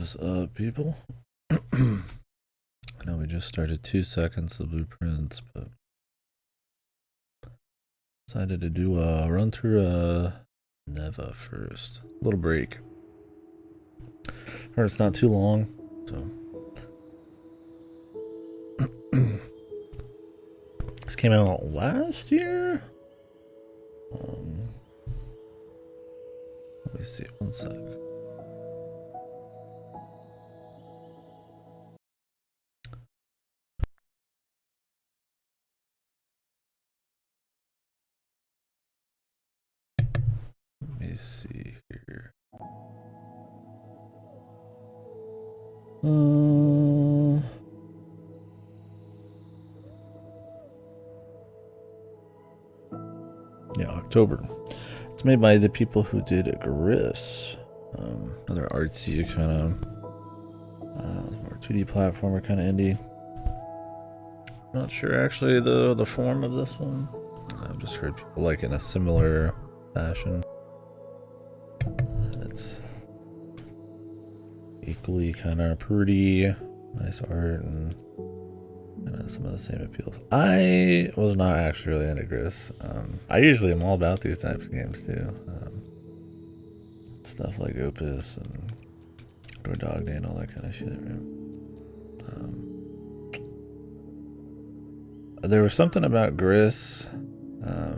What's up, people? I know we just started 2 seconds of blueprints, but decided to do a run through Neva first. A little break. Heard it's not too long, so this came out last year. Let me see, one sec. Let me see here. Yeah, October. It's made by the people who did Gris. Another artsy kind of more 2D platformer kind of indie. Not sure actually the form of this one. I've just heard people like it in a similar fashion. And it's equally kind of pretty, nice art, and some of the same appeals. I was not actually really into Gris. I usually am all about these types of games too. Stuff like Opus and Dog Day and all that kind of shit, right? There was something about Gris.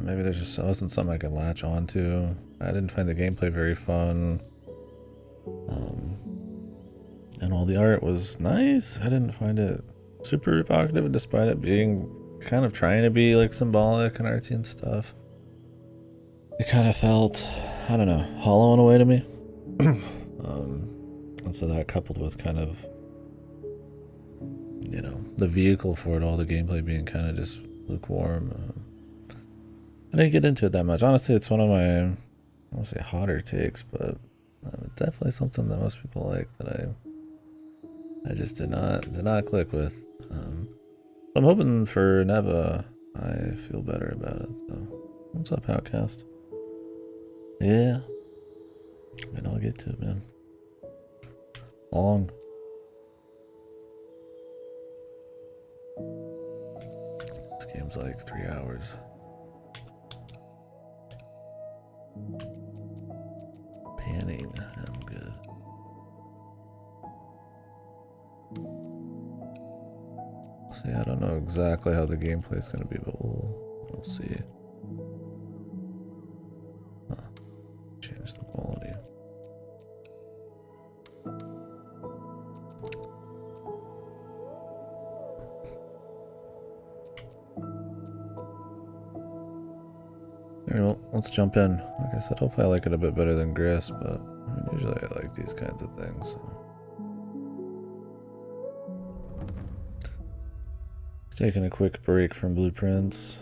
Maybe there just wasn't something I could latch onto. I didn't find the gameplay very fun. And while the art was nice, I didn't find it super evocative, despite it being kind of trying to be like symbolic and artsy and stuff. It kind of felt, I don't know, hollow in a way to me. And so that coupled with kind of, you know, the vehicle for it all, the gameplay being kind of just lukewarm. I didn't get into it that much. Honestly, it's one of my, I won't say hotter takes, but definitely something that most people like that I just did not click with. I'm hoping for Neva I feel better about it. So, what's up, Outcast? Yeah, and I'll get to it, man. Long. This game's like 3 hours. Panning, I'm good. See, I don't know exactly how the gameplay is going to be, but we'll see. Huh. Change the quality. Alright, well, let's jump in. Like I said, hopefully I like it a bit better than Gris, but I mean, usually I like these kinds of things. So. Taking a quick break from blueprints.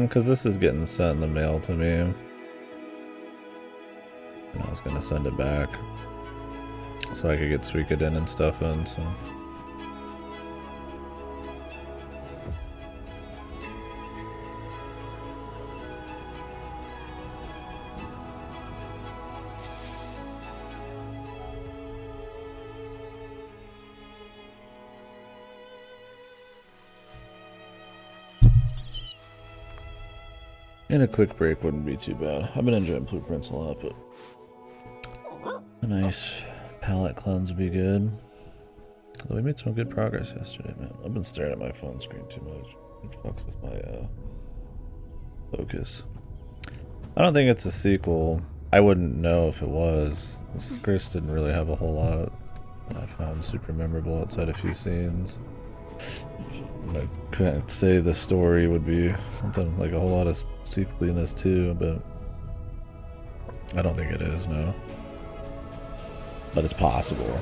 Because this is getting sent in the mail to me. And I was gonna send it back so I could get Suikoden and stuff in, so. And a quick break wouldn't be too bad. I've been enjoying blueprints a lot, but a nice palette cleanse would be good. Although we made some good progress yesterday, man. I've been staring at my phone screen too much. It fucks with my focus. I don't think it's a sequel. I wouldn't know if it was. Chris didn't really have a whole lot I found super memorable outside a few scenes. I couldn't say the story would be something like a whole lot of sequeliness too, but I don't think it is, no. But it's possible.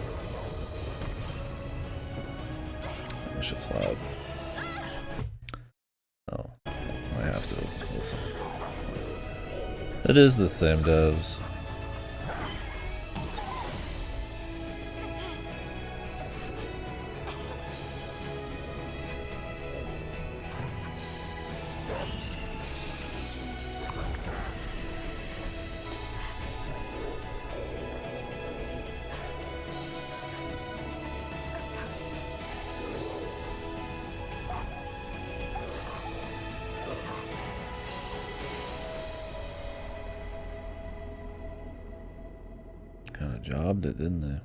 That shit's loud. Oh, I have to listen. It is the same devs. Kind of jobbed it, didn't they?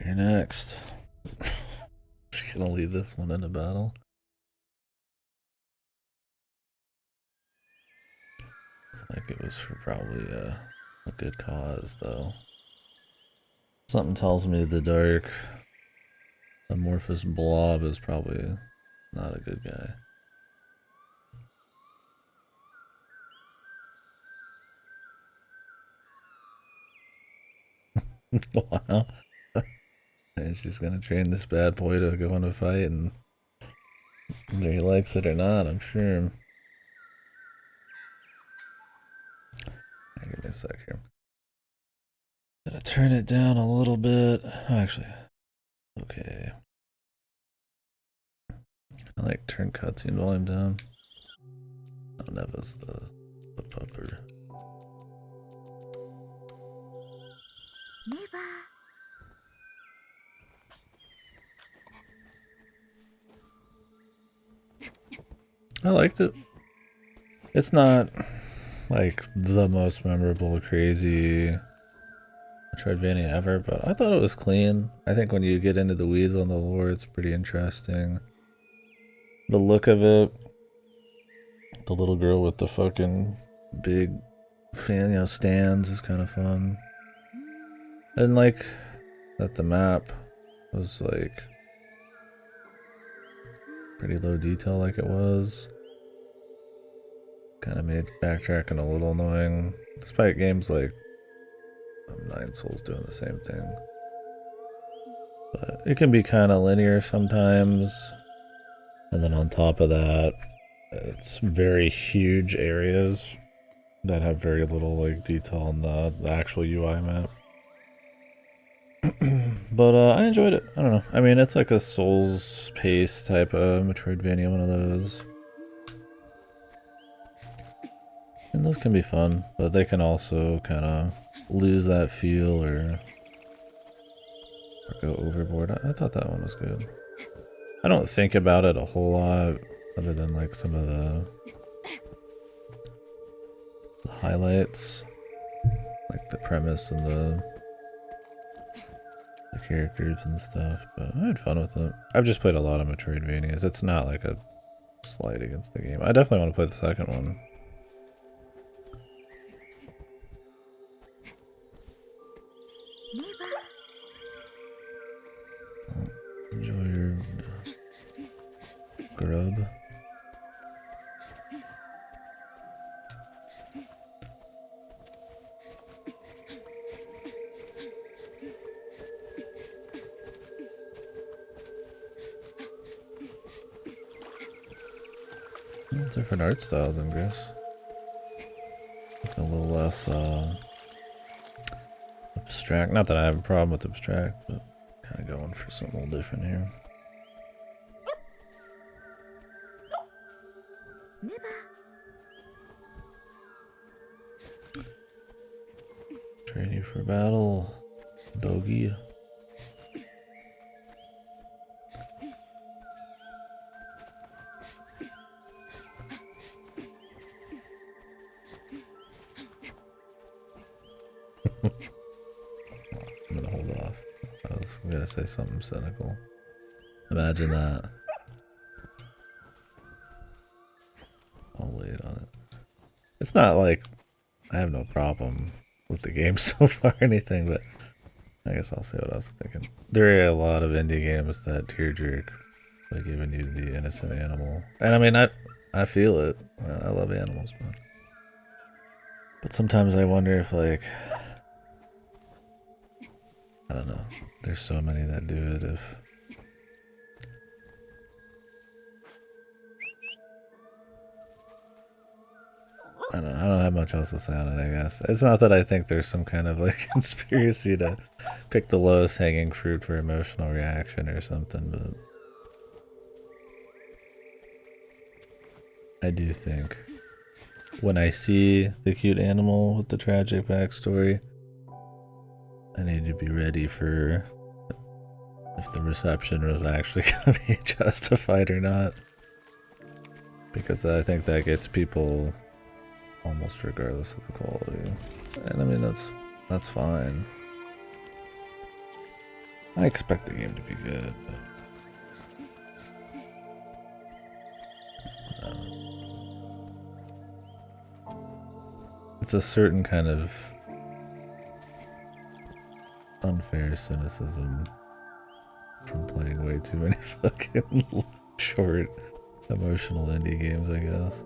You're next. Just gonna leave this one in a battle. Looks like it was for probably a good cause, though. Something tells me the dark amorphous blob is probably not a good guy. Wow. And she's gonna train this bad boy to go in a fight, and whether he likes it or not, I'm sure. Give me a sec here. Gonna turn it down a little bit. Actually, okay. I like turn cutscene volume down. Oh, Neva's the pupper. Neva. I liked it. It's not like the most memorable, crazy Metroidvania ever, but I thought it was clean. I think when you get into the weeds on the lore, it's pretty interesting. The look of it, the little girl with the fucking big fan, stands is kind of fun. I didn't like that the map was like pretty low detail like it was. Kind of made backtracking a little annoying, despite games like Nine Souls doing the same thing. But it can be kind of linear sometimes. And then on top of that, it's very huge areas that have very little like detail on the actual UI map. But I enjoyed it. I don't know. I mean, it's like a Souls pace type of Metroidvania, one of those. And those can be fun, but they can also kind of lose that feel or go overboard. I thought that one was good. I don't think about it a whole lot, other than like some of the highlights, like the premise and the characters and stuff. But I had fun with it. I've just played a lot of Metroidvanias. It's not like a slight against the game. I definitely want to play the second one. Neva. Enjoy your grub. Different art styles, I guess. A little less abstract. Not that I have a problem with abstract, but kind of going for something a little different here. Neva. Train you for battle, doggy. I'm gonna hold off. I was gonna say something cynical. Imagine that. I'll wait on it. It's not like I have no problem with the game so far or anything, but I guess I'll say what I was thinking. There are a lot of indie games that tear jerk by giving you the innocent animal. And I mean, I feel it. I love animals, but sometimes I wonder if, like, I don't know. There's so many that do it. If I don't have much else to say on it. I guess it's not that I think there's some kind of like conspiracy to pick the lowest hanging fruit for emotional reaction or something, but I do think when I see the cute animal with the tragic backstory, I need to be ready for if the reception was actually going to be justified or not. Because I think that gets people almost regardless of the quality. And I mean, that's fine. I expect the game to be good, but it's a certain kind of unfair cynicism from playing way too many fucking short, emotional indie games, I guess.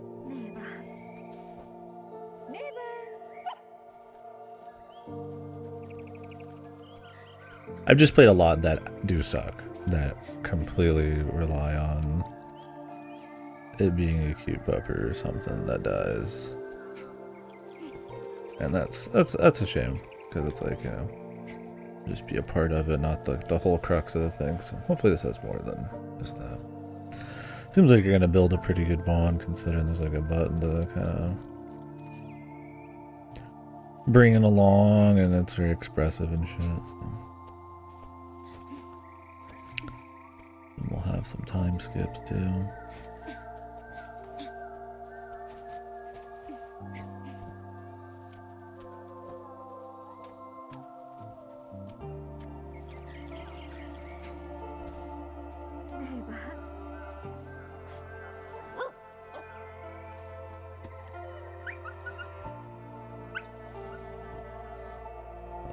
I've just played a lot that do suck, that completely rely on it being a cute pupper or something that dies. And that's a shame, because it's like, you know, just be a part of it, not the whole crux of the thing. So hopefully this has more than just that. Seems like you're gonna build a pretty good bond, considering there's like a button to kind of bring it along, and it's very expressive and shit. So. And we'll have some time skips too.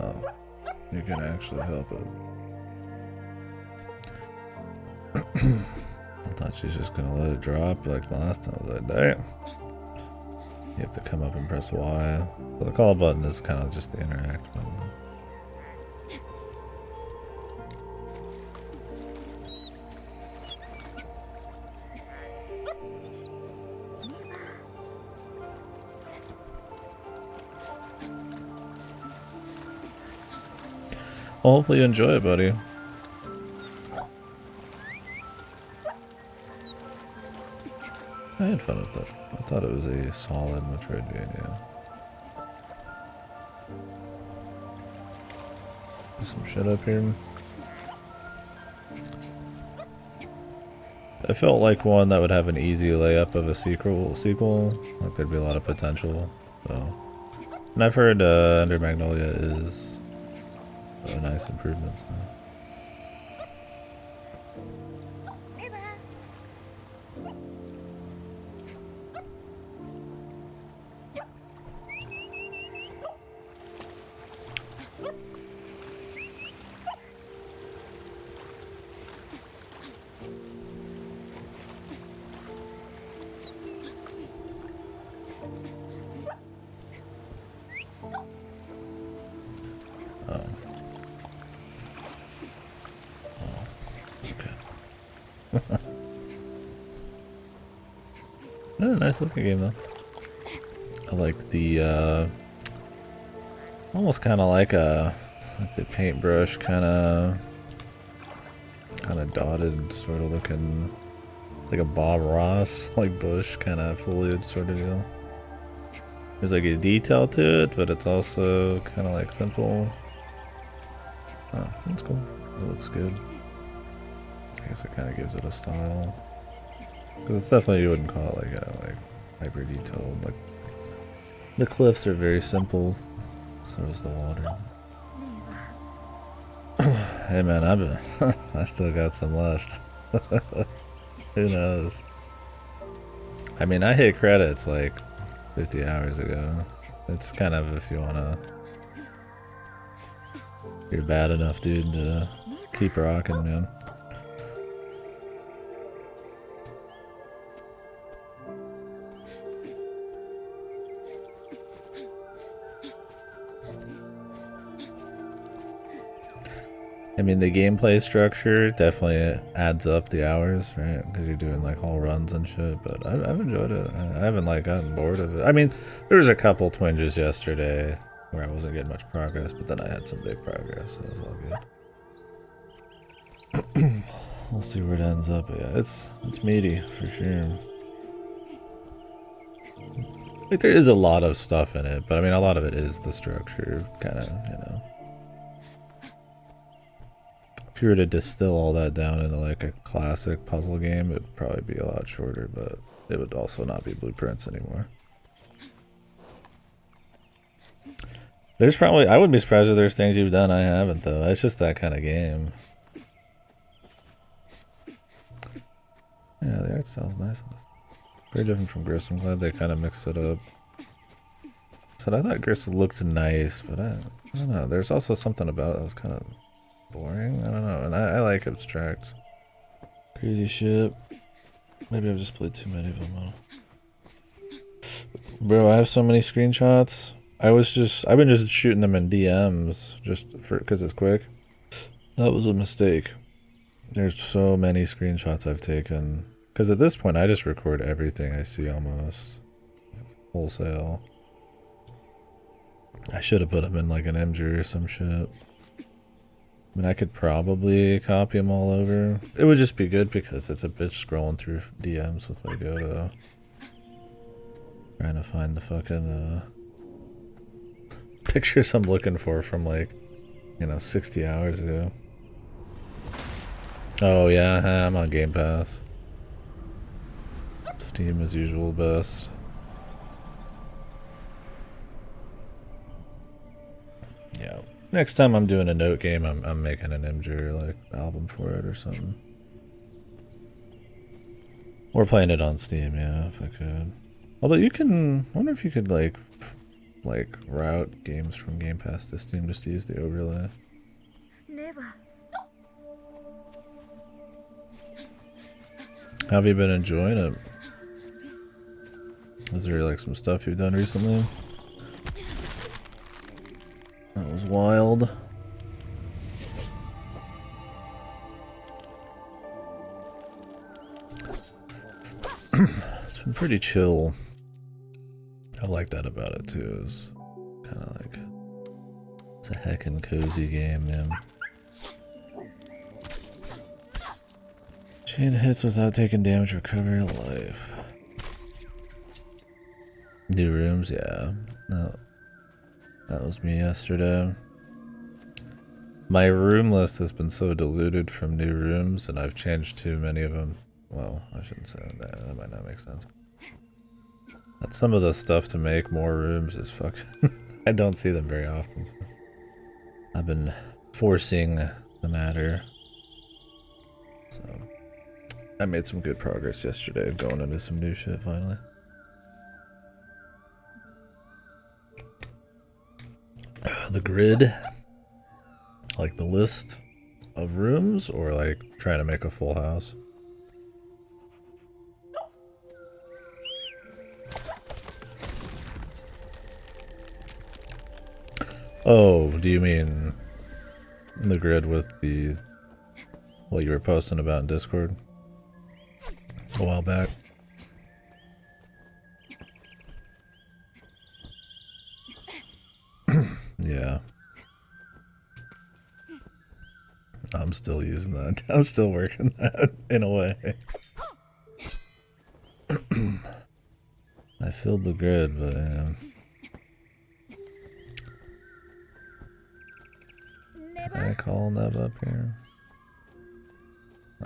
Oh, you can actually help it. I thought she was just gonna let it drop like the last time. I was like, damn. You have to come up and press Y. Well, the call button is kind of just the interact button. Well, hopefully you enjoy it, buddy. I had fun with it. I thought it was a solid Metroidvania. There's some shit up here. I felt like one that would have an easy layup of a sequel. Like there'd be a lot of potential. So, and I've heard Under Magnolia is a nice improvement. So. Oh, nice looking game though. I like the almost kind of like the paintbrush kind of dotted sort of looking like a Bob Ross like bush kind of foliage sort of deal. There's like a detail to it, but it's also kind of like simple. Oh, that's cool. It looks good. I guess it kind of gives it a style. Because it's definitely, you wouldn't call it like hyper detailed. Like the cliffs are very simple. So is the water. Hey man, I've been I still got some left. Who knows? I mean, I hit credits like 50 hours ago. It's kind of if you wanna, you're bad enough, dude, to keep rocking, man. I mean, the gameplay structure definitely adds up the hours, right? Because you're doing like whole runs and shit. But I've enjoyed it. I haven't like gotten bored of it. I mean, there was a couple twinges yesterday where I wasn't getting much progress, but then I had some big progress, so it was all good. We'll see where it ends up. But yeah, it's meaty for sure. Like there is a lot of stuff in it, but I mean, a lot of it is the structure, kind of, you know. If you were to distill all that down into like a classic puzzle game, it'd probably be a lot shorter, but it would also not be blueprints anymore. There's probably, I wouldn't be surprised if there's things you've done I haven't though. It's just that kind of game. Yeah, the art style's nice. Very different from Gris. I'm glad they kind of mixed it up. So I thought Gris looked nice, but I don't know. There's also something about it that was kind of boring. I don't know, and I like abstract, crazy shit. Maybe I've just played too many of them. Bro, I have so many screenshots. I've been just shooting them in DMs just for because it's quick. That was a mistake. There's so many screenshots I've taken because at this point I just record everything I see almost wholesale. I should have put them in like an MG or some shit. I mean, I could probably copy them all over. It would just be good because it's a bitch scrolling through DMs with like Goto. Trying to find the fucking pictures I'm looking for from like, you know, 60 hours ago. Oh yeah, I'm on Game Pass. Steam as usual best. Yeah. Next time I'm doing a note game, I'm making an MG like album for it or something. Or playing it on Steam, yeah, if I could. Although you can, I wonder if you could like route games from Game Pass to Steam just to use the overlay. Neva. How have you been enjoying it? Is there like some stuff you've done recently? That was wild. It's been pretty chill. I like that about it too. It's kind of like it's a heckin' cozy game, man. Chain hits without taking damage, recover your life. New rooms, yeah. No. That was me yesterday. My room list has been so diluted from new rooms, and I've changed too many of them. Well, I shouldn't say that. That might not make sense. That's some of the stuff to make more rooms is fucking... I don't see them very often. So I've been forcing the matter. So I made some good progress yesterday, going into some new shit finally. The grid, like the list of rooms, or like trying to make a full house. Oh, do you mean the grid with the what you were posting about in Discord a while back? Yeah. I'm still using that. I'm still working that in a way. I filled the grid, but can I call Neva up here?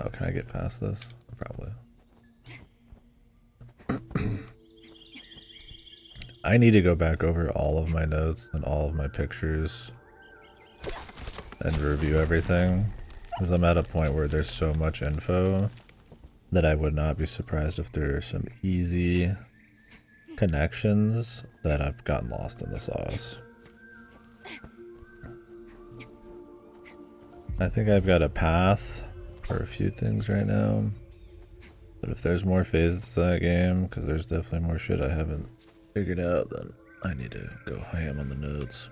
Oh, can I get past this? Probably. I need to go back over all of my notes and all of my pictures and review everything, because I'm at a point where there's so much info that I would not be surprised if there are some easy connections that I've gotten lost in the sauce. I think I've got a path for a few things right now, but if there's more phases to that game, because there's definitely more shit I haven't figured out, then I need to go ham on the notes.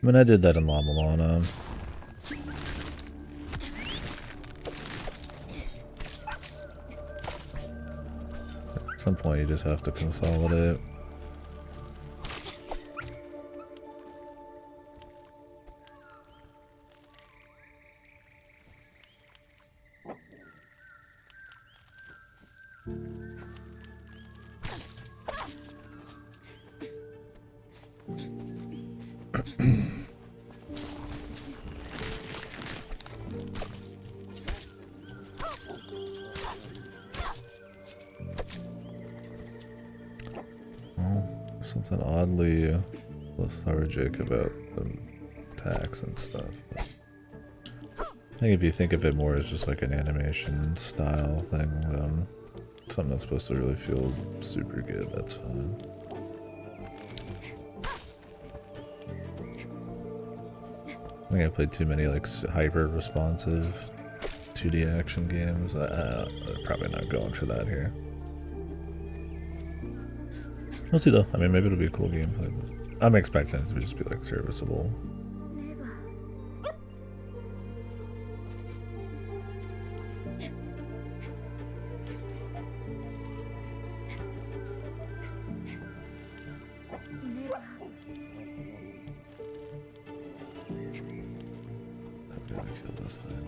I mean, I did that in La Milana. At some point, you just have to consolidate. Something oddly lethargic about the attacks and stuff. But I think if you think of it more as just like an animation style thing, then something that's supposed to really feel super good, that's fine. I think I played too many like hyper responsive 2D action games. I'm probably not going for that here. We'll see though. I mean, maybe it'll be a cool gameplay, but I'm expecting it to just be like serviceable. I'm gonna kill this thing.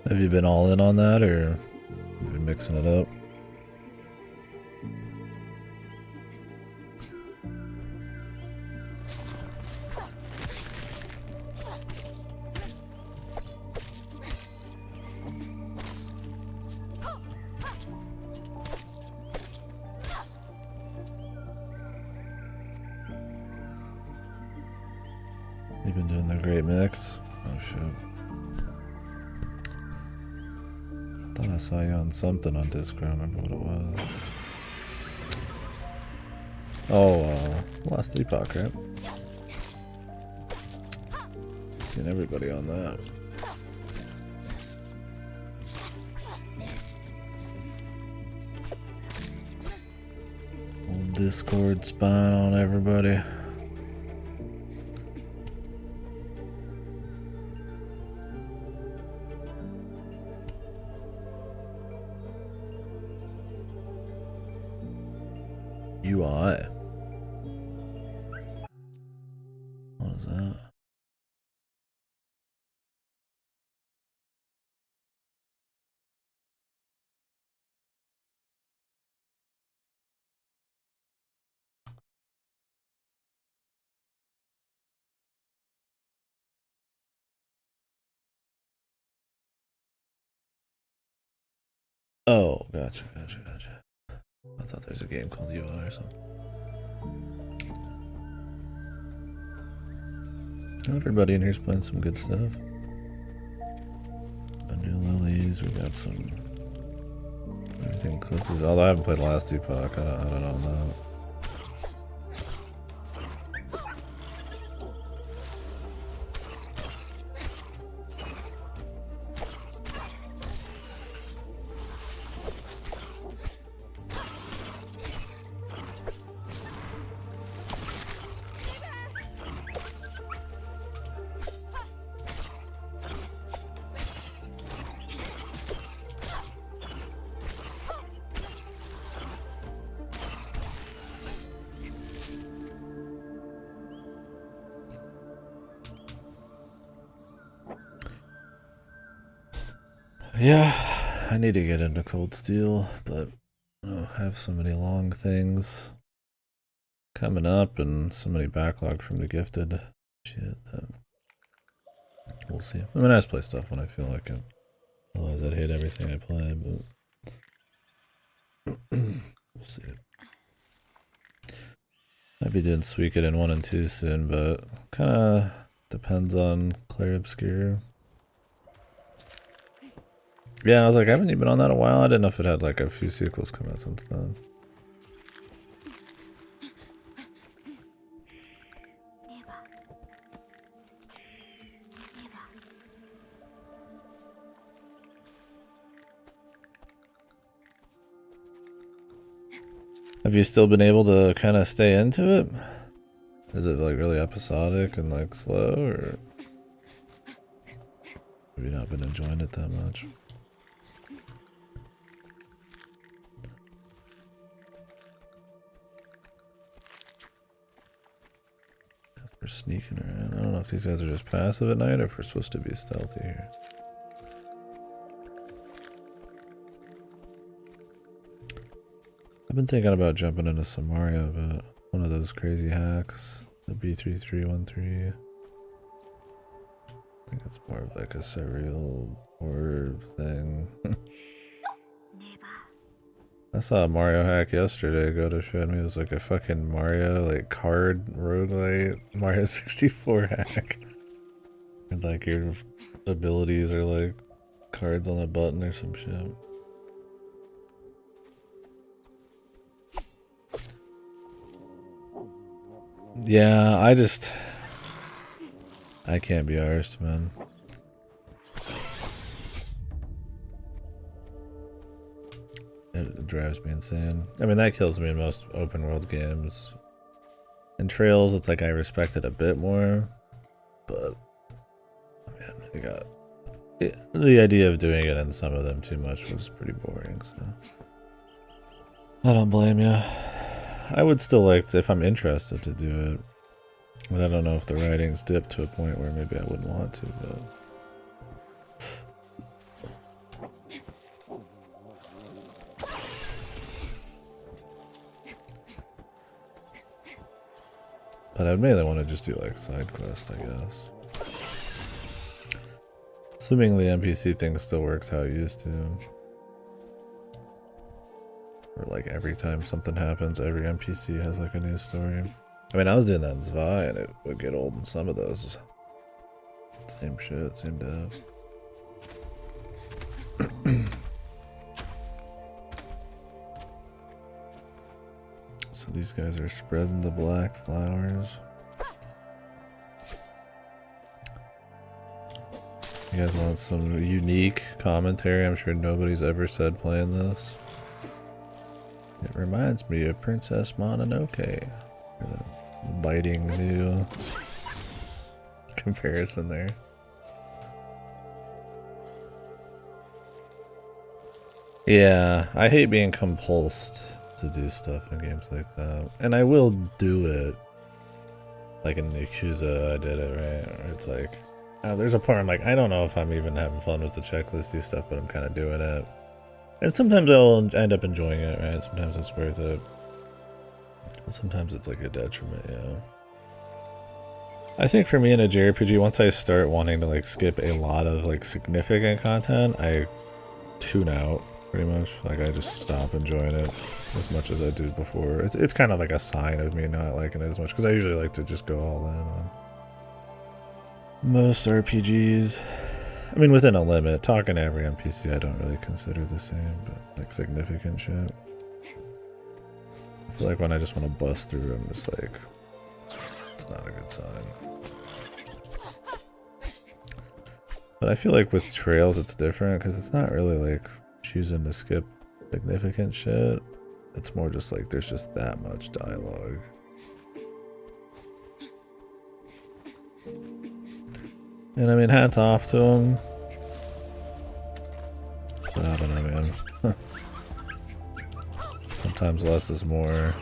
Have you been all in on that, or have you been mixing it up? You've been doing the great mix? Oh shit. Thought I saw you on something on Discord, I don't remember what it was. Oh, Last Epoch, right? Seen everybody on that. Old Discord spying on everybody. UI. What is that? Oh, gotcha. I thought there's a game called UI or something. Everybody in here's playing some good stuff. New Lilies, we got some Everything cleanses. Although I haven't played the last Epoch, I don't know that. Yeah, I need to get into Cold Steel, but I have so many long things coming up and so many backlog from the gifted shit that we'll see. I mean, I just play stuff when I feel like it. Otherwise, I'd hate everything I play, but we'll see. Might be doing Suikoden 1 and 2 soon, but kind of depends on Clair Obscure. Yeah, I was like, I haven't even been on that in a while. I didn't know if it had like a few sequels come out since then. Neva. Neva. Have you still been able to kind of stay into it? Is it like really episodic and like slow, or have you not been enjoying it that much? We're sneaking around. I don't know if these guys are just passive at night or if we're supposed to be stealthy here. I've been thinking about jumping into some Mario, but one of those crazy hacks, the B3313. I think it's more of like a surreal horror thing. Neva. I saw a Mario hack yesterday. Goto showed me it was like a fucking Mario like card roguelite Mario 64 hack. And like your abilities are like cards on a button or some shit. Yeah, I can't be arsed, man. It drives me insane. I mean, that kills me in most open world games. In Trails, it's like I respect it a bit more, but man, the idea of doing it in some of them too much was pretty boring. So I don't blame you. I would still like to, if I'm interested, to do it, but I don't know if the writing's dipped to a point where maybe I wouldn't want to. But I'd mainly want to just do like side quests, I guess. Assuming the NPC thing still works how it used to. Or like every time something happens, every NPC has like a new story. I mean, I was doing that in Zvi and it would get old in some of those. Same shit, same dev. So these guys are spreading the black flowers. You guys want some unique commentary? I'm sure nobody's ever said playing this. It reminds me of Princess Mononoke. Biting new comparison there. Yeah, I hate being compulsed to do stuff in games like that. And I will do it. Like in Yakuza, I did it, right? Or it's like, there's a part I'm like, I don't know if I'm even having fun with the checklisty stuff, but I'm kind of doing it. And sometimes I'll end up enjoying it, right? Sometimes it's worth it. But sometimes it's like a detriment, yeah. I think for me in a JRPG, once I start wanting to like skip a lot of like significant content, I tune out pretty much. Like I just stop enjoying it as much as I did before. It's kind of like a sign of me not liking it as much because I usually like to just go all in on most RPGs. I mean, within a limit. Talking to every NPC I don't really consider the same, but like significant shit. I feel like when I just want to bust through, I'm just like, it's not a good sign. But I feel like with trails it's different because it's not really like choosing to skip significant shit. It's more just like there's just that much dialogue. And I mean, hats off to him. But I don't know, man. Sometimes less is more.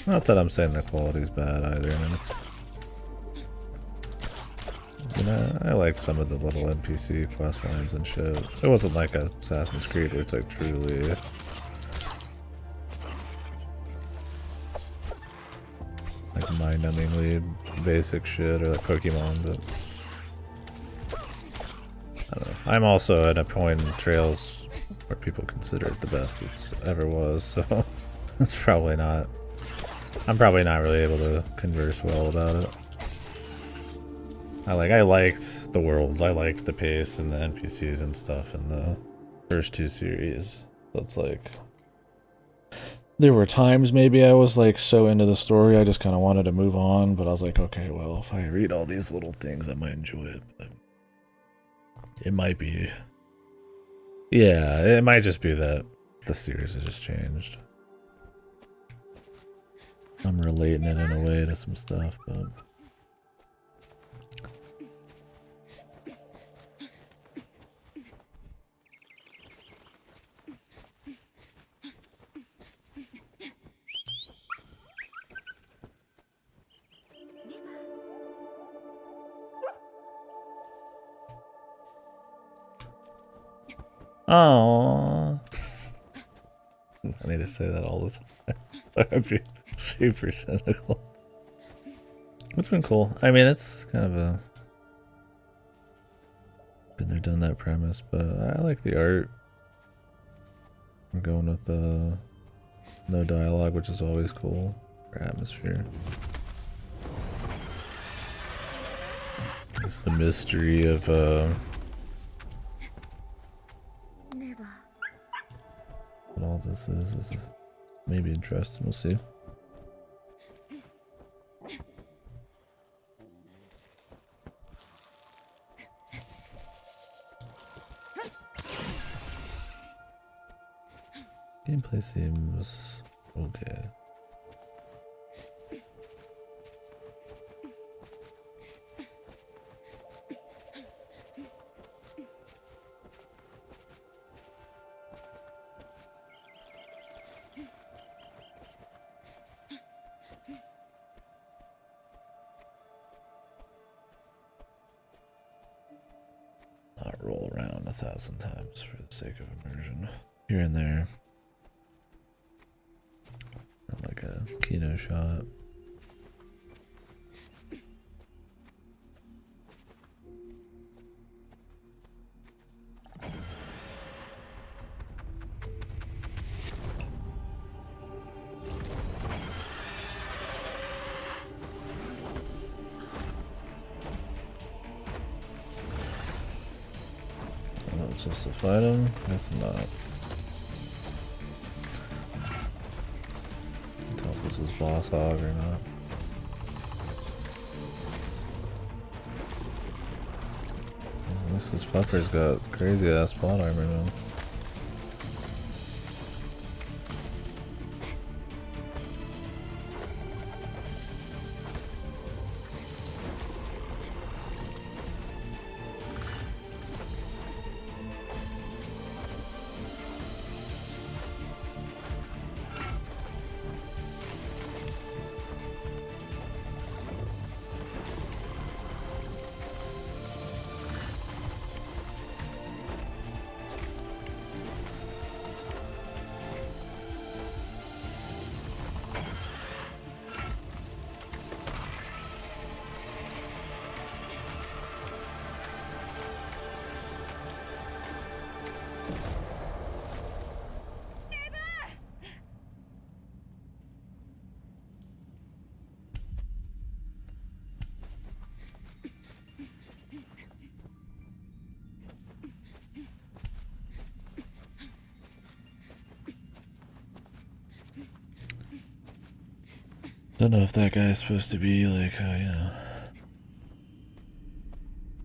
Not that I'm saying the quality's bad either. I mean, it's. You know, I like some of the little NPC quest lines and shit. It wasn't like a Assassin's Creed where it's like truly. Like mind-numbingly basic shit or like Pokemon, but. I don't know. I'm also at a point in Trails where people consider it the best it's ever was, so it's probably not. I'm probably not really able to converse well about it. I liked the worlds, I liked the pace and the NPCs and stuff in the first two series. So it's like there were times maybe I was like so into the story I just kind of wanted to move on, but I was like, okay, well, if I read all these little things I might enjoy it, but it might be, yeah, it might just be that the series has just changed. I'm relating it in a way to some stuff, but oh, I need to say that all the time. I'd be super cynical. It's been cool. I mean, it's kind of a been there, done that premise, but I like the art. We're going with the no dialogue, which is always cool for atmosphere. It's the mystery of Neva. what all this is maybe interesting. We'll see. Gameplay seems okay. Not roll around 1,000 times for the sake of immersion. Here and there. Not like a kino shot. Oh, it's just to fight him? Guess not. Tell if this is boss hog or not. This fucker's got crazy ass plot armor now. Don't know if that guy's supposed to be like,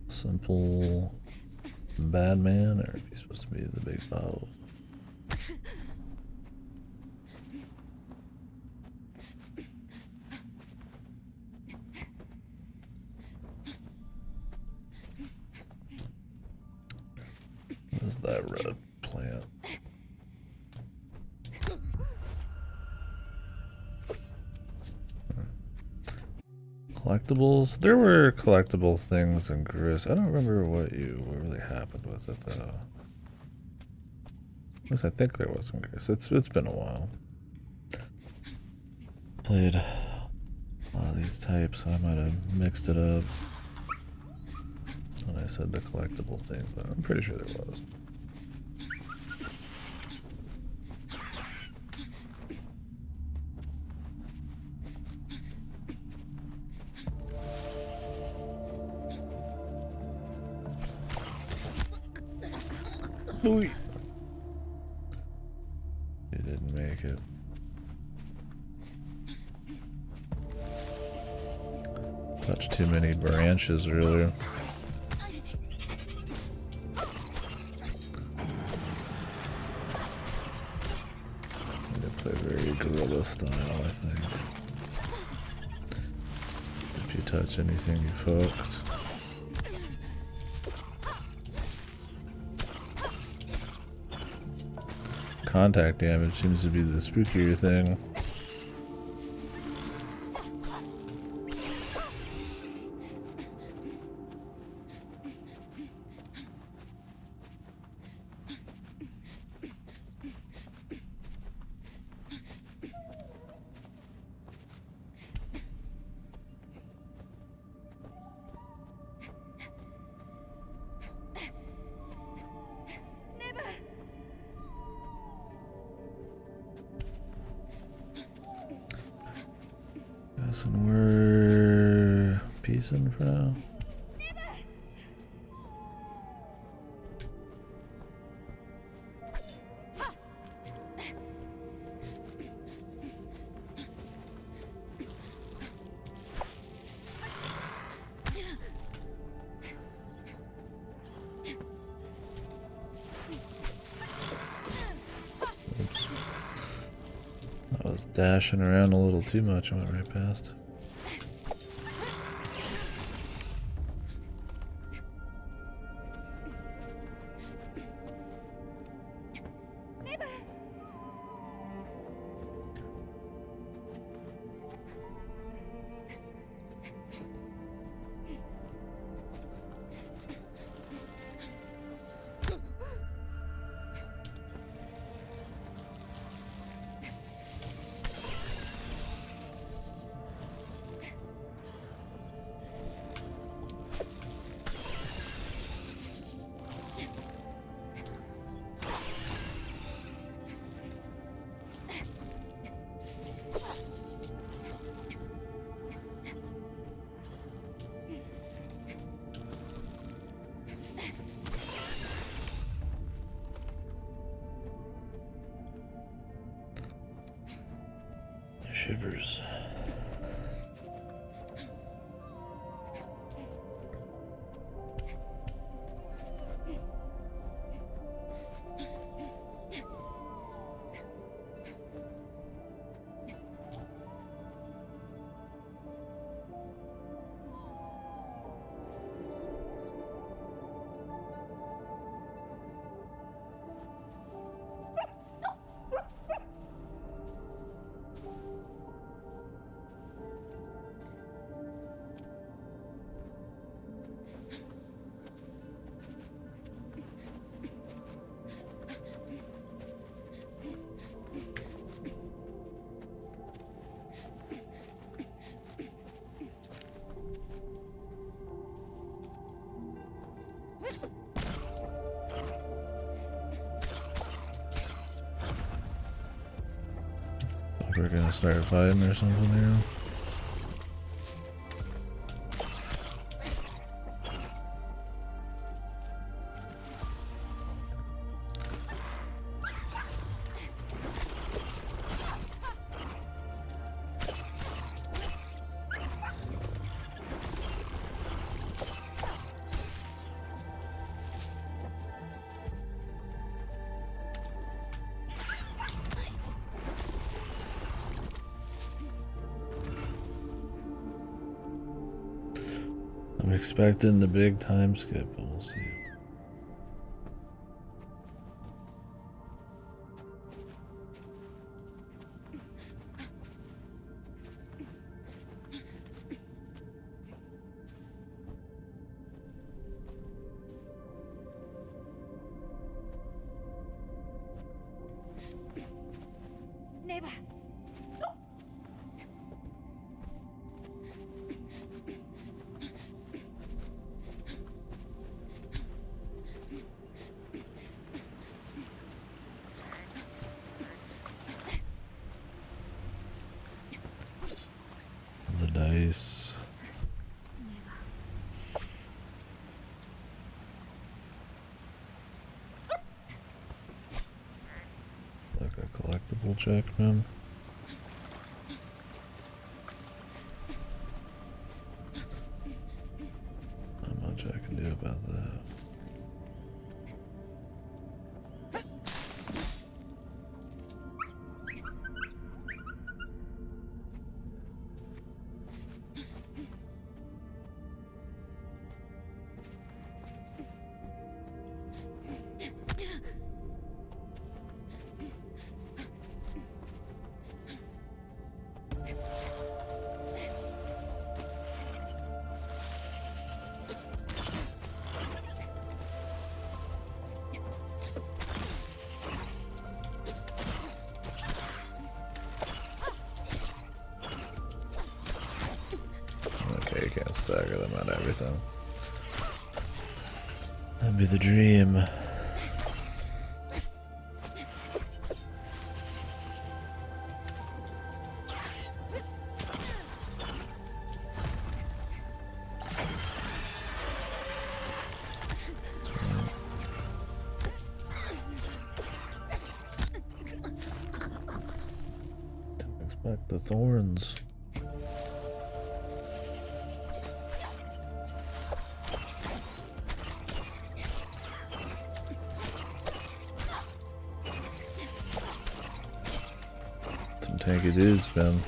simple bad man, or if he's supposed to be the big boss. What is that red plant? Collectibles? There were collectible things in Gris. I don't remember what really happened with it though. At least I think there was in Gris. It's been a while. Played a lot of these types, so I might have mixed it up when I said the collectible thing, but I'm pretty sure there was. Ooh. You didn't make it. Touched too many branches earlier. Need to play very guerrilla style, I think. If you touch anything, you fucked. Contact damage seems to be the spookier thing. And we're peacing for now. Oops. I was dashing around a little too much. I went right past. Shivers. We're gonna start fighting or something here. I'm expecting the big time skip, but we'll see. Neva. The dice. Like a collectible check, man. Not much I can do about that. Okay, you can't stagger them at everything. That'd be the dream. Didn't expect the thorns. Some tanky dudes, man.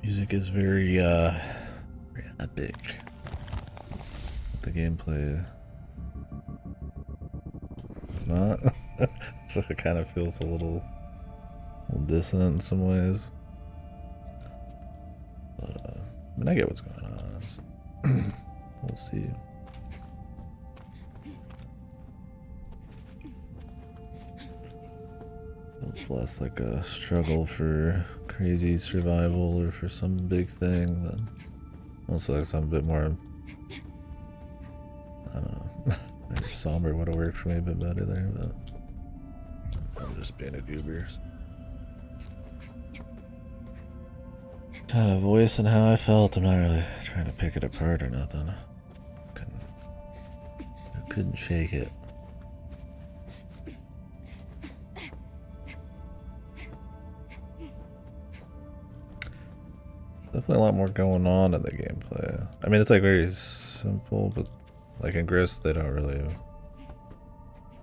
Music is very epic. The gameplay is not. So it kind of feels a little dissonant in some ways. But I mean, I get what's going on. We'll see. Feels less like a struggle for crazy survival or for some big thing than also like something a bit more, I don't know, maybe somber would have worked for me a bit better there, but I'm just being a goober. Kind of voicing how I felt. I'm not really trying to pick it apart or nothing. Couldn't shake it. Definitely a lot more going on in the gameplay. I mean, it's like very simple, but like in Grist, they don't really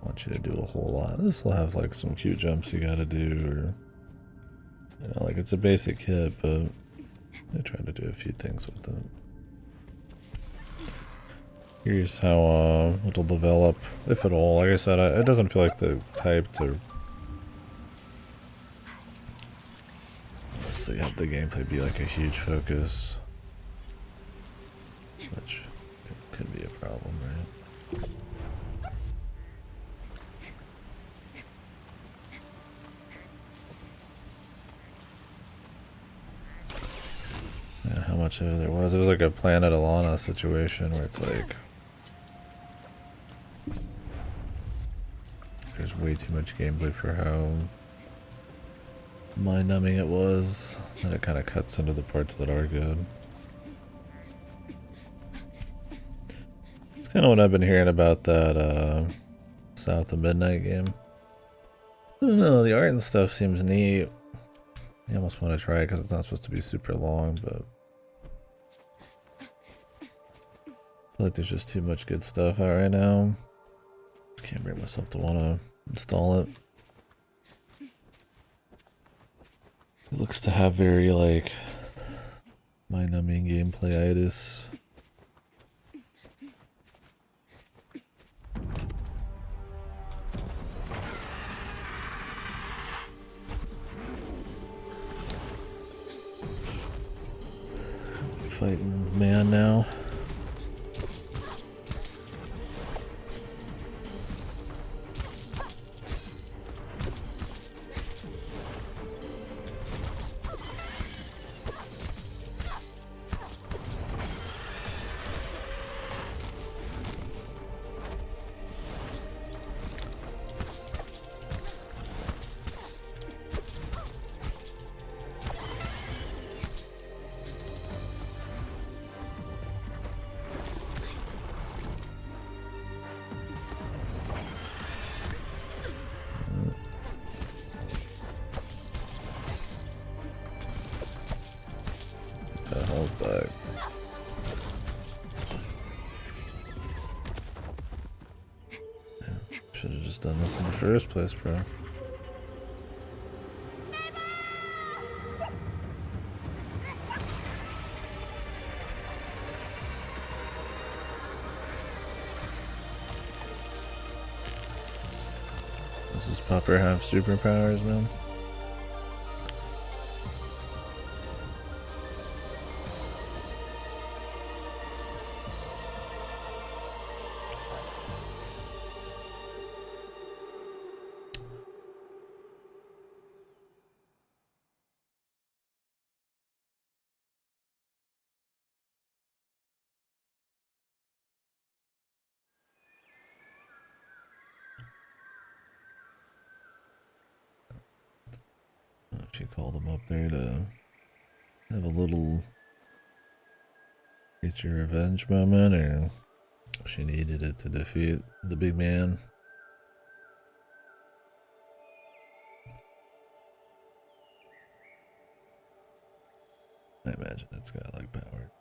want you to do a whole lot. This will have like some cute jumps you gotta do, or you know, like it's a basic hit, but they're trying to do a few things with it. Here's how it'll develop, if at all. Like I said, it doesn't feel like the type to honestly have the gameplay be like a huge focus, which could be a problem, right? much of it there was. It was like a Planet Alana situation where it's like there's way too much gameplay for how mind-numbing it was, and it kind of cuts into the parts that are good. It's kind of what I've been hearing about that South of Midnight game. I don't know, the art and stuff seems neat. You almost want to try it because it's not supposed to be super long, but I feel like there's just too much good stuff out right now. Can't bring myself to want to install it. It looks to have very like mind-numbing gameplay-itis. Fighting man now. Back. Yeah, should have just done this in the first place, bro. Does this pupper have superpowers, man? She called him up there to have a little get your revenge moment, or she needed it to defeat the big man. I imagine it's got like power.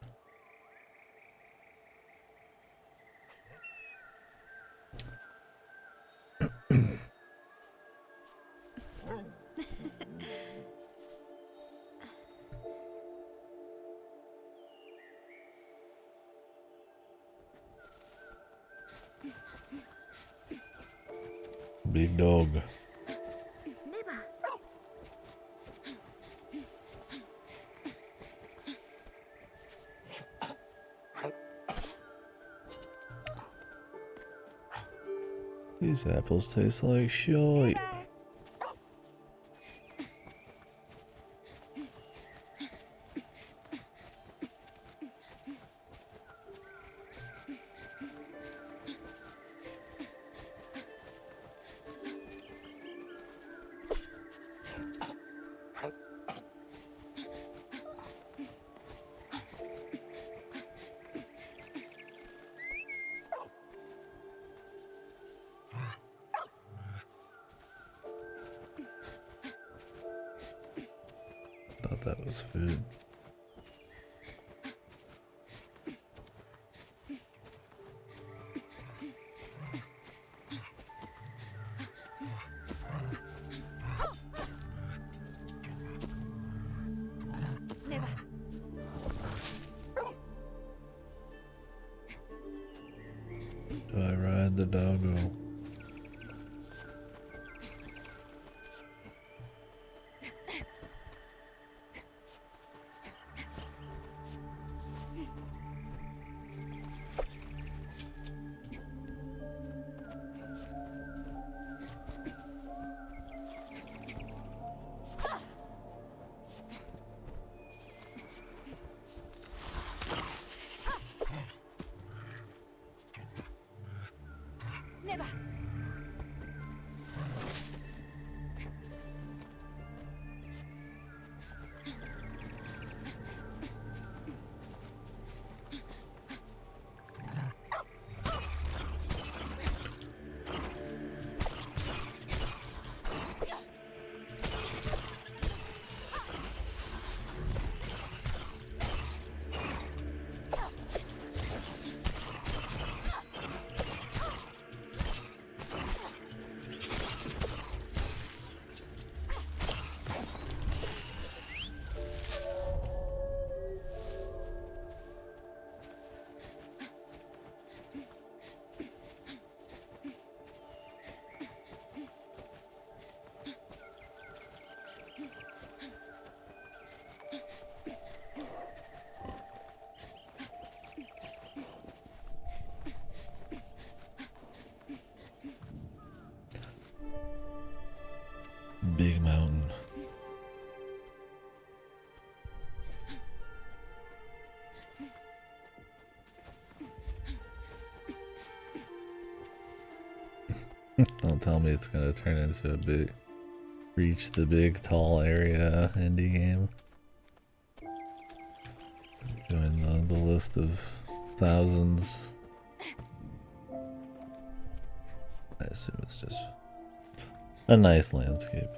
Big dog. Neva. These apples taste like shit. Thought that was food. Neva. Do I ride the doggo? big mountain. Don't tell me it's gonna turn into a big, reach the big tall area indie game. Join the list of thousands. I assume it's just a nice landscape.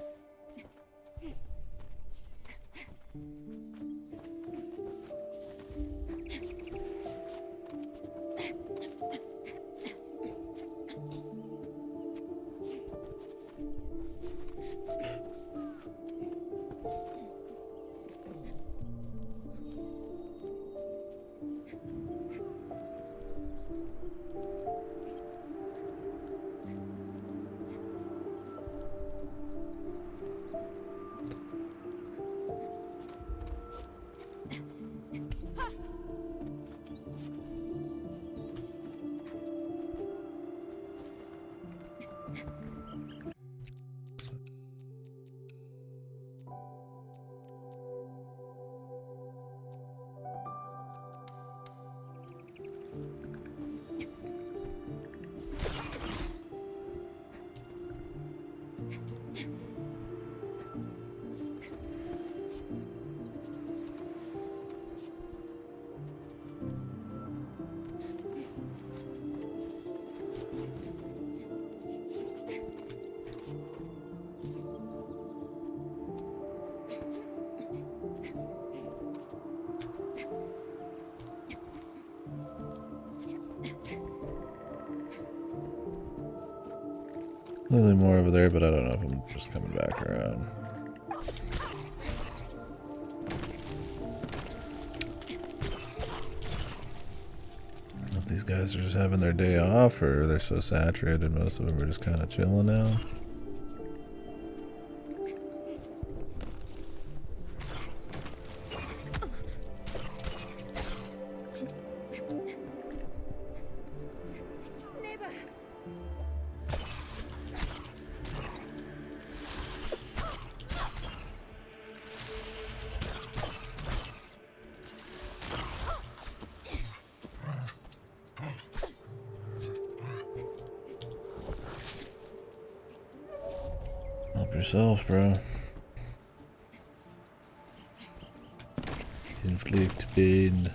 Clearly more over there, but I don't know if I'm just coming back around. If these guys are just having their day off, or they're so saturated, most of them are just kind of chilling now. Neva. Help yourself, bro. Inflict pain.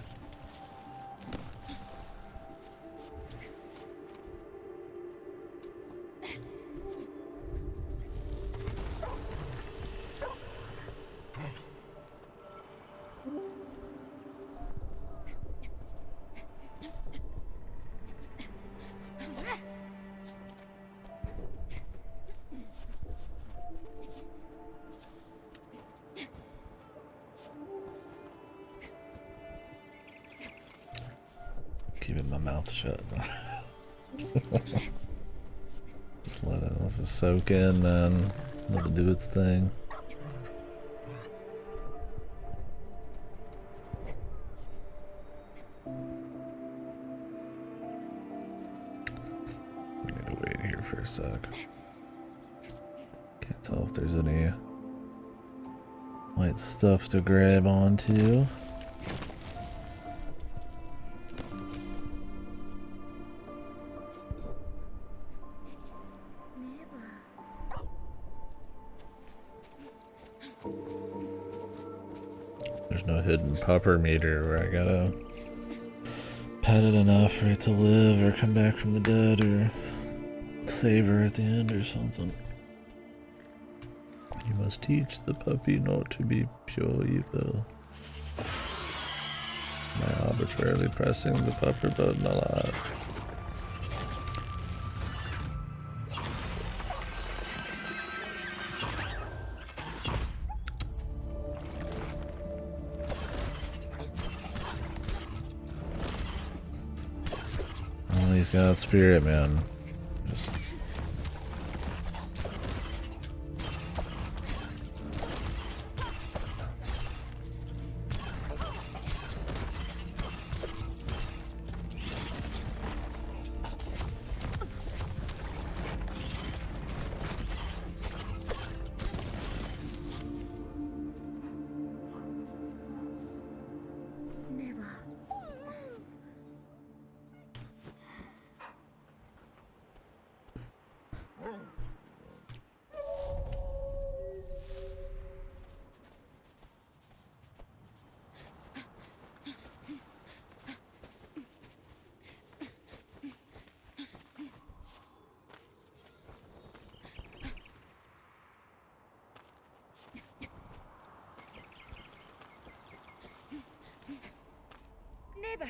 Keeping my mouth shut. Just let it soak in, man. Let it do its thing. We need to wait here for a sec. Can't tell if there's any white stuff to grab onto. There's no hidden pupper meter where I gotta pet it enough for it to live or come back from the dead or save her at the end or something. You must teach the puppy not to be pure evil by arbitrarily pressing the pupper button a lot. He's got spirit, man. Just... Neva.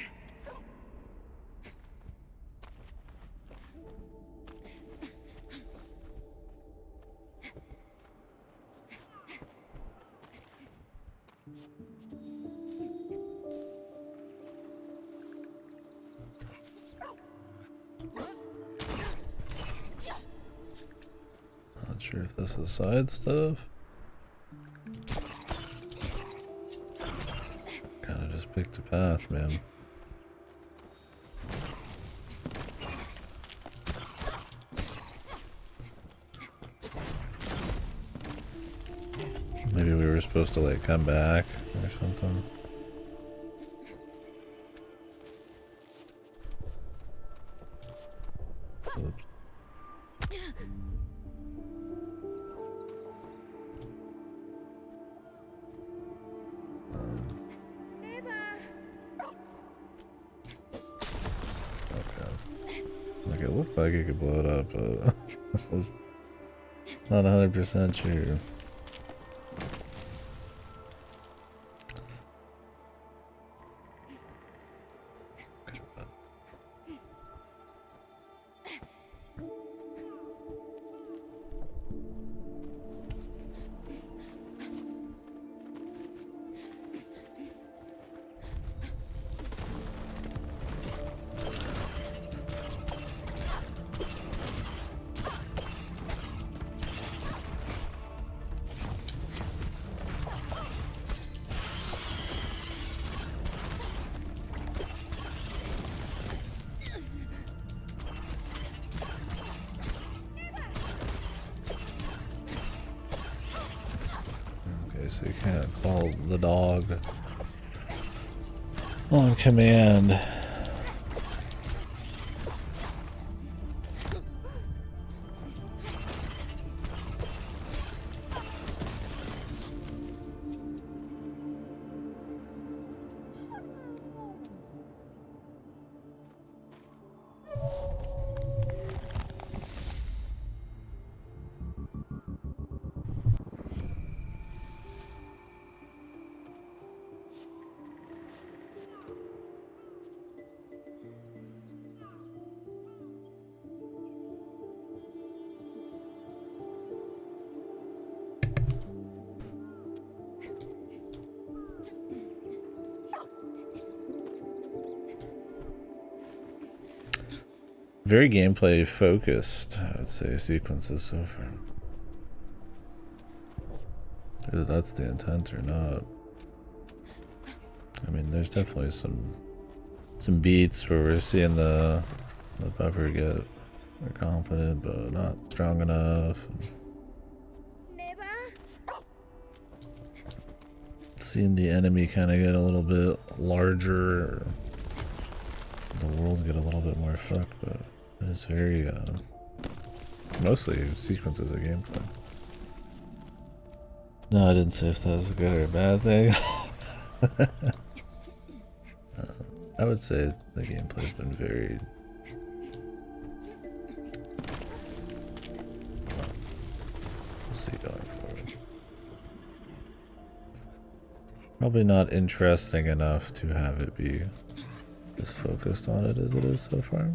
Not sure if this is side stuff. Kind of just picked a path, man. Maybe we were supposed to like come back or something. Oops. Okay. Like it looked like you could blow it up, but I was not 100% sure. So you can't call the dog on command. Very gameplay focused, I would say, sequences so far. Whether that's the intent or not. I mean, there's definitely some beats where we're seeing the pepper get more confident, but not strong enough. Neva. Seeing the enemy kind of get a little bit larger, or the world get a little bit more fucked, but it is very mostly sequences of gameplay. No, I didn't say if that was a good or a bad thing. I would say the gameplay's been very we'll see going forward. Probably not interesting enough to have it be as focused on it as it is so far.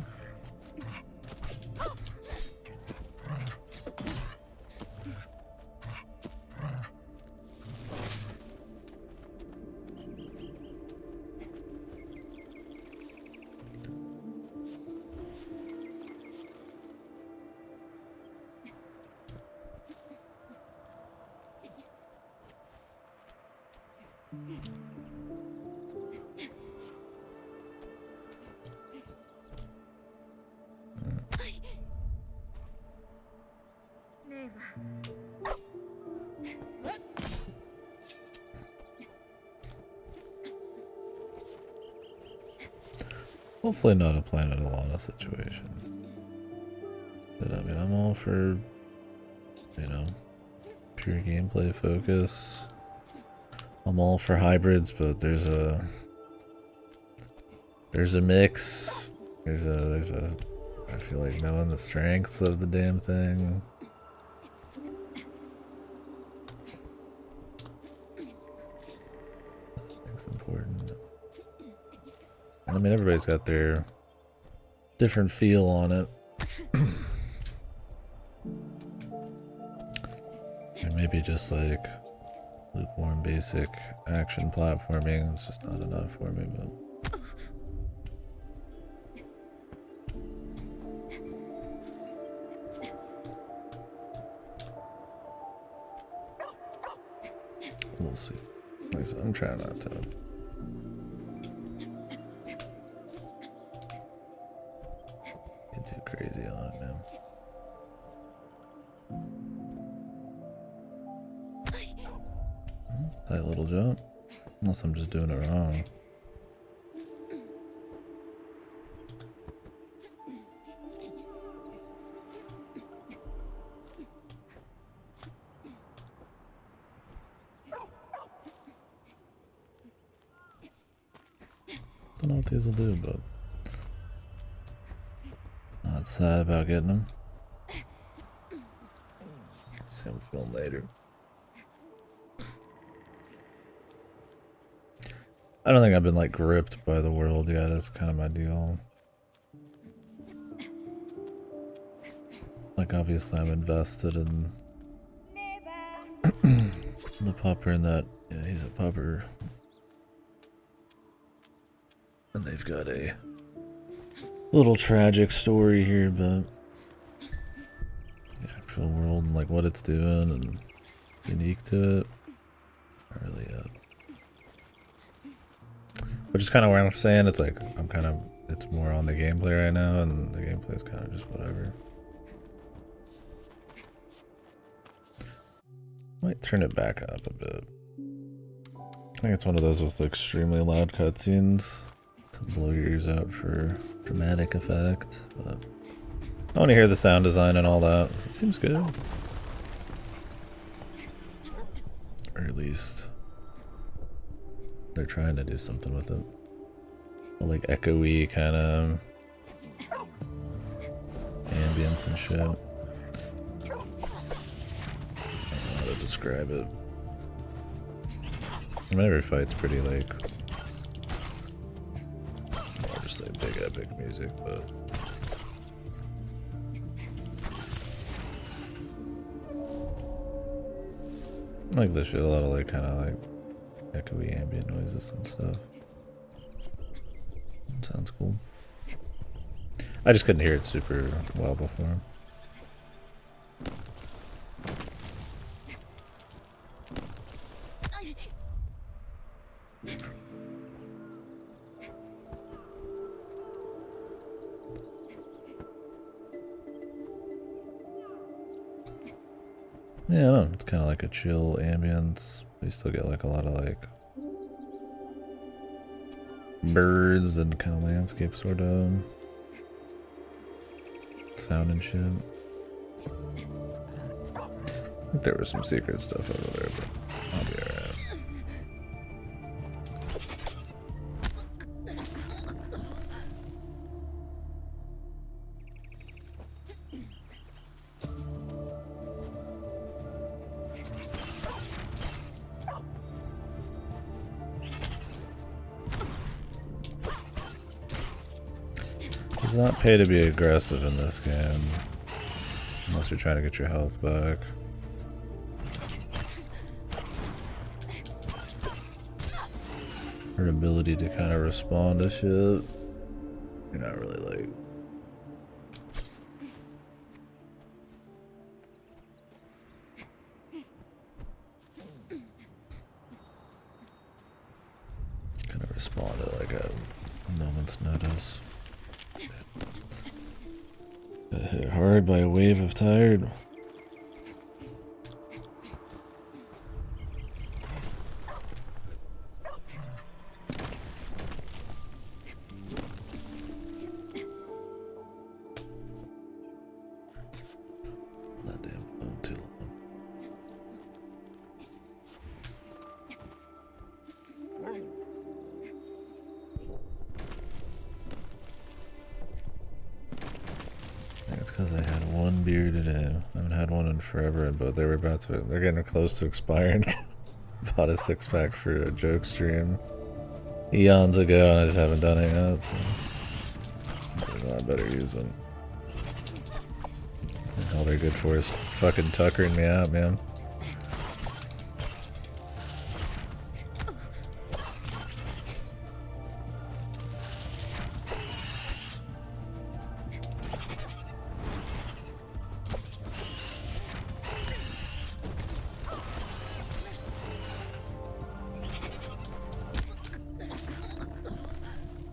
Hopefully not a Planet Alana situation. But I mean, I'm all for, you know, pure gameplay focus. I'm all for hybrids, but there's a mix. There's a I feel like knowing the strengths of the damn thing. I think it's important. And I mean, everybody's got their different feel on it. And maybe just like lukewarm basic action platforming is just not enough for me, but we'll see. Like I said, I'm trying not to get too crazy on it, man. Tight little jump. Unless I'm just doing it wrong. Don't know what these will do, but not sad about getting them. See how I'm feeling later. I don't think I've been like gripped by the world yet. It's kind of my deal. Like obviously I'm invested in Neva. the pupper and that. Yeah, he's a pupper. And they've got a little tragic story here, but the actual world and like what it's doing and unique to it. Not really which is kind of where I'm saying it's like it's more on the gameplay right now, and the gameplay is kind of just whatever. Might turn it back up a bit. I think it's one of those with extremely loud cutscenes to blow your ears out for dramatic effect, but I want to hear the sound design and all that, so it seems good. Or at least they're trying to do something with it. Like echoey kind of ambience and shit. I don't know how to describe it. I mean, every fight's pretty like, I'll just say big epic music, but I like this shit, a lot of like kind of like echoey ambient noises and stuff. Sounds cool. I just couldn't hear it super well before. Yeah, I don't know, it's kind of like a chill ambience. You still get like a lot of like birds and kind of landscape sort of sound and shit. I think there was some secret stuff over there, but I'll be alright. It does not pay to be aggressive in this game, unless you're trying to get your health back. Her ability to kind of respond to shit, you're not really like... kind of respond to like a moment's notice. Got hit hard by a wave of tired. one beer today. I haven't had one in forever, but they're getting close to expiring. Bought a 6-pack for a joke stream eons ago, and I just haven't done it yet, so it's like, well, I better use them. All they're good for is fucking tuckering me out, man.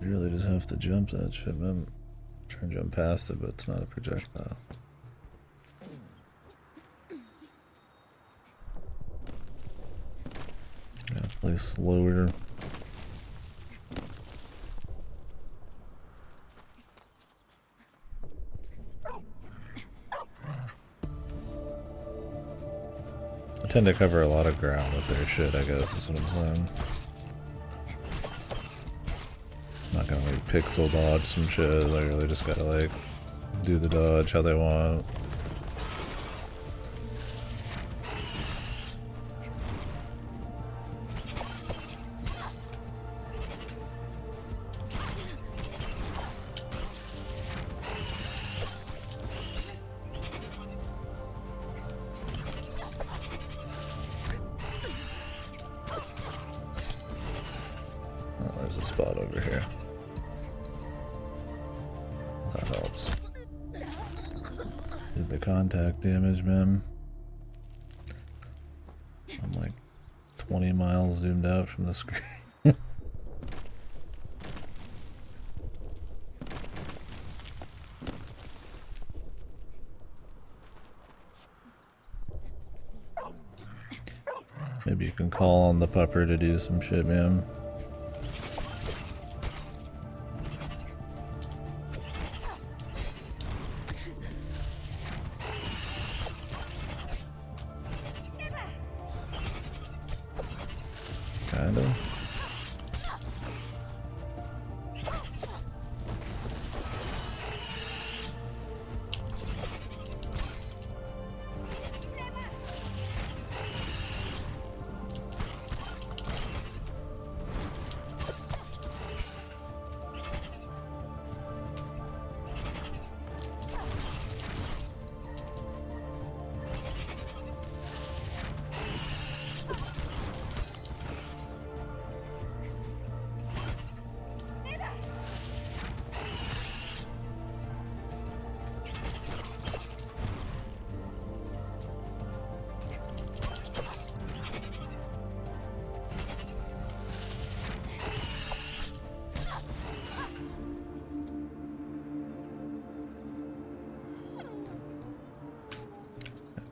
You really just have to jump that shit, man. Try and jump past it, but it's not a projectile. Gotta play slower. I tend to cover a lot of ground with their shit, I guess, is what I'm saying. Not gonna like pixel dodge some shit, I really just gotta like do the dodge how they want. Oh, there's a spot over here. That helps. Did the contact damage, man. I'm like 20 miles zoomed out from the screen. Maybe you can call on the pupper to do some shit, man. Kinda.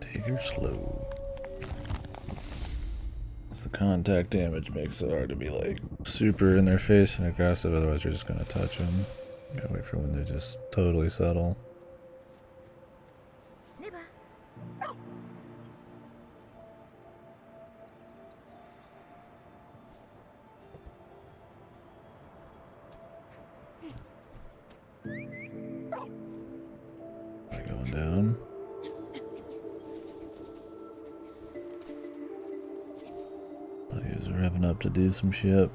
Take her slow. The contact damage makes it hard to be like super in their face and aggressive, otherwise you're just gonna touch them. You gotta wait for when they just totally settle. Neva. Going down. Thought he was revving up to do some shit.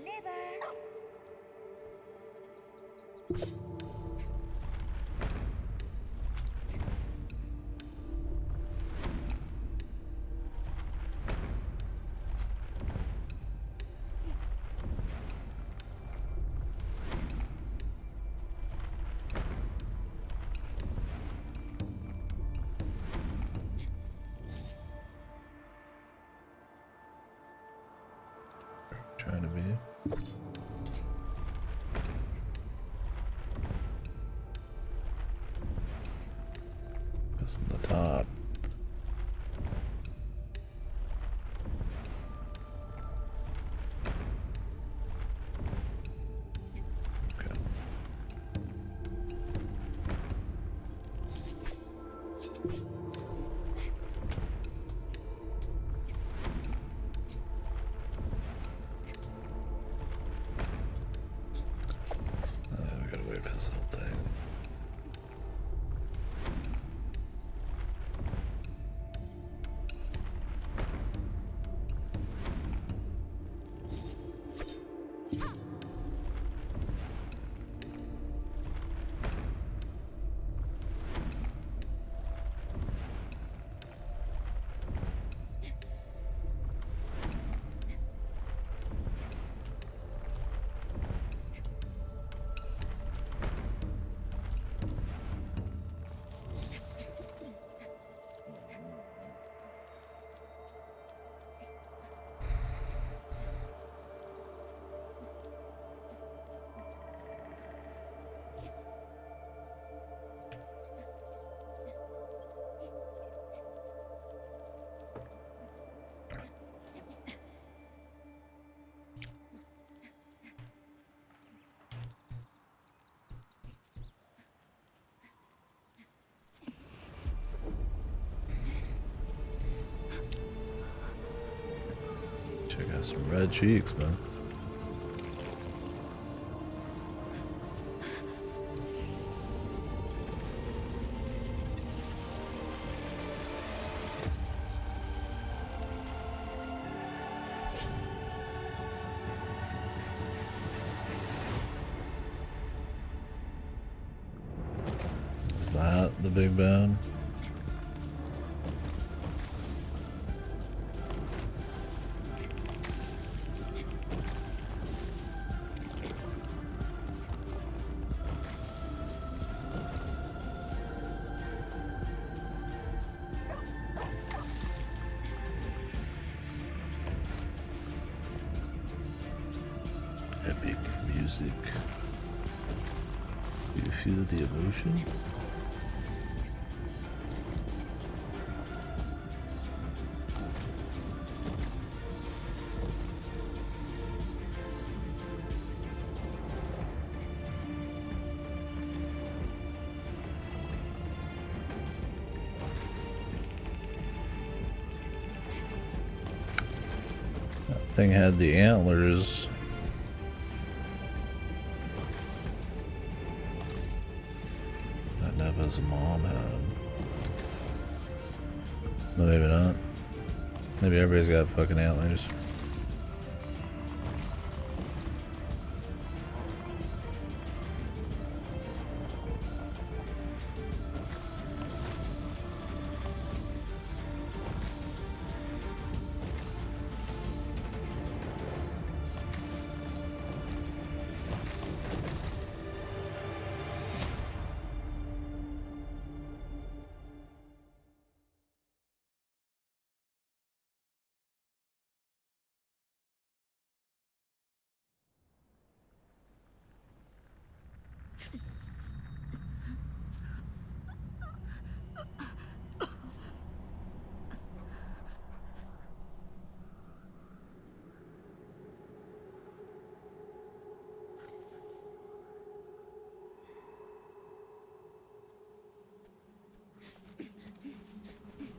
Neva. be. That's on the top. Okay. We gotta wait for this whole thing. Check out some red cheeks, man. Is that the big bad? Epic music. Do you feel the emotion? That thing had the antlers. That Neva's mom had. No, maybe not. Maybe everybody's got fucking antlers.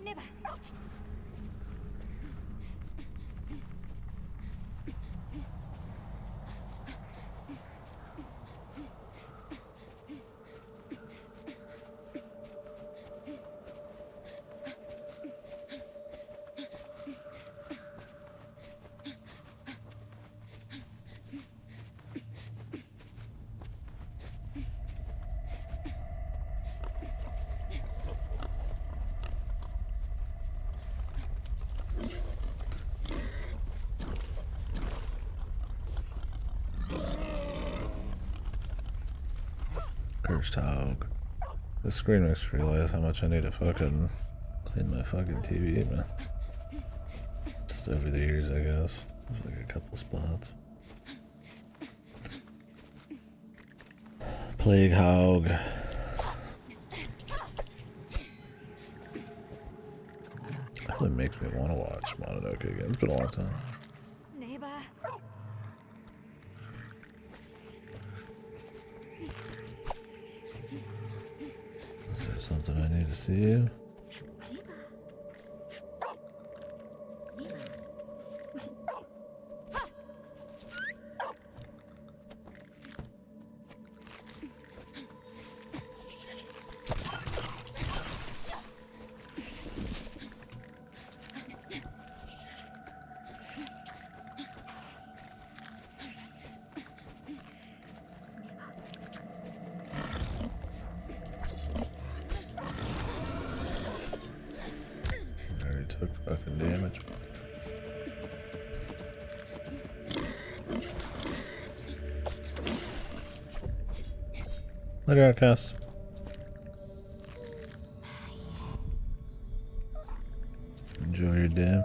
Neva. Cursed hog. The screen makes me realize how much I need to fucking clean my fucking TV, man. Just over the years, I guess. There's like a couple spots. Plague Hog. It makes me want to watch Mononoke again. It's been a long time. Neva. Is there something I need to see? I already took fucking damage. Later, Outcast. Enjoy your day.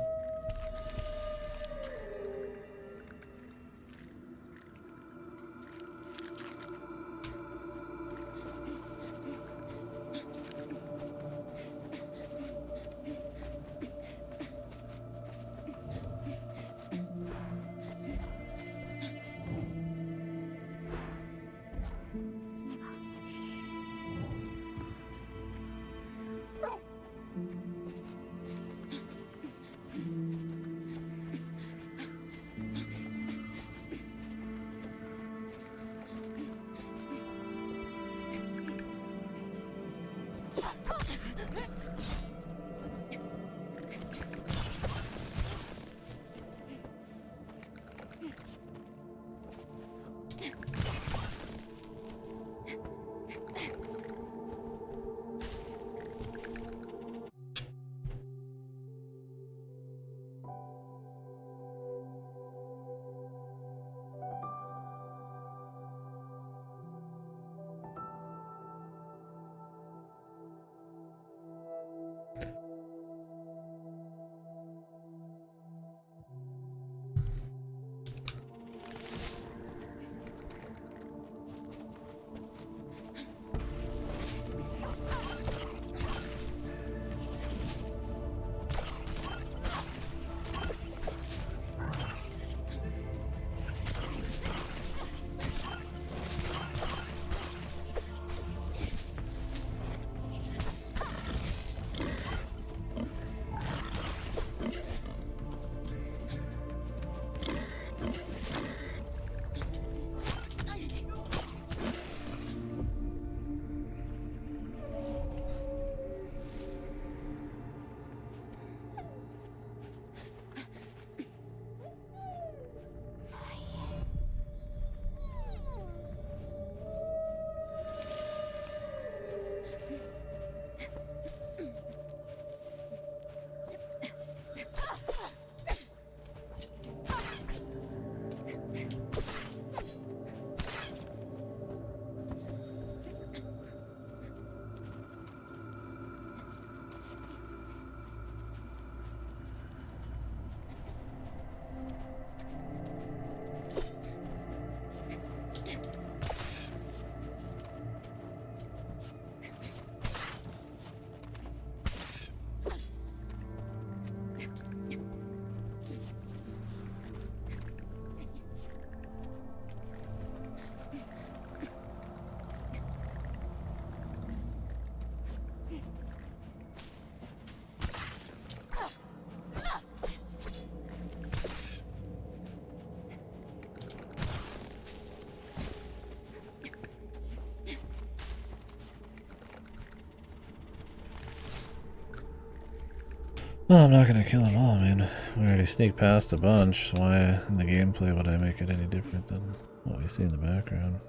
Well, I'm not gonna kill them all, man. We already sneaked past a bunch, so why in the gameplay would I make it any different than what we see in the background?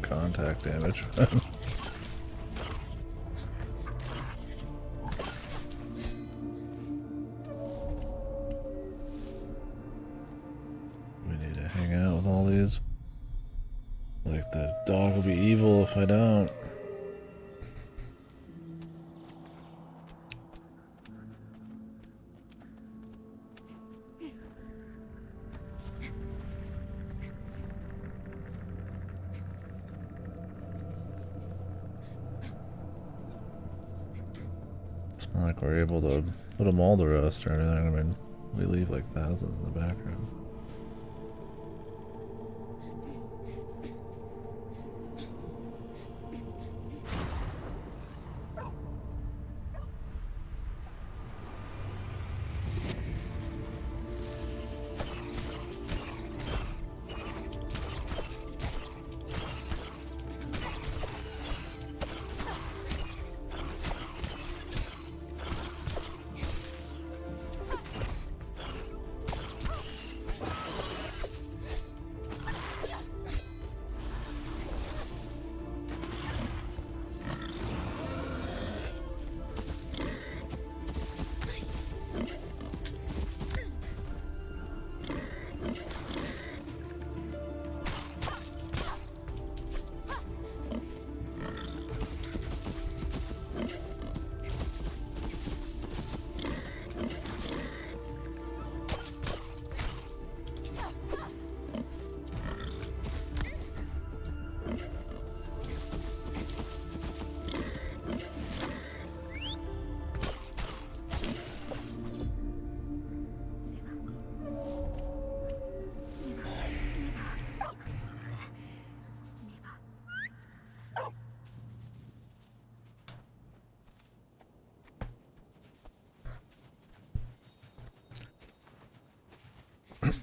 contact damage. We need to hang out with all these. Like, the dog will be evil if I don't. It's not like we're able to put them all to rest or anything. I mean, we leave like thousands in the background.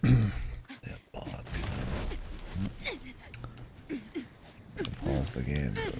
Yeah, bots, man. Pause the game. But...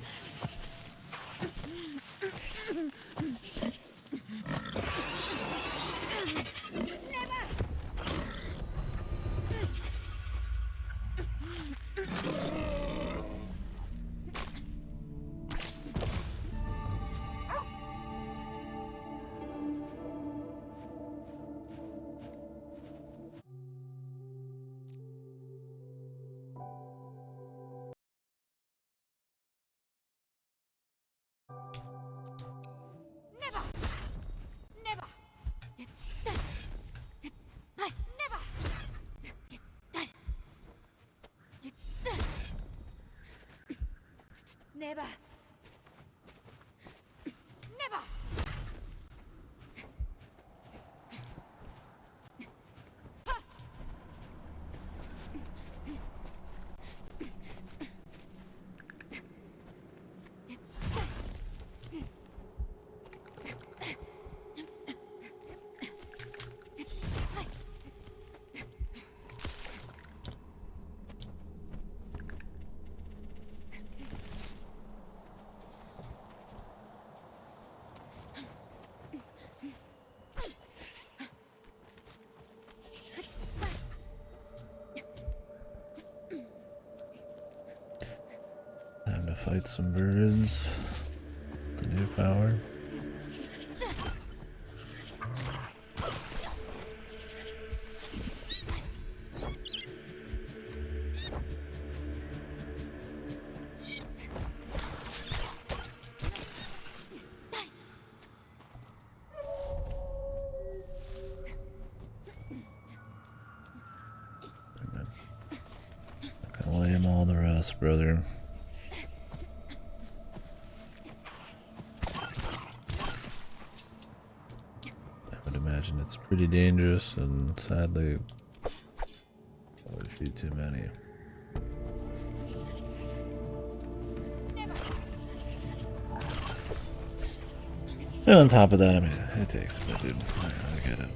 Neva. Neva. Time to fight some birds. The new power. Gotta lay him all to rest, brother. Imagine it's pretty dangerous and sadly probably a few too many. And on top of that, I mean, it takes, but dude, I get it.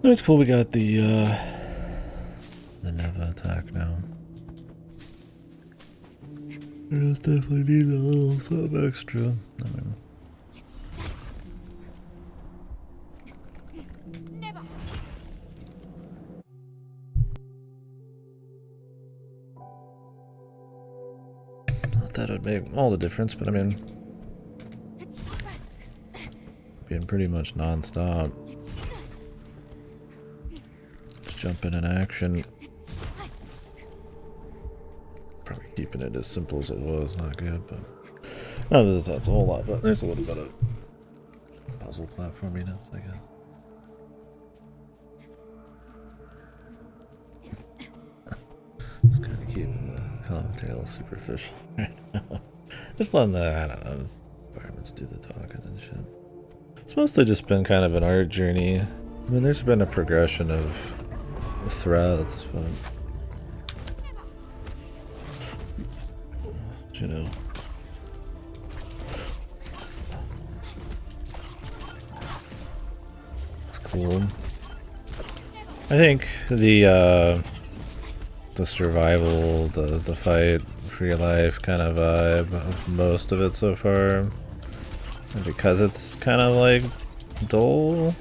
It's cool we got the Neva attack now. It'll definitely need a little something extra. I mean, Never. not that it would make all the difference, but I mean, being pretty much non-stop. Just jumping in action. Probably keeping it as simple as it was, not good, but no, that's a whole lot, but there's a little bit of puzzle platforminess, I guess. Just kind of keeping the commentary a little superficial right now. Just letting the, I don't know, environments do the talking and shit. It's mostly just been kind of an art journey. I mean, there's been a progression of threats, but you know. It's cool. I think the survival, the fight for your life kind of vibe of most of it so far. And because it's kind of like dull,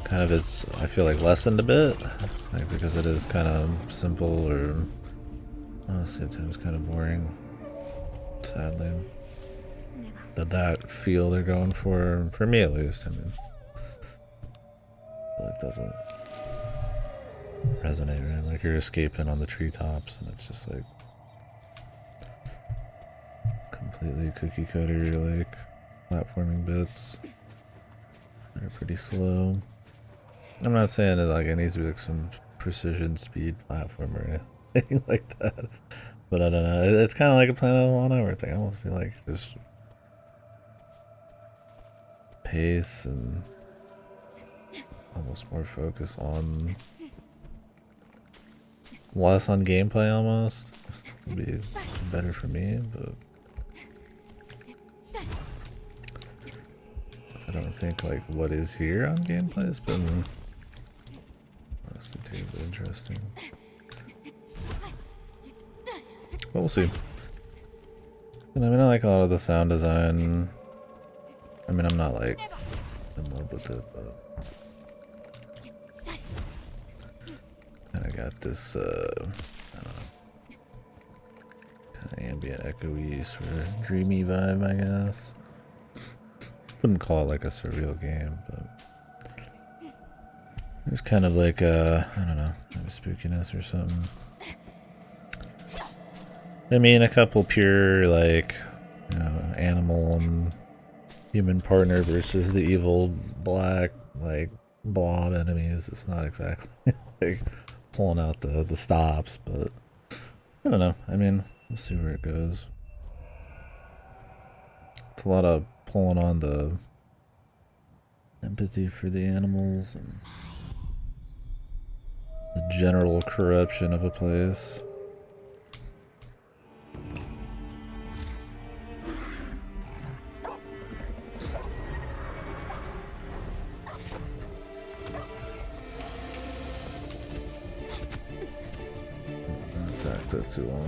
kind of is, I feel like, lessened a bit. Like because it is kind of simple, or honestly at times kind of boring, sadly. That feel they're going for me at least, I mean, I feel like doesn't resonate, right? Like you're escaping on the treetops and it's just like completely cookie cutter, like platforming bits that are pretty slow. I'm not saying that like it needs to be like some precision speed platform or anything like that, but I don't know. It's kind of like a Planet Alana where it's like I almost feel like just pace and almost more focus on less on gameplay almost would be better for me, but I don't think like what is here on gameplay has been honestly terribly interesting. But we'll see. And I mean, I like a lot of the sound design. I mean, I'm not like in love with it, but kind of got this, I don't know, kind of ambient, echoey, sort of dreamy vibe, I guess. Wouldn't call it like a surreal game, but there's kind of like a, I don't know, maybe spookiness or something. I mean, a couple pure, like, you know, animal and human partner versus the evil black, like, blob enemies. It's not exactly like pulling out the stops, but I don't know. I mean, we'll see where it goes. It's a lot of pulling on the empathy for the animals and the general corruption of a place. That took too long.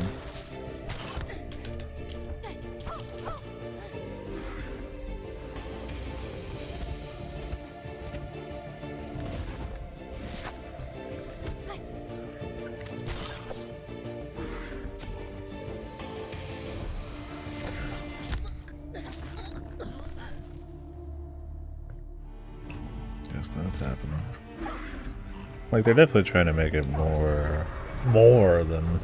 Guess that's happening. Like they're definitely trying to make it more than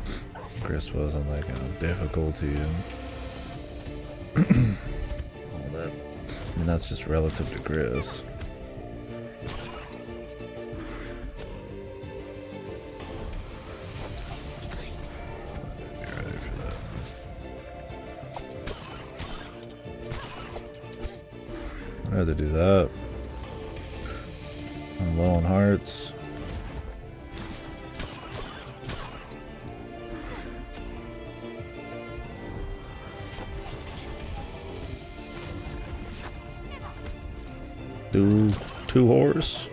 Chris was in, like, you know, difficulty and all that. I mean, that's just relative to Chris. Be ready for that. I'd rather do that. I'm low on hearts. Do 2 horse.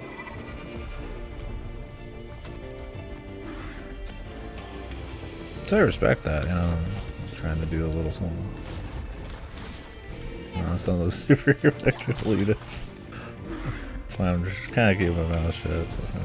Which I respect that, you know, trying to do a little something. Some of those super elitists. That's why I'm just kind of keeping my mouth shut. It's okay.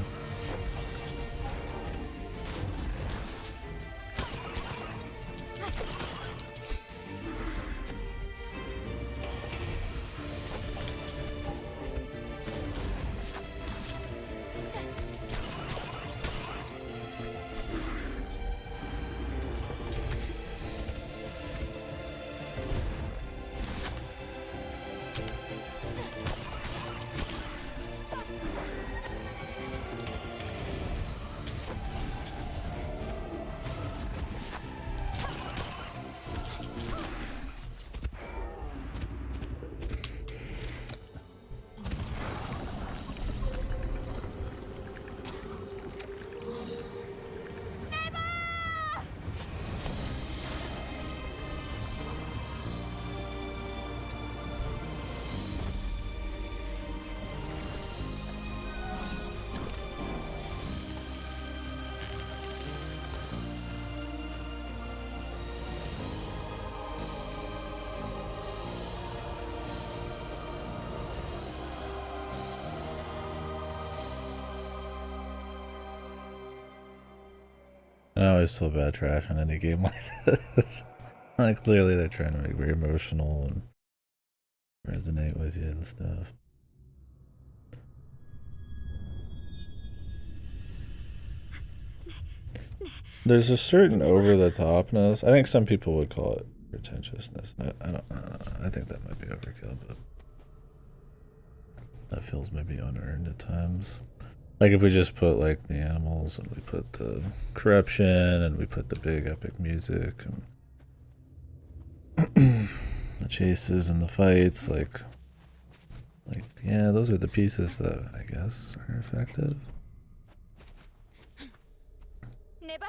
I always feel bad trash on any game like this. Like, clearly they're trying to make very emotional and resonate with you and stuff. There's a certain over-the-topness. I think some people would call it pretentiousness. I don't know. I think that might be overkill, but that feels maybe unearned at times. Like if we just put like the animals and we put the corruption and we put the big epic music and the chases and the fights, like yeah, those are the pieces that I guess are effective. Neva?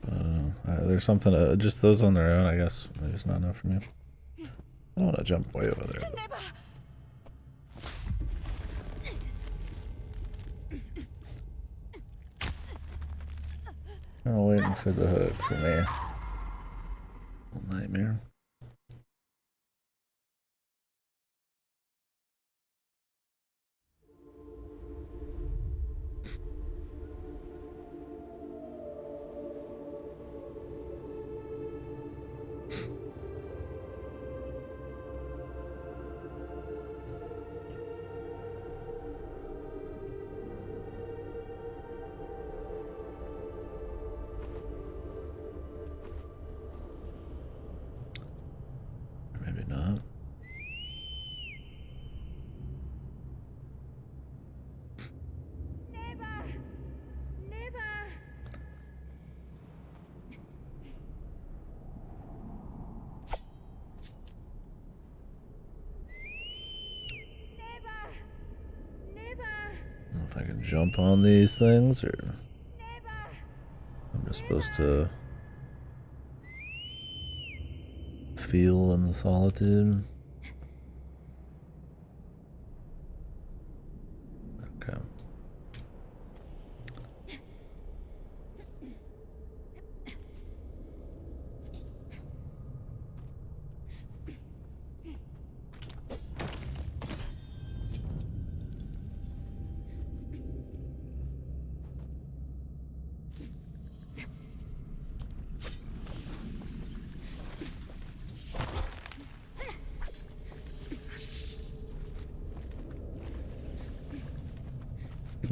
But I don't know. There's something just those on their own, I guess, maybe it's not enough for me. I don't want to jump way over there. Neva! I'm waiting for the hook for me. Nightmare. Maybe not. Neva! Neva! Neva! Neva! I don't know if I can jump on these things or Neva! I'm just supposed to feel in the solitude. Okay.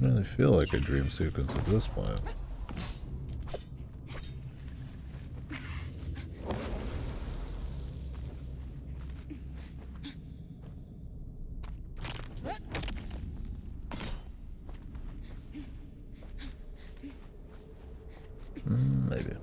I really feel like a dream sequence at this point. Maybe.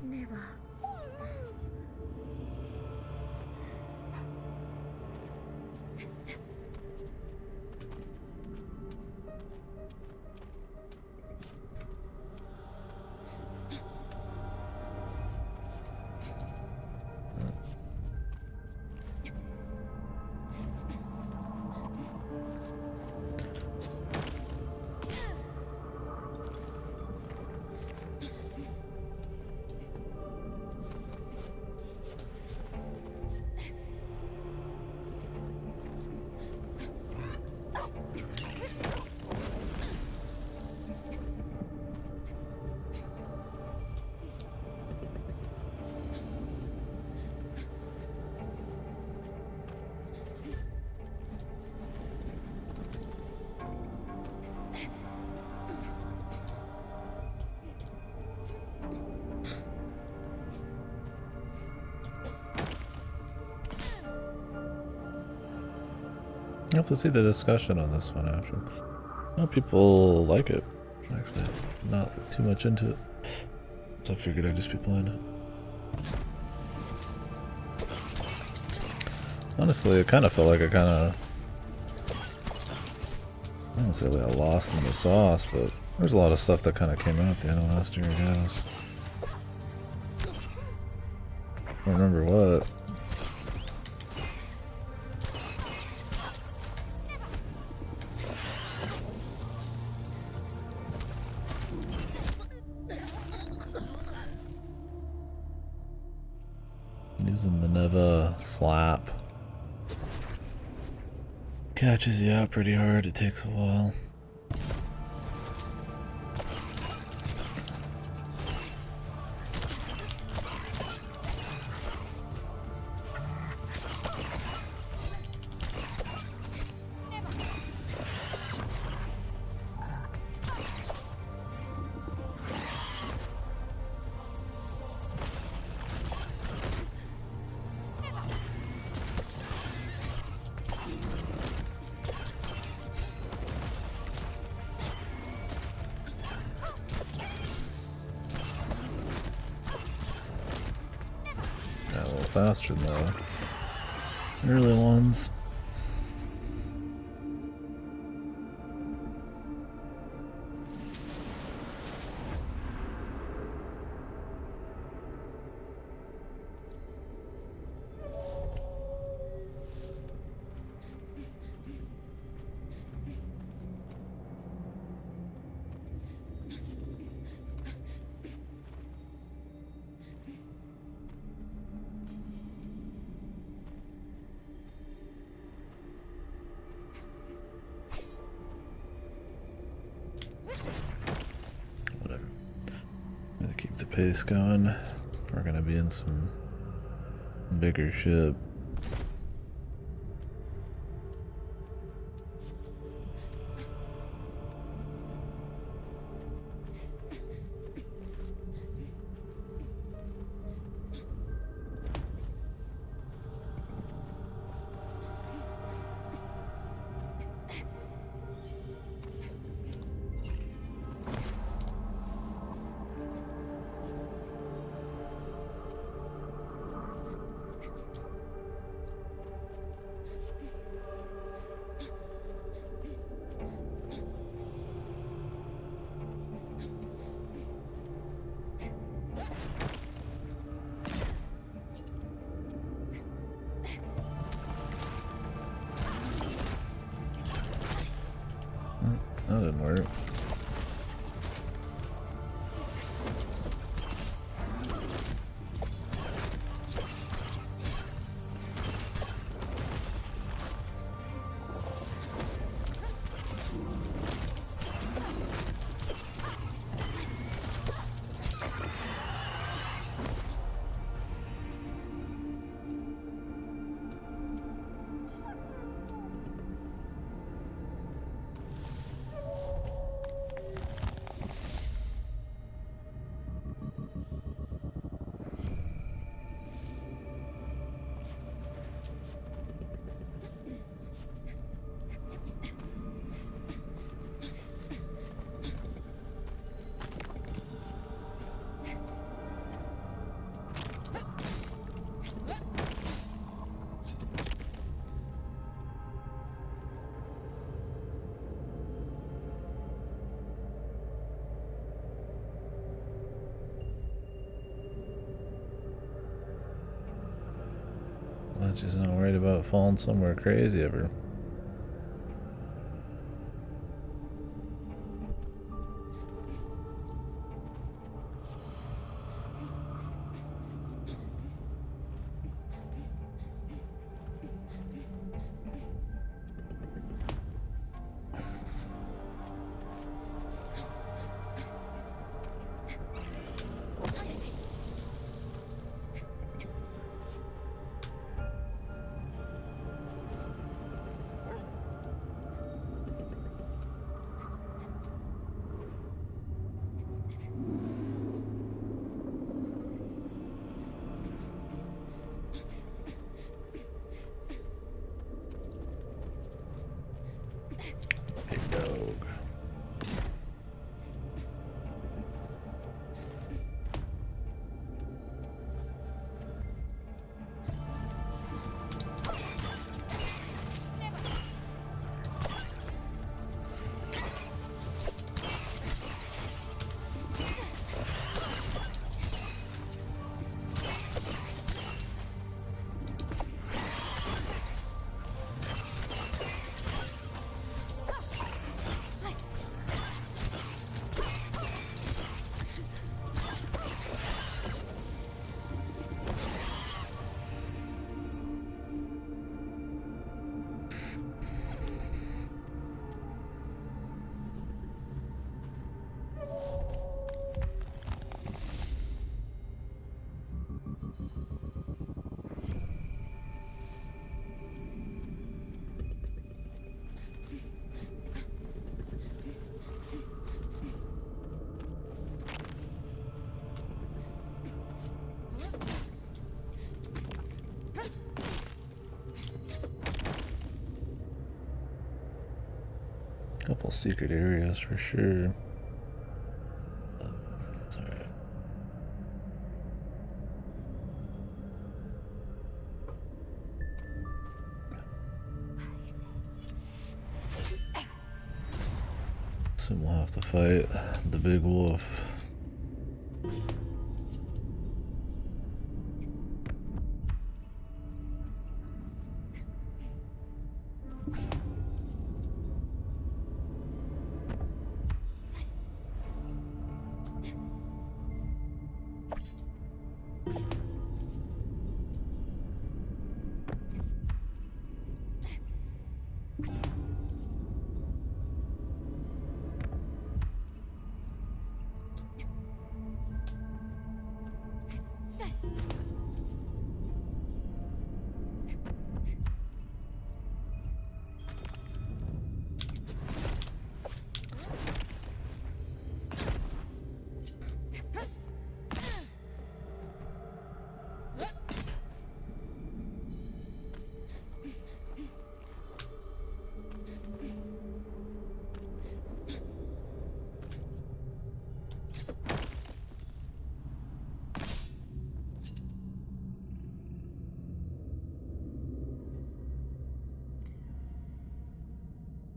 Neva. I have to see the discussion on this one after. A lot of people like it, actually. Not too much into it. So I figured I'd just be playing it. Honestly, it kind of felt like I don't say like a lost in the sauce, but there's a lot of stuff that kind of came out at the end of last year, I guess. I don't remember what. Using the Neva slap. Catches you out pretty hard, it takes a while. A little faster than the early ones. Whatever. I'm gonna keep the pace going. We're gonna be in some bigger ship. That didn't work. She's not worried about falling somewhere crazy ever. Big dog. Couple secret areas for sure. That's alright. Soon we'll have to fight the big wolf.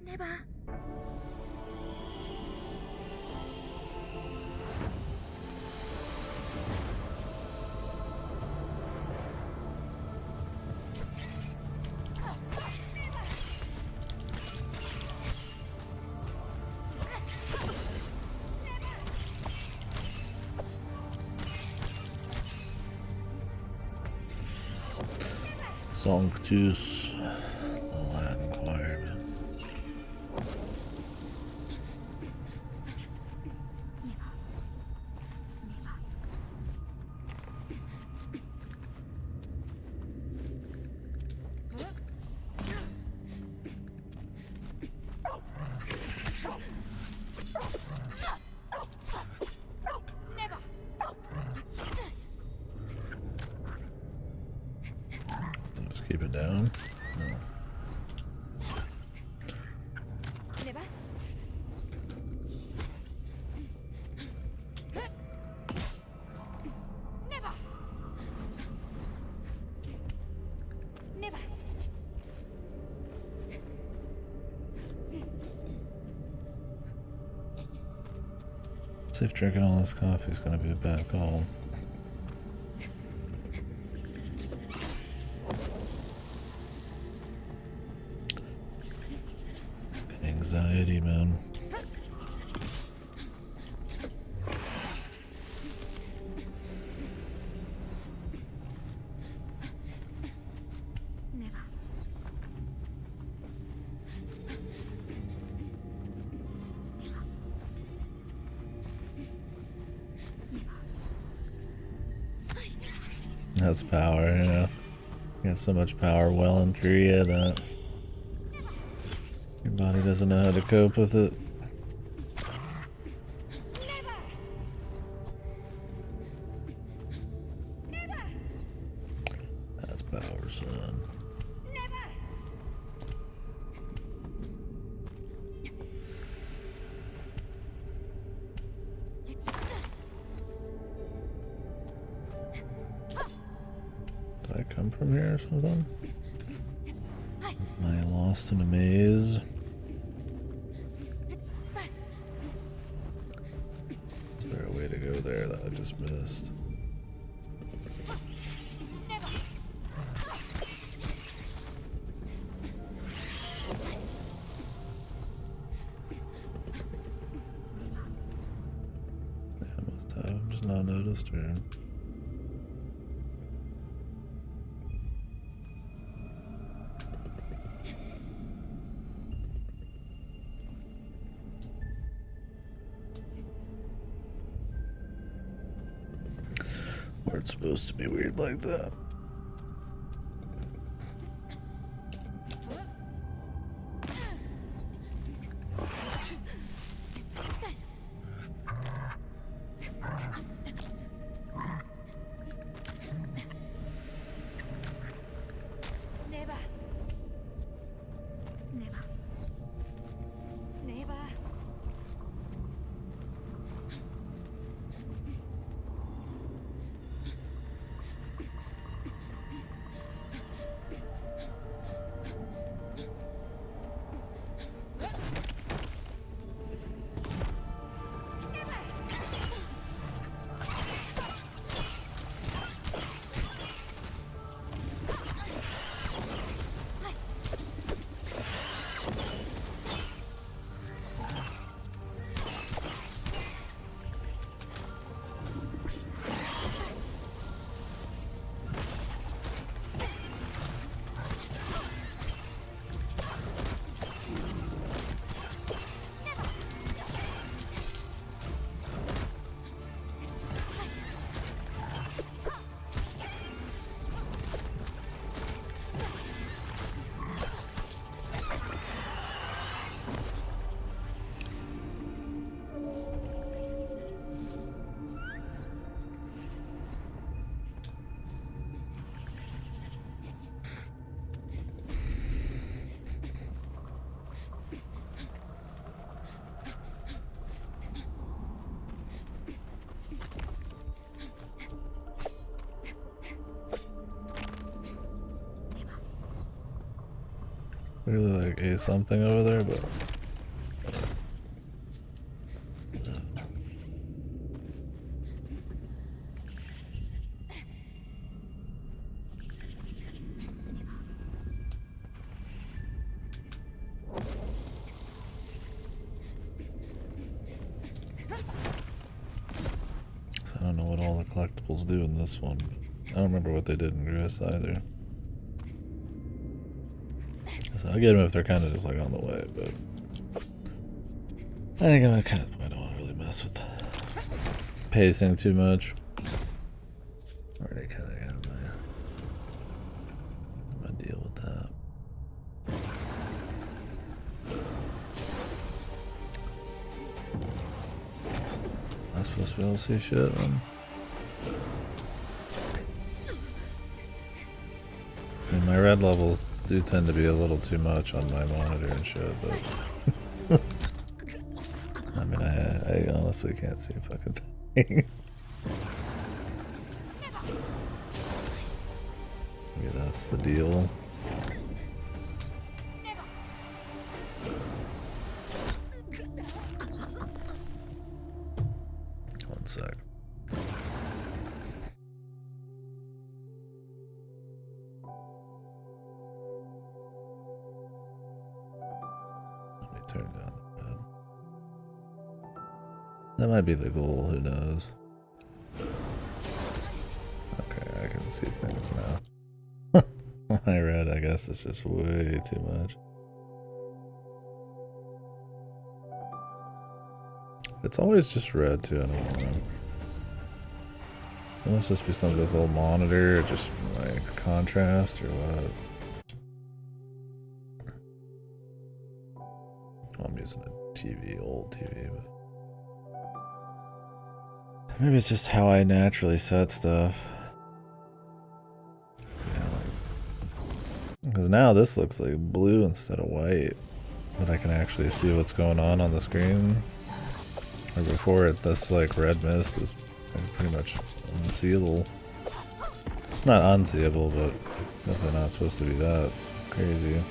Neva. Sanctus, the Latin choir, man. Just keep it down. No. Neva. Neva. Neva. See if drinking all this coffee is going to be a bad call. steady, man. Neva. That's power, yeah. Got so much power welling through you that your body doesn't know how to cope with it. That's power, son. Did I come from here or something? Am I lost in a maze? Is there a way to go there that I just missed? Yeah, I must have just not noticed her. Or it's supposed to be weird like that. Neva. Neva. Neva. Really like a something over there, but so I don't know what all the collectibles do in this one. I don't remember what they did in Gris either. So I'll get them if they're kind of just like on the way, but I think I don't want to really mess with pacing too much. Already kind of got my deal with that. Am I supposed to be able to see shit? I mean, my red levels do tend to be a little too much on my monitor and shit, but I mean, I honestly can't see a fucking thing. Maybe that's the deal. One sec. Let me turn down the That might be the goal, who knows. Okay, I can see things now. My red, I guess, is just way too much. It's always just red too, I don't know. It must just be some of this old monitor, or just like contrast or what. Well, I'm using a TV, old TV, but maybe it's just how I naturally set stuff. Yeah, because now this looks like blue instead of white, but I can actually see what's going on the screen. Or before it, this like red mist is pretty much unseeable. Not unseeable, but definitely not supposed to be that crazy.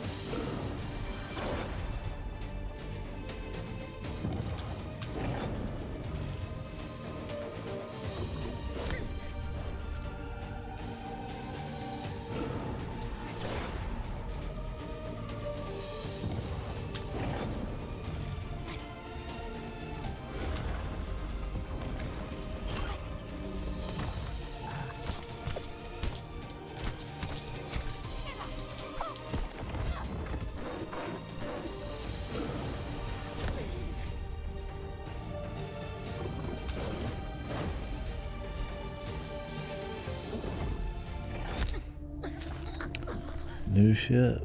New shit.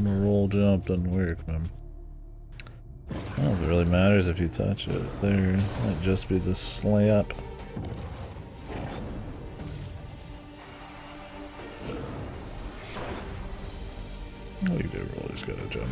Roll jump doesn't work, man. I don't know if it really matters if you touch it. There might just be the slap. Oh, you do roll, just gotta jump.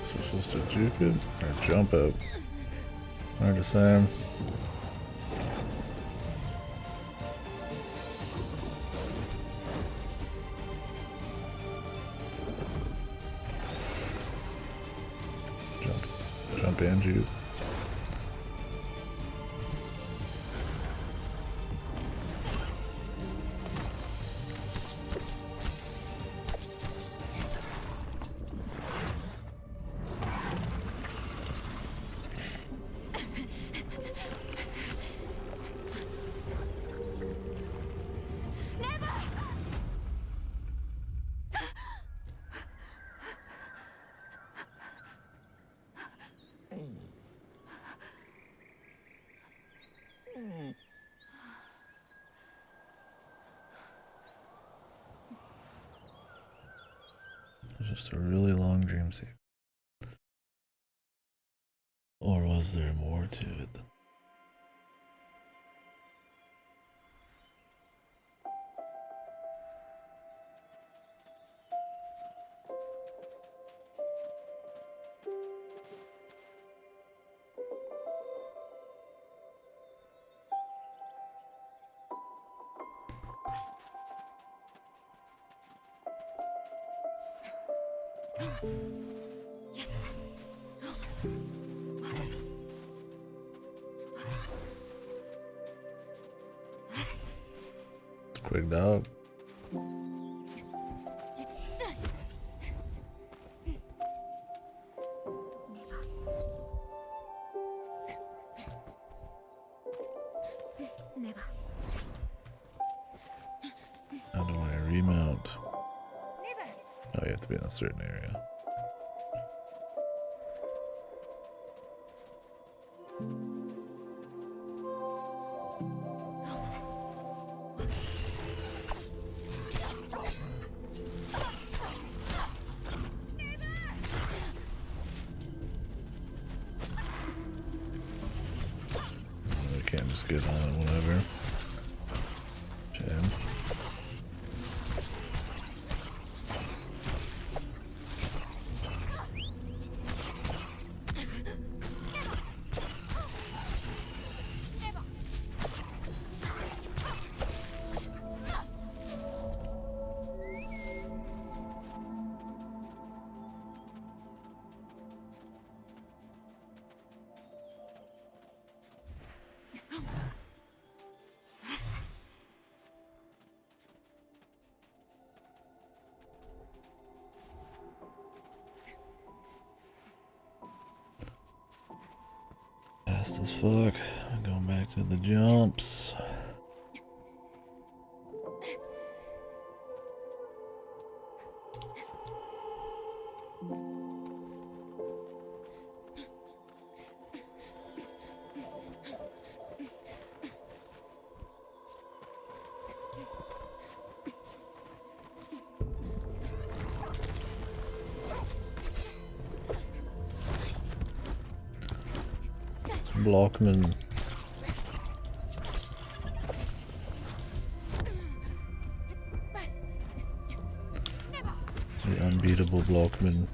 Supposed to juke it or jump it. Hard to say. Jump and juke. It was just a really long dream sequence. Or was there more to it than Quick dog. Neva. How do I remount? Neva. Oh, you have to be in a certain area. I can't just get on it whenever. Shame. Fast as fuck. I'm going back to the jumps. Blockman. The unbeatable Blockman.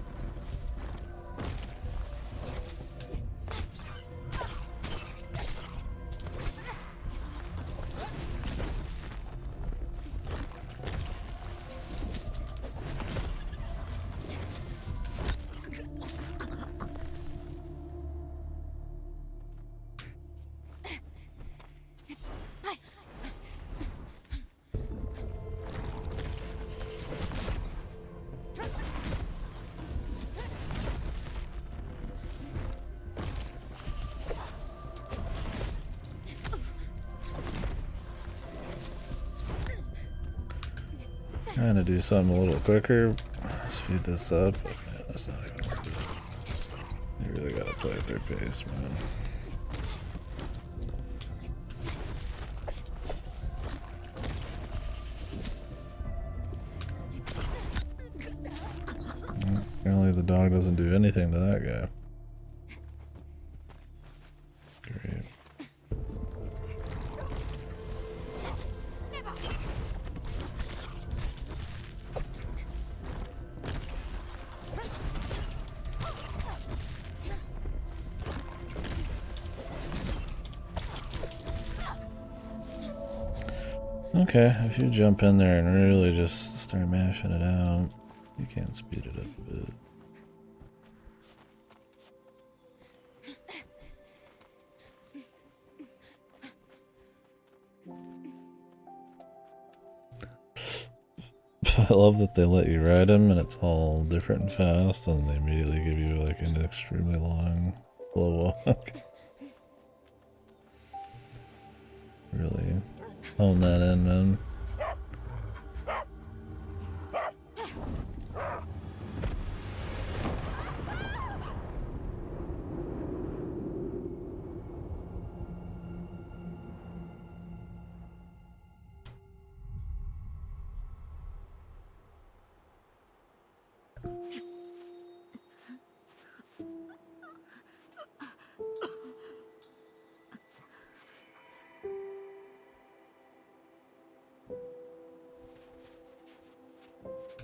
Trying to do something a little quicker, speed this up, but man, that's not even worth it. You really gotta play at their pace, man. Apparently the dog doesn't do anything to that guy. Great. Okay, if you jump in there and really just start mashing it out, you can speed it up a bit. I love that they let you ride him and it's all different and fast, and they immediately give you like an extremely long slow walk. Really hone that in, man.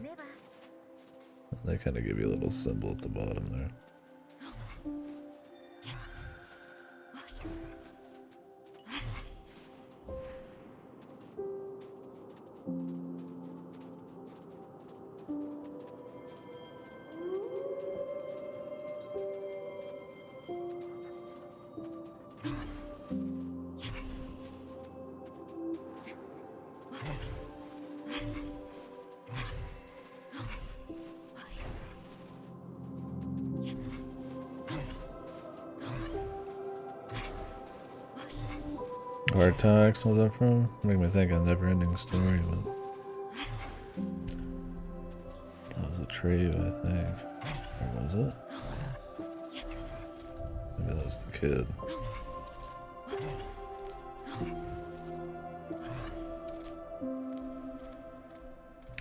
Neva. They kind of give you a little symbol at the bottom there. Hard Tax, was that from? Make me think of Never Ending Story, but that was a trave, I think. Or was it? Maybe that was the kid.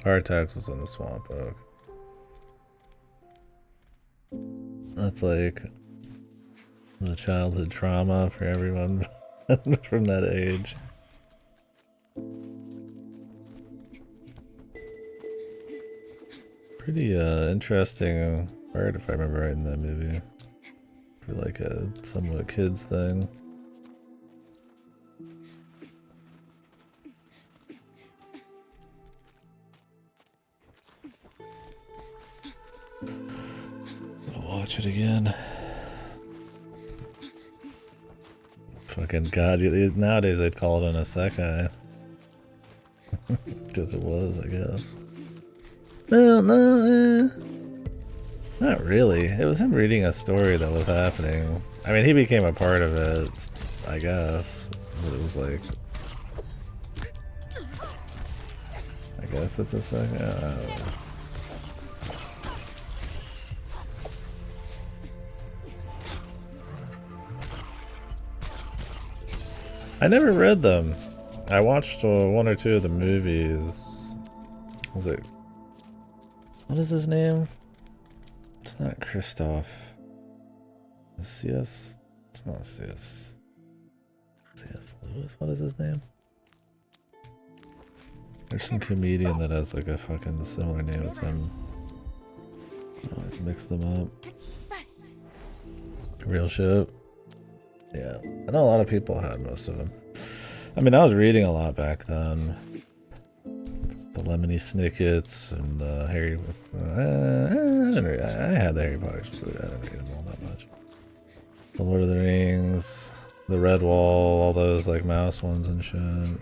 Hard Tax was in the swamp oak. That's like the childhood trauma for everyone from that age. Pretty interesting part, if I remember right, in that movie. For like a somewhat kids thing. I'll watch it again. Fucking god, nowadays they'd call it an isekai. Because it was, I guess. Well, no, not really. It was him reading a story that was happening. I mean, he became a part of it, I guess. But it was like... I guess it's a second. I don't know. I never read them. I watched one or two of the movies. Was it... What is his name? It's not Christoph. C.S. It's not C.S. C.S. Lewis? What is his name? There's some comedian that has like a fucking similar name as him. Oh, I mixed them up. Real shit. Yeah, I know a lot of people had most of them. I mean, I was reading a lot back then. The Lemony Snickets and the Harry... I had the Harry Potters, but I didn't read them all that much. The Lord of the Rings, the Red Wall, all those like mouse ones and shit.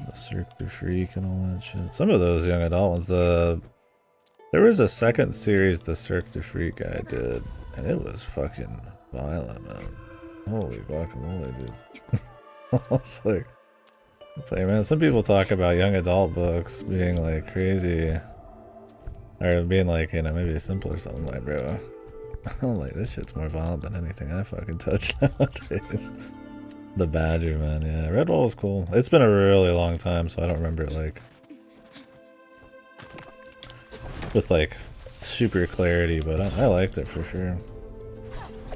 The Cirque du Freak and all that shit. Some of those young adult ones. There was a second series the Cirque du Freak guy did, and it was fucking violent, man. Holy guacamole, dude. It's like, man, some people talk about young adult books being like crazy, or being like, you know, maybe simple or something. Like, bro, I'm like, this shit's more violent than anything I fucking touch nowadays. The Badger, man, yeah. Redwall was cool. It's been a really long time, so I don't remember it like with like super clarity, but I liked it for sure.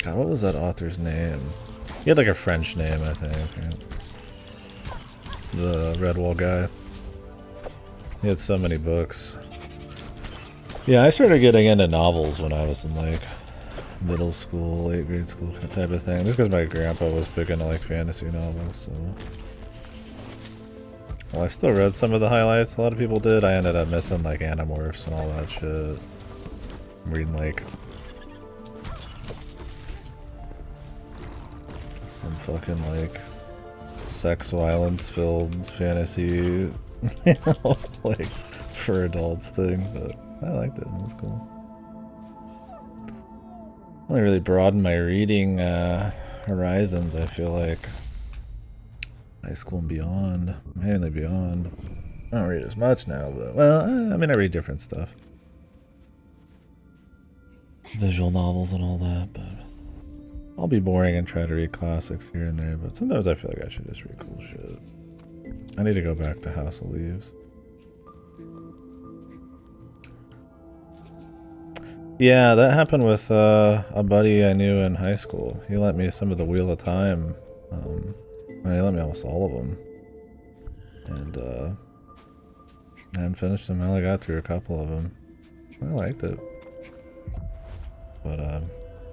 God, what was that author's name? He had like a French name, I think. Right? The Redwall guy. He had so many books. Yeah, I started getting into novels when I was in like middle school, 8th grade school type of thing. Just because my grandpa was big into like fantasy novels, so. Well, I still read some of the highlights. A lot of people did. I ended up missing like Animorphs and all that shit. I'm reading like some fucking like sex violence filled fantasy, you know, like for adults thing, but I liked it. It was cool. Only really broadened my reading horizons, I feel like. High school and beyond. Mainly beyond. I don't read as much now, but, well, I mean, I read different stuff. Visual novels and all that, but I'll be boring and try to read classics here and there, but sometimes I feel like I should just read cool shit. I need to go back to House of Leaves. Yeah, that happened with a buddy I knew in high school. He lent me some of the Wheel of Time. He lent me almost all of them. And I hadn't finished them. I only got through a couple of them. I liked it. But I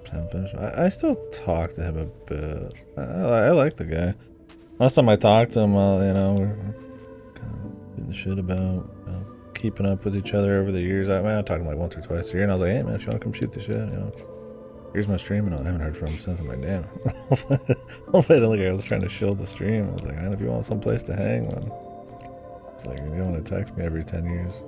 haven't finished. I still talk to him a bit. I like the guy. Last time I talked to him, you know, we're kind of getting the shit about keeping up with each other over the years. I talked to him like once or twice a year, and I was like, hey man, if you want to come shoot the shit, you know, here's my stream, and I haven't heard from him since. I'm like, damn. I don't think I was trying to shield the stream. I was like, man, if you want some place to hang, man. It's like, if you want to text me every 10 years,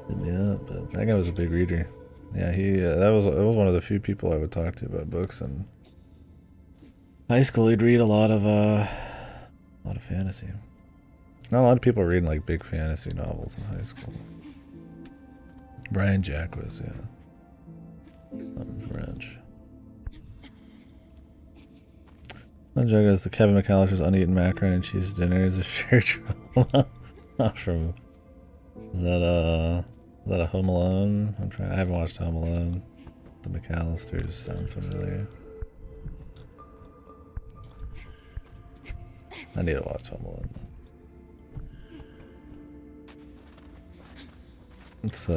hit me up. But that guy was a big reader. Yeah, he that was one of the few people I would talk to about books, and high school, you'd read a lot of fantasy. Not a lot of people are reading like big fantasy novels in high school. Brian Jack was, yeah. I'm French. Brian Jack is the Kevin McAllister's uneaten macaroni and cheese dinner is a shared trauma. Not from. Is that a Home Alone? I haven't watched Home Alone. The McAllisters sound familiar. I need to watch Home Alone though. It's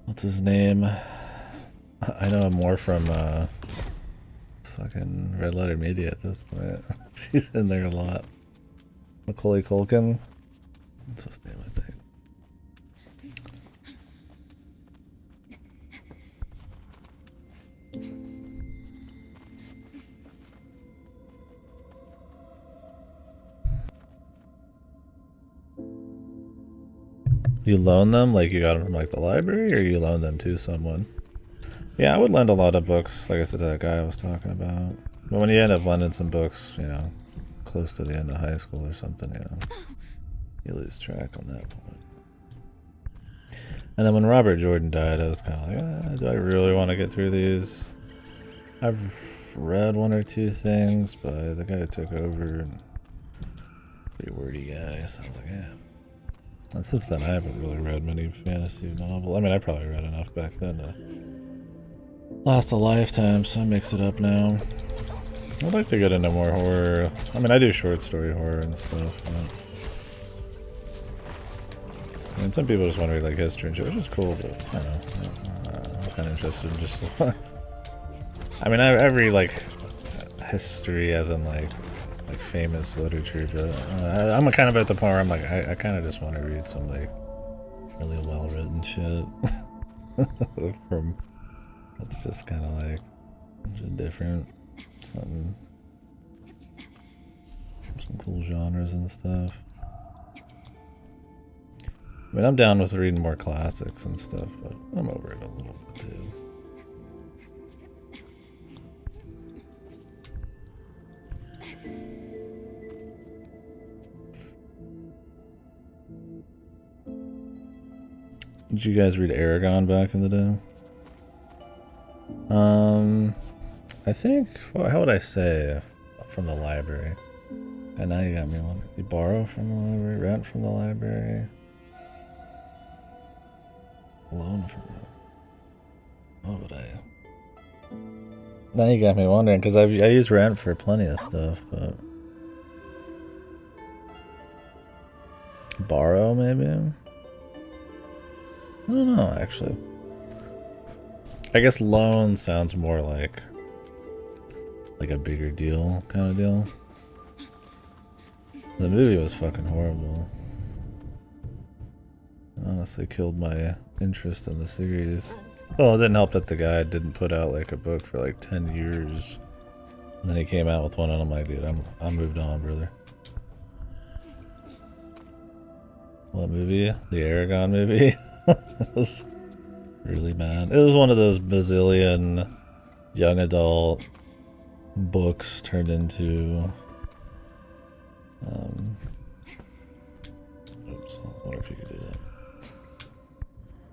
what's his name? I know him more from fucking Red Letter Media at this point. He's in there a lot. Macaulay Culkin. That's his name, I think. You loan them? Like you got them from like the library, or you loan them to someone? Yeah, I would lend a lot of books, like I said to that guy I was talking about. But when you end up lending some books, you know, close to the end of high school or something, you know, you lose track on that point. And then when Robert Jordan died, I was kind of like, do I really want to get through these? I've read one or two things, but the guy who took over, and pretty wordy guy, so I was like, yeah. And since then, I haven't really read many fantasy novels. I mean, I probably read enough back then to last a lifetime, so I mix it up now. I'd like to get into more horror. I mean, I do short story horror and stuff. But I mean, some people just want to read like history and shit, which is cool, but I don't know. I'm kind of interested in just. I mean, I read like history as in like famous literature, but I'm kind of at the point where I'm like, I kind of just want to read some like really well written shit from. That's just kind of like different, some cool genres and stuff. I mean, I'm down with reading more classics and stuff, but I'm over it a little bit too. Did you guys read Aragon back in the day? I think, well, how would I say, from the library? And now you got me one. You borrow from the library, rent from the library, loan from the. What would I? Now you got me wondering, because I use rent for plenty of stuff, but borrow maybe. I don't know, actually. I guess loan sounds more like a bigger deal kind of deal. The movie was fucking horrible. It honestly killed my interest in the series. Well, it didn't help that the guy didn't put out like a book for like 10 years. And then he came out with one and I'm like, dude, I'm moved on, brother. What movie? The Aragon movie? It was really bad. It was one of those bazillion young adult books turned into oops, I wonder if you could do that.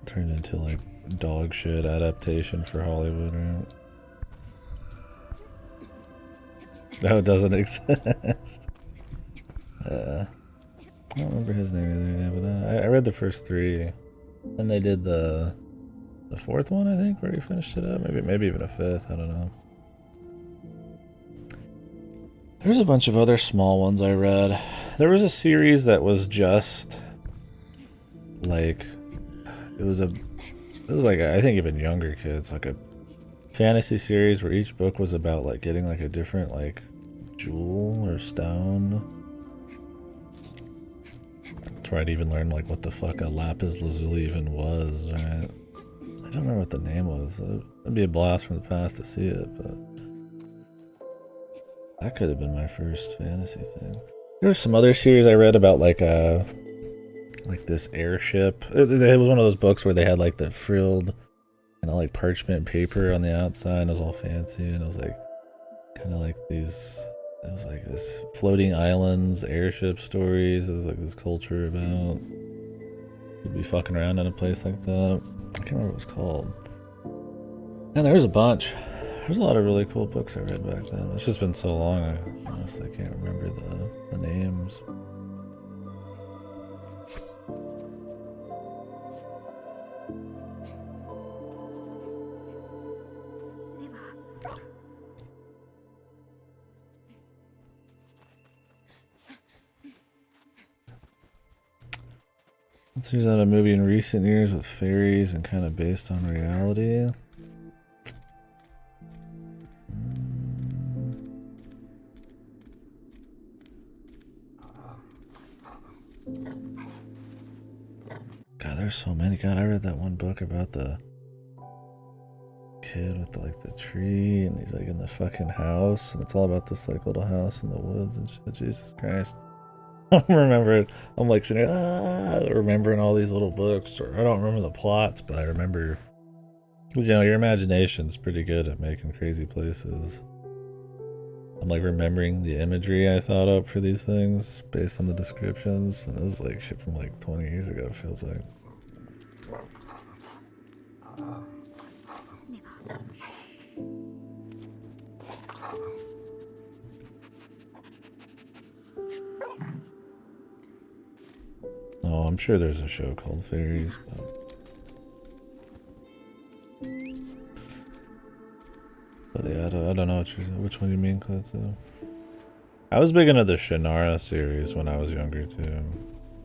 Turned into like dog shit adaptation for Hollywood, right? No, it doesn't exist. I don't remember his name either, yeah, but I read the first three. And they did the fourth one, I think, where he finished it up. Maybe even a fifth, I don't know. There's a bunch of other small ones I read. There was a series that was just like it was like I think even younger kids, like a fantasy series where each book was about like getting like a different like jewel or stone. That's where I'd even learn like what the fuck a lapis lazuli even was, right? I don't remember what the name was. It'd be a blast from the past to see it, but that could have been my first fantasy thing. There was some other series I read about like this airship. It was one of those books where they had like the frilled like parchment paper on the outside. And it was all fancy, and it was like kind of like these. It was like this floating islands, airship stories. It was like this culture about you'd be fucking around in a place like that. I can't remember what it was called. And there's a bunch. There's a lot of really cool books I read back then. It's just been so long, I honestly can't remember the names. There's that a movie in recent years with fairies and kind of based on reality. God, there's so many. God, I read that one book about the kid with the tree, and he's like in the fucking house, and it's all about this like little house in the woods and shit. Jesus Christ. I don't remember it. I'm like sitting there, remembering all these little books, or I don't remember the plots, but I remember, you know, your imagination's pretty good at making crazy places. I'm like remembering the imagery I thought up for these things based on the descriptions, and it was like shit from like 20 years ago, it feels like. Oh, I'm sure there's a show called Fairies, but yeah, I don't know which one you mean, Klitzu. I was big into the Shannara series when I was younger too.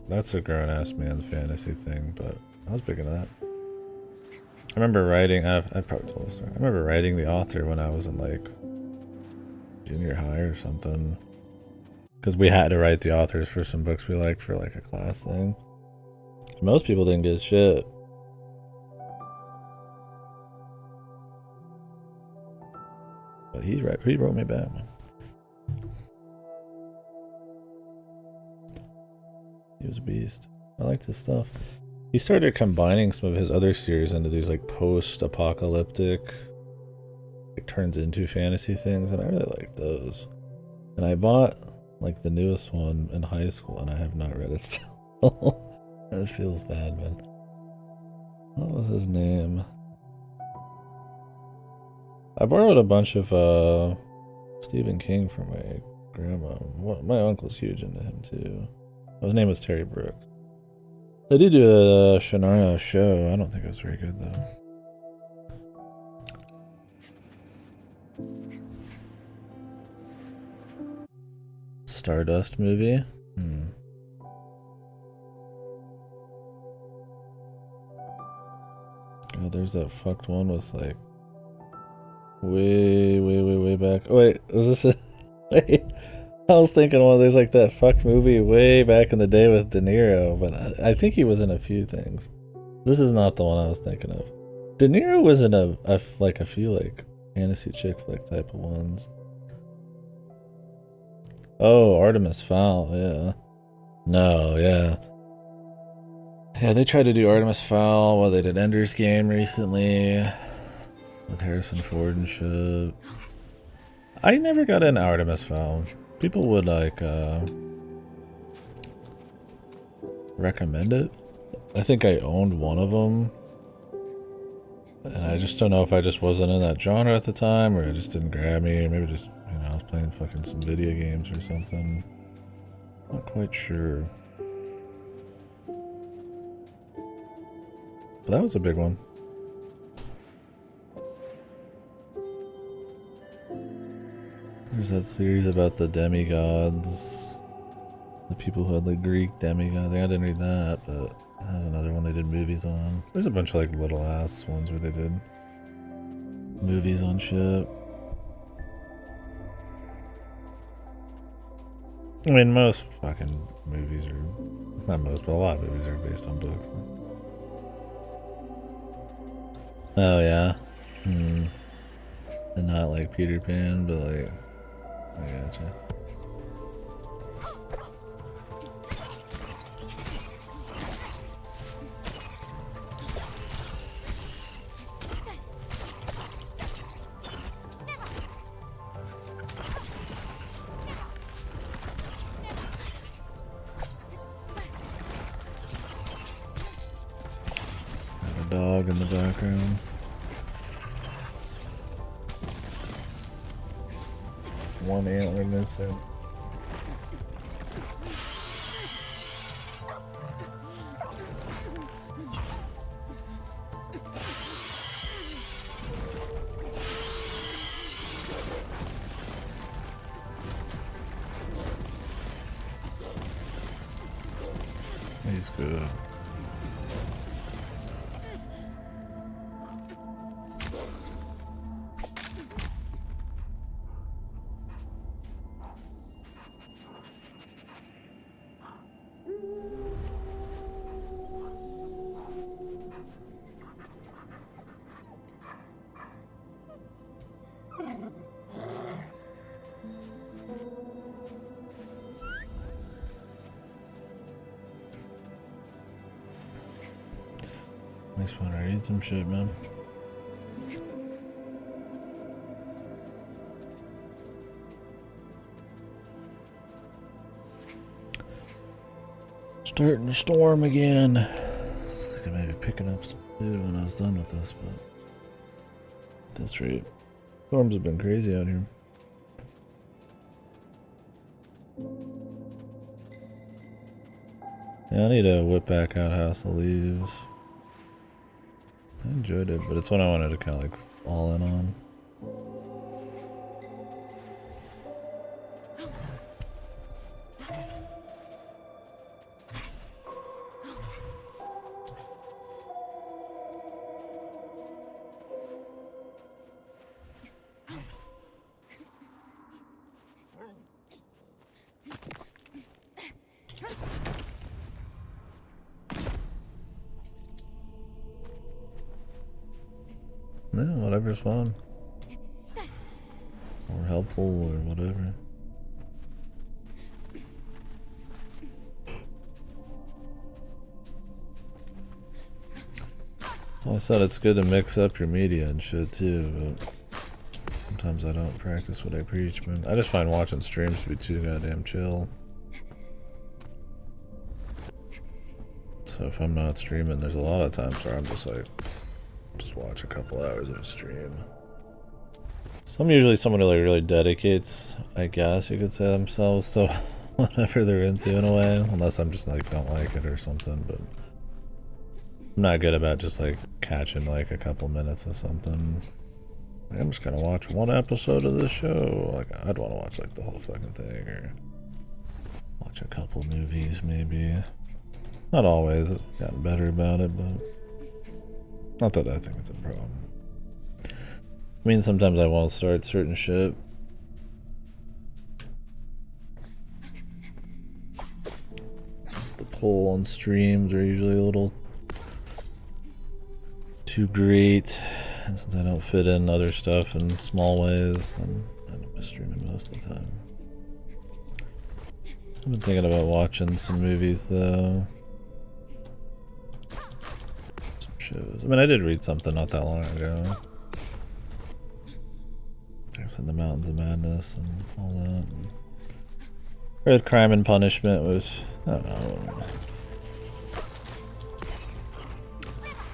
That's a grown-ass man fantasy thing, but I was big into that. I remember writing, I've probably told this story. I remember writing the author when I was in like junior high or something. Because we had to write the authors for some books we liked for like a class thing. Most people didn't get shit. But he wrote me back, man. He was a beast. I liked his stuff. He started combining some of his other series into these like post-apocalyptic, it turns into fantasy things, and I really liked those. And I bought like the newest one in high school, and I have not read it still. That feels bad, man. What was his name? I borrowed a bunch of Stephen King from my grandma. My uncle's huge into him too. His name was Terry Brooks. They did do a Shannara show. I don't think it was very good though. Stardust movie? God, there's that fucked one with like way back. Oh, wait, was this a wait? I was thinking, well, there's like that fucked movie way back in the day with De Niro, but I think he was in a few things. This is not the one I was thinking of. De Niro was in a few like fantasy chick flick type of ones. Oh, Artemis Fowl, yeah. No, yeah. Yeah, they tried to do Artemis Fowl. Well, they did Ender's Game recently with Harrison Ford and shit. I never got an Artemis Fowl. People would like recommend it. I think I owned one of them, and I just don't know if I just wasn't in that genre at the time, or it just didn't grab me, or maybe just, you know, I was playing fucking some video games or something. Not quite sure. But that was a big one. There's that series about the demigods. The people who had like Greek demigods. I didn't read that, but that was another one they did movies on. There's a bunch of like little ass ones where they did movies on shit. I mean, most fucking movies are, not most, but a lot of movies are based on books. Oh yeah. And not like Peter Pan, but like, I gotcha. dog in the background. One antler missing. He's good. Next one, I need some shit, man. Starting to storm again. I was thinking maybe picking up some food when I was done with this, but that's right. Storms have been crazy out here. Yeah, I need to whip back out House of Leaves. I enjoyed it, but it's one I wanted to kind of like fall in on. Yeah, whatever's fun. Or helpful or whatever. Well, I said it's good to mix up your media and shit too, but sometimes I don't practice what I preach, man. I just find watching streams to be too goddamn chill. So if I'm not streaming, there's a lot of times where I'm just like, just watch a couple hours of a stream. So I'm usually someone who like really dedicates, I guess you could say, themselves to whatever they're into in a way, unless I'm just like don't like it or something. But I'm not good about just like catching like a couple minutes of something. Like, I'm just gonna watch one episode of this show. Like I'd want to watch like the whole fucking thing, or watch a couple movies maybe. Not always. I've gotten better about it, but not that I think it's a problem. I mean, sometimes I won't start certain shit. The pull on streams are usually a little too great. And since I don't fit in other stuff in small ways, then I end up streaming most of the time. I've been thinking about watching some movies though. Some shows. I mean, I did read something not that long ago. I guess in the Mountains of Madness and all that. And read Crime and Punishment, which I don't know.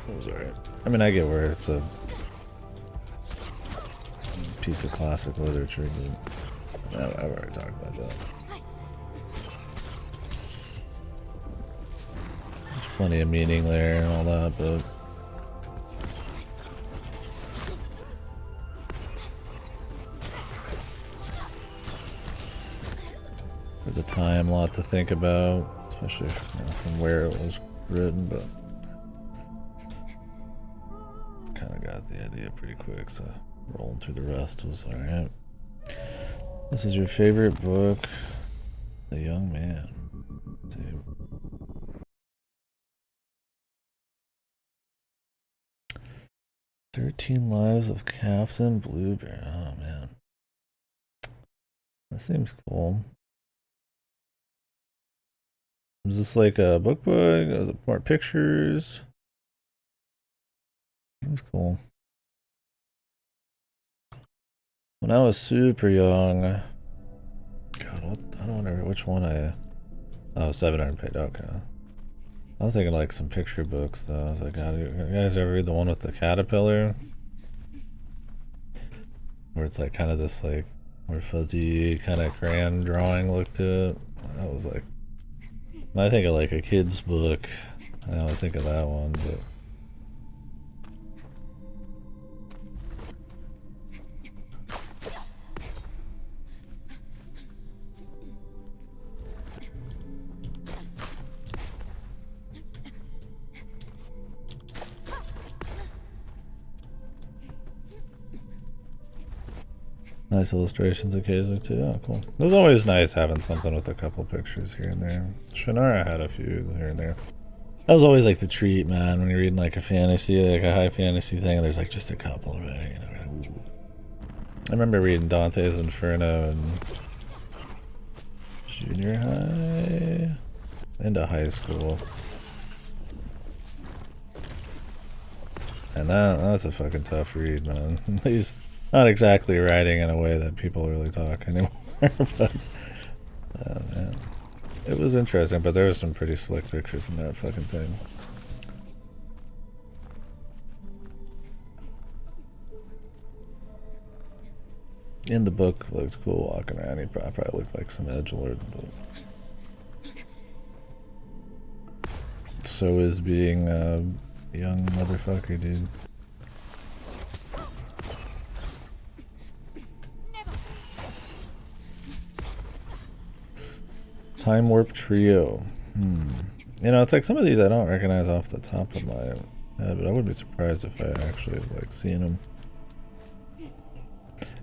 It was alright. I mean, I get where it's a piece of classic literature, but I've already talked about that. There's plenty of meaning there and all that, but for the time, a lot to think about, especially from where it was written, but kind of got the idea pretty quick, so rolling through the rest was alright. This is your favorite book, The Young Man. Let's see. 13 Lives of Captain Bluebeard. Oh man. That seems cool. Is this like a book? Is it more pictures? Seems cool. When I was super young, God, I don't remember which one I. Oh, 700 paid. Okay. I was thinking like some picture books though. I was like, God, you guys ever read the one with the caterpillar? Where it's like kind of this like more fuzzy kind of crayon drawing look to it. That was like, when I think of like a kid's book, I always think of that one, but nice illustrations occasionally too. Oh, cool. It was always nice having something with a couple pictures here and there. Shannara had a few here and there. That was always like the treat, man, when you're reading like a fantasy, like a high fantasy thing, and there's like just a couple, right? You know, ooh. I remember reading Dante's Inferno in junior high into high school. And that's a fucking tough read, man. He's not exactly writing in a way that people really talk anymore, but man. It was interesting, but there was some pretty slick pictures in that fucking thing. In the book, looked cool walking around. He probably looked like some edgelord, but so is being a young motherfucker, dude. Time Warp Trio. You know, it's like some of these I don't recognize off the top of my head, but I wouldn't be surprised if I actually like seen them.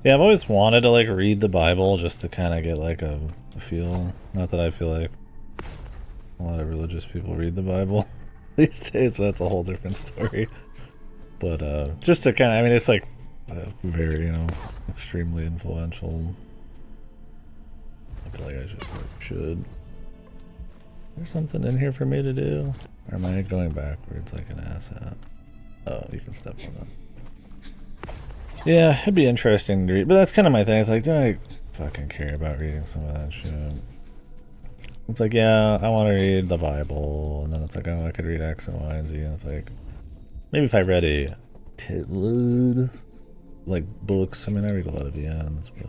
Yeah, I've always wanted to like read the Bible just to kind of get like a feel. Not that I feel like a lot of religious people read the Bible these days, but that's a whole different story. But just to kind of, I mean, it's like very, you know, extremely influential. I feel like I just like, should. There's something in here for me to do? Or am I going backwards like an asshat? Oh, you can step on that. Yeah, it'd be interesting to read, but that's kind of my thing. It's like, do I fucking care about reading some of that shit? It's like, yeah, I want to read the Bible, and then it's like, oh, I could read X and Y and Z, and it's like, maybe if I read a titload, like books. I mean, I read a lot of VNs, but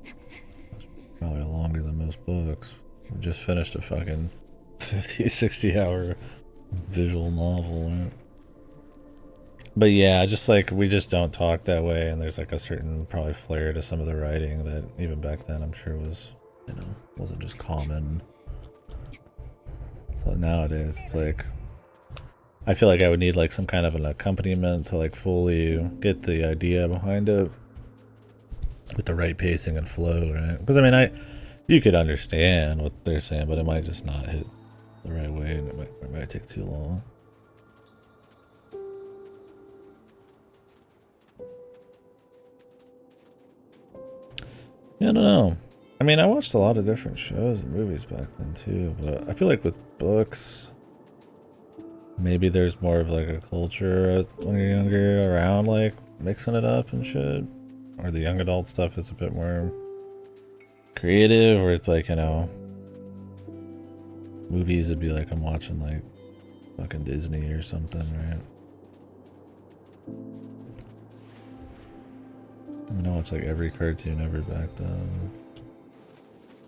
it's probably longer than most books. We just finished a fucking 50, 60 hour visual novel, right? But yeah, just like we just don't talk that way, and there's like a certain probably flair to some of the writing that even back then I'm sure was, you know, wasn't just common. So nowadays it's like I feel like I would need like some kind of an accompaniment to like fully get the idea behind it with the right pacing and flow, right? Because I mean, you could understand what they're saying, but it might just not hit the right way, and it might take too long. Yeah, I don't know. I mean, I watched a lot of different shows and movies back then too, but I feel like with books, maybe there's more of like a culture when you're younger around like mixing it up and shit. Or the young adult stuff is a bit more creative, or it's like, you know, movies would be like I'm watching like fucking Disney or something, right? I mean, I watched like every cartoon ever back then.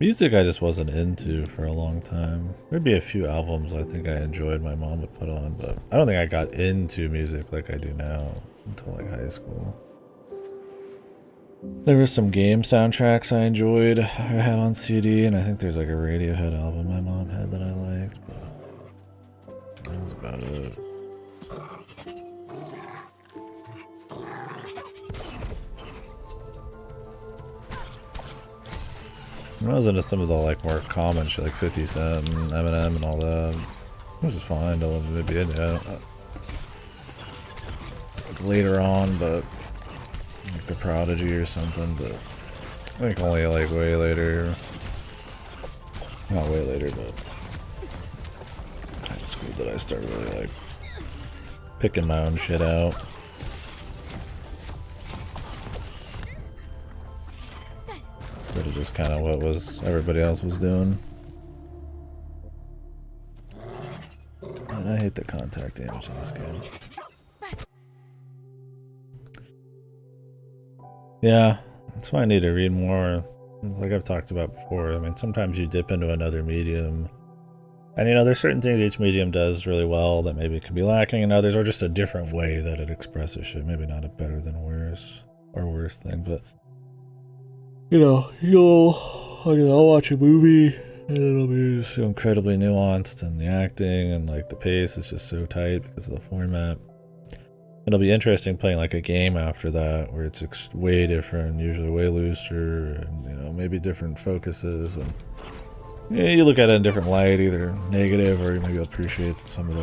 Music I just wasn't into for a long time. There'd be a few albums I think I enjoyed my mom would put on, but I don't think I got into music like I do now until like high school. There were some game soundtracks I enjoyed, I had on CD, and I think there's like a Radiohead album my mom had that I liked, but that was about it. I was into some of the like more common shit like 50 Cent and Eminem and all that, which is fine, don't let me be into it. Like later on, but like the Prodigy or something, but I think only like way later. Not way later, but high school did I start really like picking my own shit out. Instead of just kind of what was everybody else was doing. I hate the contact damage in this game. Yeah, that's why I need to read more. It's like I've talked about before. I mean, sometimes you dip into another medium. And you know, there's certain things each medium does really well that maybe could be lacking in others, or just a different way that it expresses shit. Maybe not a better than worse or worse thing, but you know, I'll watch a movie and it'll be so incredibly nuanced, and the acting and like the pace is just so tight because of the format. It'll be interesting playing like a game after that where it's way different, usually way looser, and you know, maybe different focuses, and yeah, you look at it in a different light, either negative or you maybe appreciate some of the,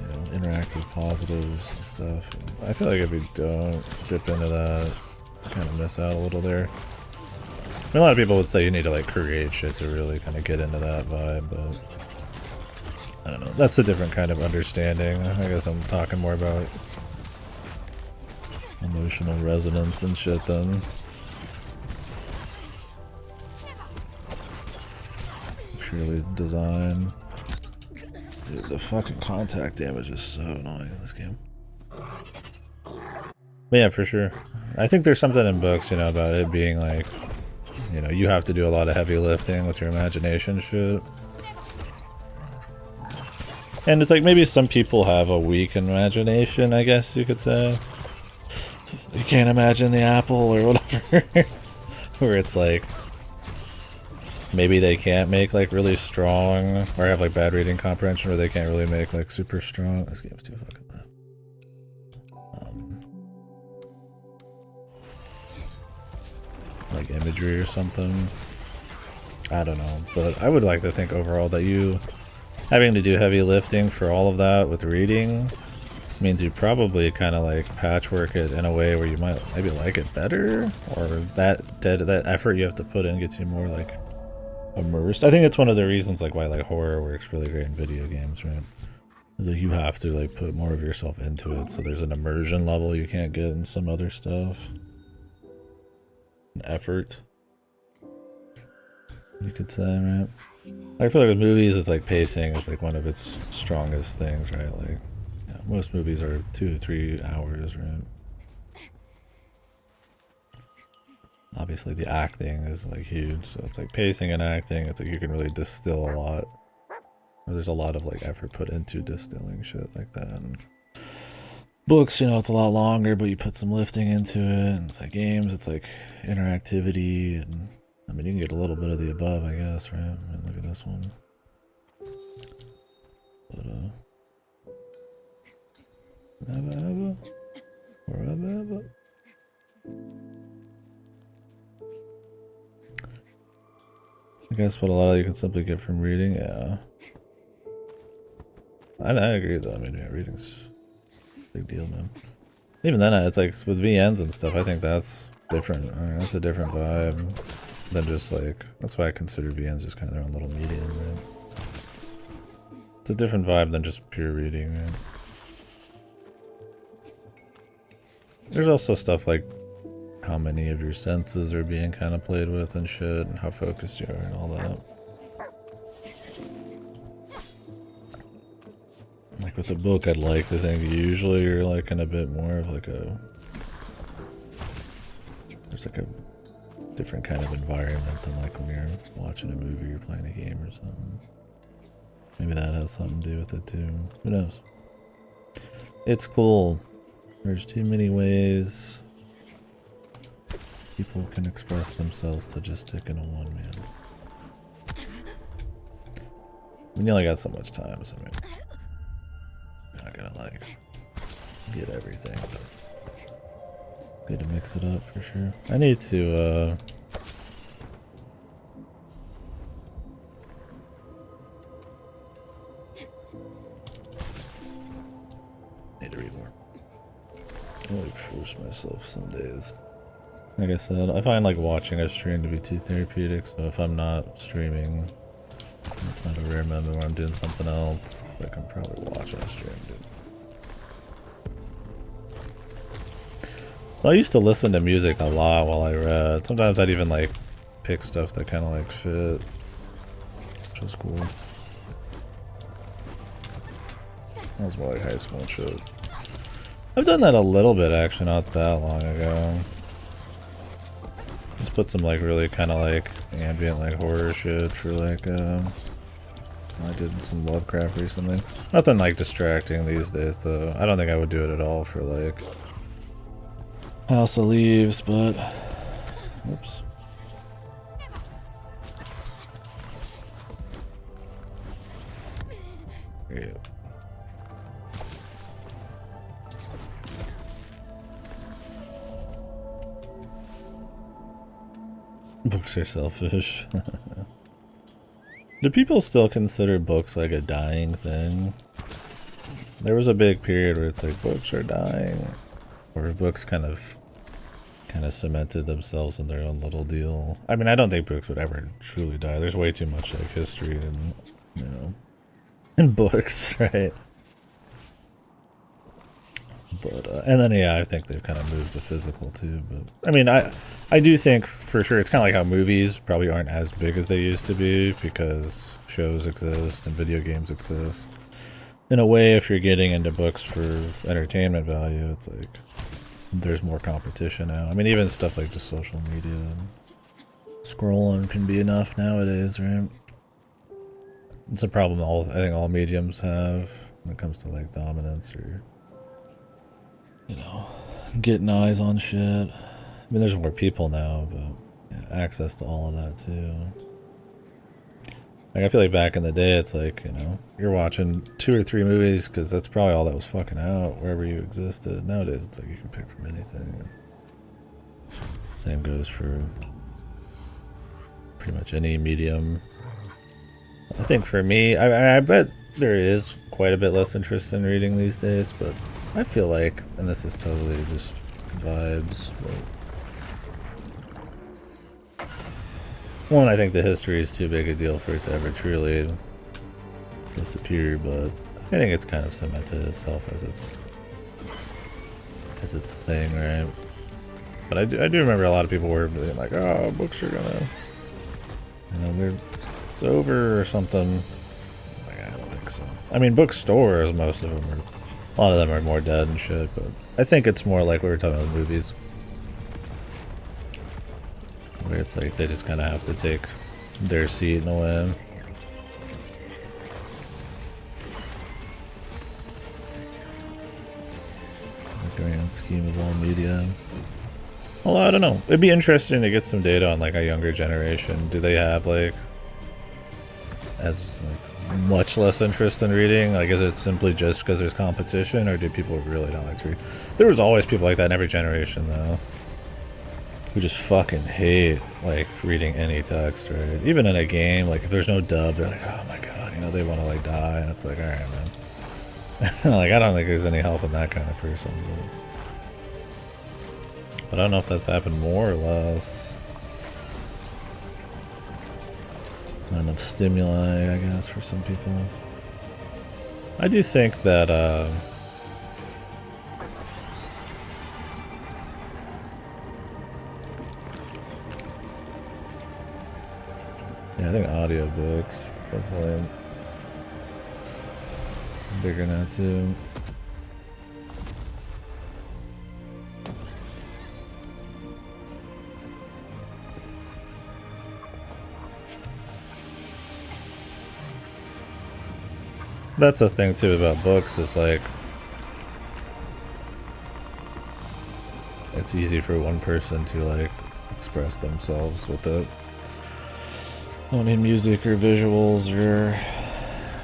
you know, interactive positives and stuff. And I feel like if you don't dip into that, you kind of miss out a little there. I mean, a lot of people would say you need to like create shit to really kind of get into that vibe, but I don't know. That's a different kind of understanding. I guess I'm talking more about emotional resonance and shit then. Purely design. Dude, the fucking contact damage is so annoying in this game. But yeah, for sure. I think there's something in books, you know, about it being like, you know, you have to do a lot of heavy lifting with your imagination shit. And it's like maybe some people have a weak imagination, I guess you could say. You can't imagine the apple or whatever. Where it's like, maybe they can't make like really strong, or have like bad reading comprehension, or they can't really make like super strong. This game's too fucking loud. Like imagery or something. I don't know, but I would like to think overall that you having to do heavy lifting for all of that with reading means you probably kind of like patchwork it in a way where you might maybe like it better, or that effort you have to put in gets you more like immersed. I think it's one of the reasons like why like horror works really great in video games, right? Is that you have to like put more of yourself into it, so there's an immersion level you can't get in some other stuff. An effort, you could say, right? I feel like with movies, it's like pacing is like one of its strongest things, right? Like, yeah, most movies are 2 to 3 hours, right? Obviously, the acting is like huge, so it's like pacing and acting. It's like you can really distill a lot. Or there's a lot of like effort put into distilling shit like that. And books, you know, it's a lot longer, but you put some lifting into it. And it's like games, it's like interactivity, and I mean, you can get a little bit of the above, I guess, right? I mean, look at this one. But Neva, forever. I guess what a lot of you can simply get from reading, yeah. I agree though. I mean, yeah, reading's a big deal, man. Even then, it's like with VNs and stuff. I think that's different. I mean, that's a different vibe than just like. That's why I consider VNs just kind of their own little medium, right? It's a different vibe than just pure reading, right? There's also stuff like how many of your senses are being kind of played with and shit, and how focused you are and all that. Like with a book, I'd like to think usually you're like in a bit more of like a... There's like a different kind of environment than like when you're watching a movie or playing a game or something. Maybe that has something to do with it too. Who knows? It's cool. There's too many ways people can express themselves to just stick into one, man. I mean, you only got so much time, so I mean, you're not gonna like get everything, but good to mix it up for sure. I need to read more. I like force myself some days. Like I said, I find like watching a stream to be too therapeutic, so if I'm not streaming, it's not a rare moment where I'm doing something else, I can probably watch a stream, dude. Well, I used to listen to music a lot while I read. Sometimes I'd even like pick stuff that kind of like fit, which was cool. That was more like high school and shit. I've done that a little bit actually, not that long ago. Just put some like really kind of like ambient like horror shit for like I did some Lovecraft recently. Nothing like distracting these days though. I don't think I would do it at all for like House of Leaves, but oops. Yeah. Books are selfish. Do people still consider books like a dying thing? There was a big period where it's like books are dying, or books kind of cemented themselves in their own little deal. I mean, I don't think books would ever truly die. There's way too much like history and in books, right? But and then yeah, I think they've kind of moved to physical too. But I mean, I do think for sure it's kind of like how movies probably aren't as big as they used to be because shows exist and video games exist. In a way, if you're getting into books for entertainment value, it's like there's more competition now. I mean, even stuff like just social media and scrolling can be enough nowadays, right? It's a problem I think all mediums have when it comes to like dominance or getting eyes on shit. I mean, there's more people now, but yeah, access to all of that too. Like, I feel like back in the day, it's like, you're watching 2 or 3 movies because that's probably all that was fucking out wherever you existed. Nowadays, it's like you can pick from anything. Same goes for pretty much any medium. I think for me, I bet there is quite a bit less interest in reading these days, but I feel like, and this is totally just vibes, but one, I think the history is too big a deal for it to ever truly disappear, but I think it's kind of cemented itself as its thing, right? But I do remember a lot of people were being like, oh, books are gonna, it's over or something. Like, I don't think so. I mean, bookstores, most of them are, a lot of them are more dead and shit, but I think it's more like we were talking about movies. Where it's like they just kind of have to take their seat in a way. The grand scheme of all media. Well, I don't know. It'd be interesting to get some data on like a younger generation. Do they have like as like much less interest in reading? Like, is it simply just because there's competition, or do people really not like to read? There was always people like that in every generation, though, who just fucking hate like reading any text, right? Even in a game, like if there's no dub, they're like, oh my god, they want to like die, and it's like, all right, man. Like, I don't think there's any help in that kind of person. But I don't know if that's happened more or less. Not enough stimuli, I guess, for some people. I do think that, yeah, I think audiobooks definitely bigger now too. That's the thing too about books, is like it's easy for one person to like express themselves with it. Don't need music or visuals or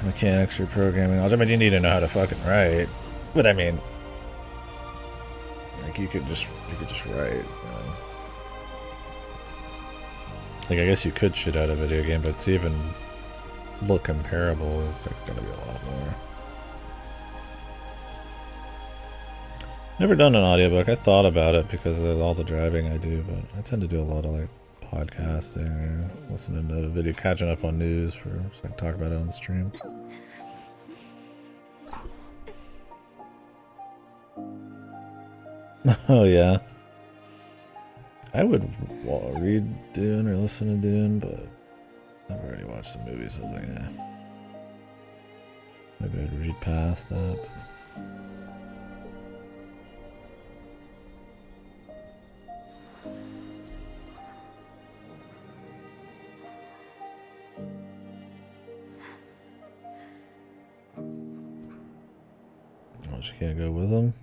mechanics or programming. I mean, you need to know how to fucking write, but I mean, like you could just write. Like, I guess you could shit out a video game, but to even look comparable, it's like gonna be a lot more. Never done an audiobook. I thought about it because of all the driving I do, but I tend to do a lot of like podcasting or listening to video, catching up on news so I can talk about it on the stream. Oh yeah, I would read Dune or listen to Dune, but I've already watched the movies, so I was like, eh. Maybe I'd read past that. Oh, she can't go with him.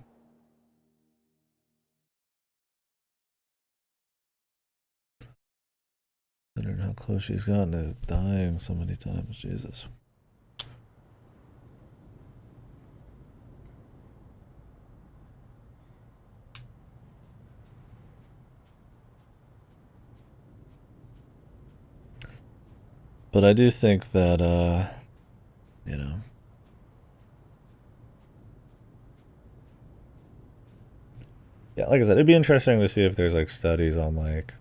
Considering how close she's gotten to dying so many times, Jesus. But I do think that, you know, yeah, like I said, it'd be interesting to see if there's like studies on like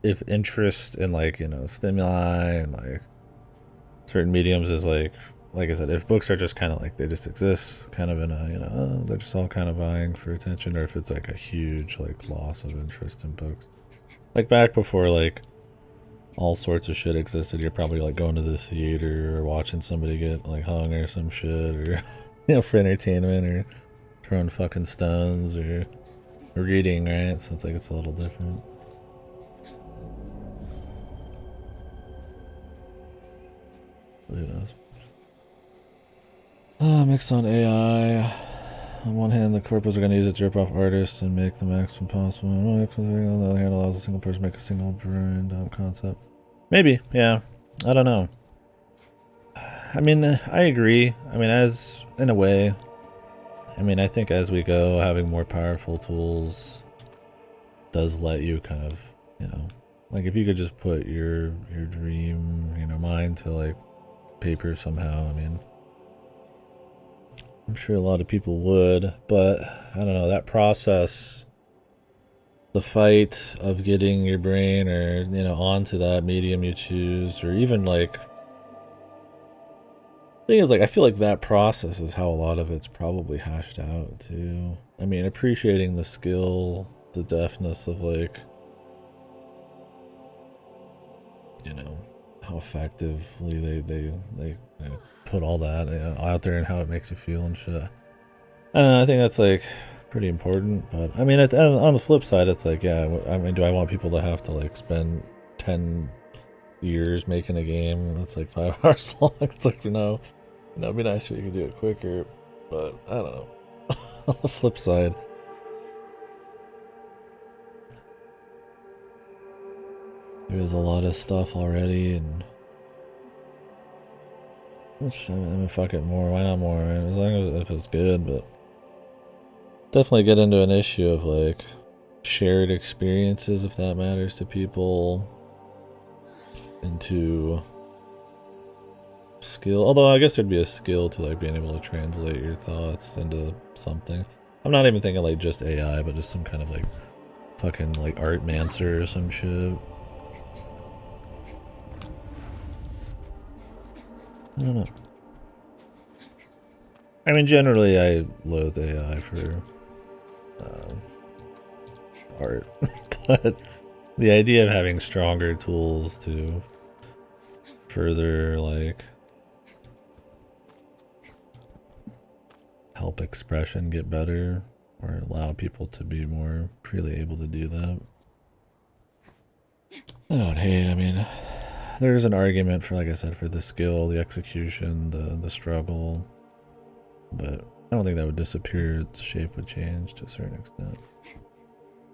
if interest in like, you know, stimuli and like certain mediums is like I said, if books are just kind of like they just exist kind of in a, you know, they're just all kind of vying for attention, or if it's like a huge like loss of interest in books. Like back before like all sorts of shit existed, you're probably like going to the theater or watching somebody get like hung or some shit, or you know, for entertainment, or throwing fucking stones, or reading, right? So it's like it's a little different. Who knows? Mixed on AI. On one hand, the corpos are going to use it to rip off artists and make the maximum possible. On the other hand, allows a single person to make a single brand concept. Maybe, yeah. I don't know. I mean, I agree. I mean, as in a way. I mean, I think as we go, having more powerful tools does let you kind of, you know, like if you could just put your dream, you know, mind to like paper somehow. I mean, I'm sure a lot of people would, but I don't know, that process, the fight of getting your brain or, you know, onto that medium you choose, or even like, thing is, like, I feel like that process is how a lot of it's probably hashed out too. I mean, appreciating the skill, the deftness of like, you know, how effectively they put all that, you know, out there and how it makes you feel and shit. I don't know, I think that's like pretty important. But I mean, on the flip side, it's like, yeah, I mean, do I want people to have to like spend 10 years making a game that's like 5 hours long? It's like, no, it'd be nice if you could do it quicker, but I don't know. On the flip side, there's a lot of stuff already, and I mean, fuck it, more. Why not more? Right? As long as if it's good, but definitely get into an issue of like shared experiences, if that matters to people, into skill. Although I guess there'd be a skill to like being able to translate your thoughts into something. I'm not even thinking like just AI, but just some kind of like fucking like art mancer or some shit. I don't know. I mean, generally, I loathe AI for art, but the idea of having stronger tools to further like help expression get better or allow people to be more freely able to do that, I don't hate. I mean, there's an argument for, like I said, for the skill, the execution, the struggle, but I don't think that would disappear. Its shape would change to a certain extent.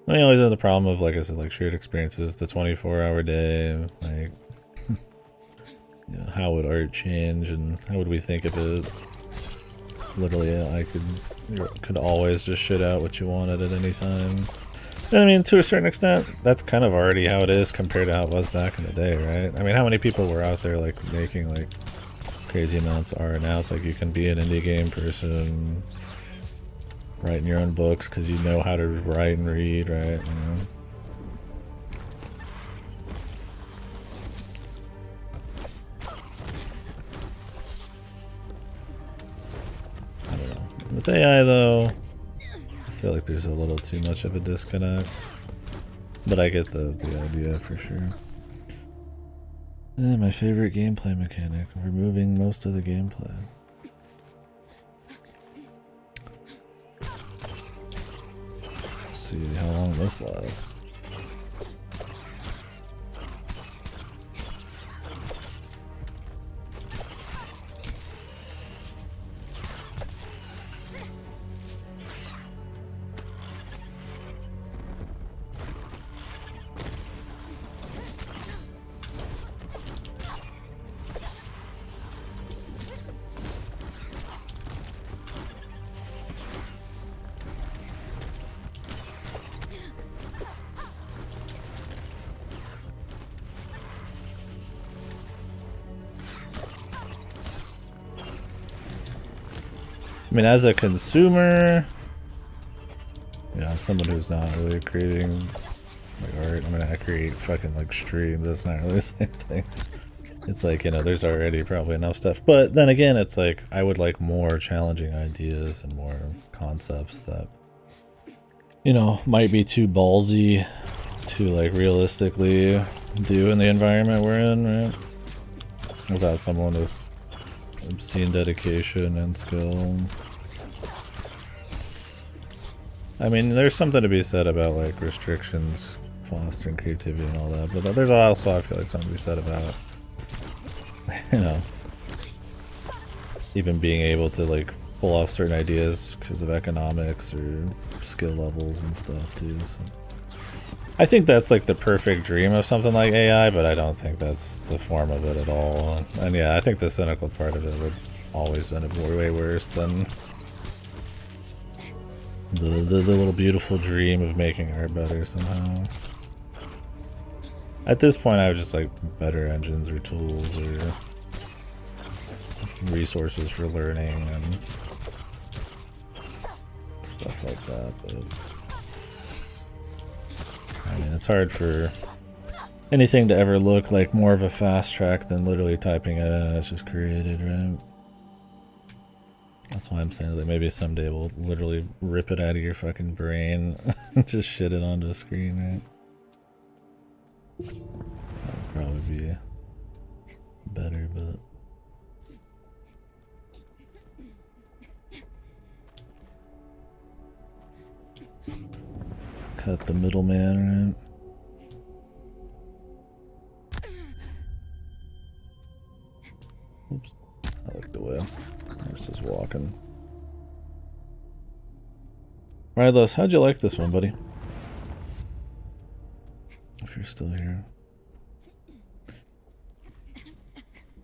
I mean, always have the problem of, like I said, like shared experiences, the 24-hour day, like, you know, how would art change and how would we think of it? Literally, I could always just shit out what you wanted at any time. And I mean, to a certain extent, that's kind of already how it is compared to how it was back in the day, right? I mean, how many people were out there like making like crazy amounts of art? Now it's like you can be an indie game person, writing your own books because you know how to write and read, right? You know? I don't know. With AI though, I feel like there's a little too much of a disconnect. But I get the idea for sure. My favorite gameplay mechanic, removing most of the gameplay. see how long this lasts. I mean, as a consumer, you know, someone who's not really creating like art. I mean, I create fucking like streams. That's not really the same thing. It's like, you know, there's already probably enough stuff. But then again, it's like I would like more challenging ideas and more concepts that, you know, might be too ballsy to like realistically do in the environment we're in, right? Without someone with obscene dedication and skill. I mean, there's something to be said about like restrictions fostering creativity and all that, but there's also, I feel like, something to be said about, you know, even being able to like pull off certain ideas because of economics or skill levels and stuff too. So I think that's like the perfect dream of something like AI, but I don't think that's the form of it at all. And yeah, I think the cynical part of it would always end up way worse than the little beautiful dream of making art better somehow. At this point, I would just like better engines or tools or resources for learning and stuff like that, but I mean, it's hard for anything to ever look like more of a fast track than literally typing it in and it's just created, right? That's why I'm saying that maybe someday we'll literally rip it out of your fucking brain and just shit it onto a screen, right? That would probably be better, but cut the middleman, right? Oops. I like the way horse is walking. Alright, Les, how'd you like this one, buddy? If you're still here.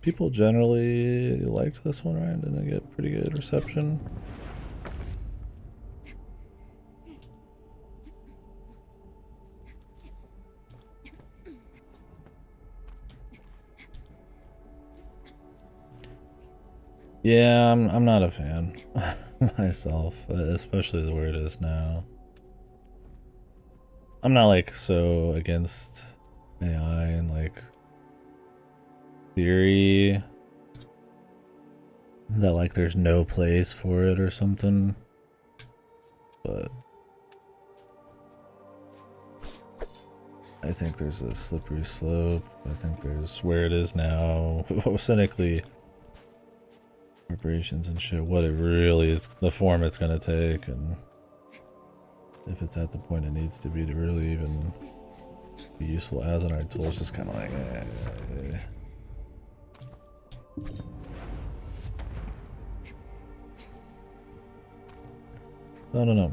People generally liked this one, right? Didn't it get pretty good reception? Yeah, I'm not a fan myself, especially the way it is now. I'm not like so against AI and like theory that like there's no place for it or something, but I think there's a slippery slope. I think there's where it is now, cynically, corporations and shit, what it really is, the form it's gonna take, and if it's at the point it needs to be to really even be useful as an art tool. It's just kind of like I don't know.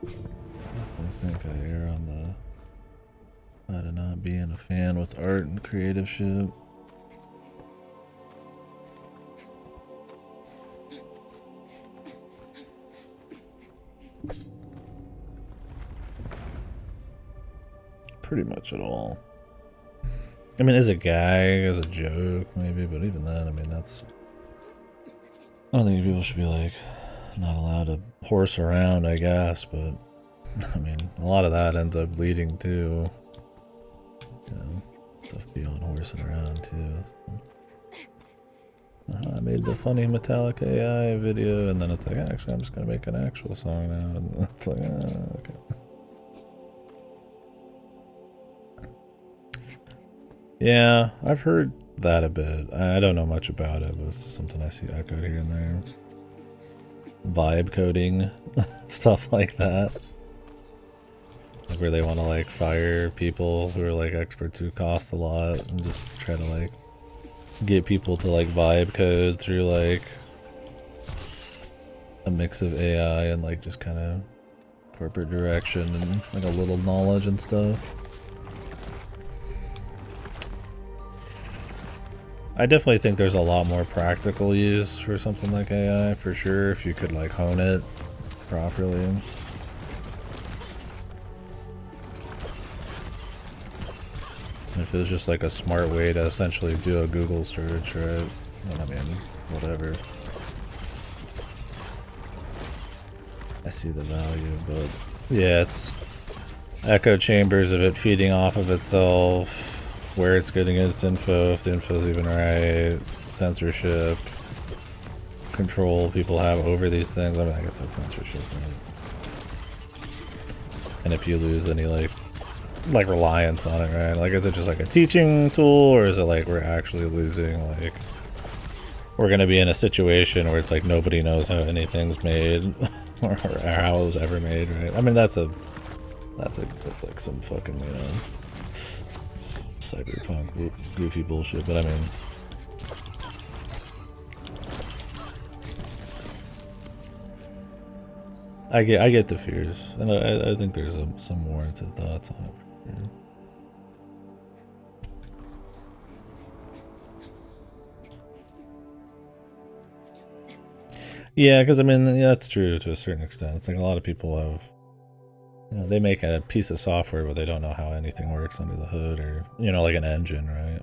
I think I err on the side of not being a fan with art and creative shit. Pretty much at all. I mean, as a gag, as a joke, maybe, but even then, I mean, that's... I don't think people should be, like, not allowed to horse around, I guess, but... I mean, a lot of that ends up leading to, you know, stuff beyond horsing around, too. So. I made the funny Metallic AI video, and then it's like, actually, I'm just gonna make an actual song now, and it's like, okay. Yeah, I've heard that a bit. I don't know much about it, but it's just something I see echoed here and there. vibe coding stuff like that. Like where they want to like fire people who are like experts who cost a lot and just try to like get people to like vibe code through like a mix of AI and like just kind of corporate direction and like a little knowledge and stuff. I definitely think there's a lot more practical use for something like AI for sure if you could like hone it properly. If it was just like a smart way to essentially do a Google search, right? Well, I mean, whatever. I see the value, but yeah, it's echo chambers of it feeding off of itself, where it's getting its info, if the info's even right, censorship, control people have over these things. I mean, I guess that's censorship, right? And if you lose any like reliance on it, right? Like, is it just like a teaching tool, or is it like we're actually losing, like, we're gonna be in a situation where it's like nobody knows how anything's made or how it was ever made, right? I mean, that's like some fucking, you know, cyberpunk goofy bullshit, but I mean, I get the fears, and I think there's some warranted thoughts on it. Yeah. Yeah, because I mean, yeah, that's true to a certain extent. It's like a lot of people have, you know, they make a piece of software, but they don't know how anything works under the hood, or, you know, like an engine, right?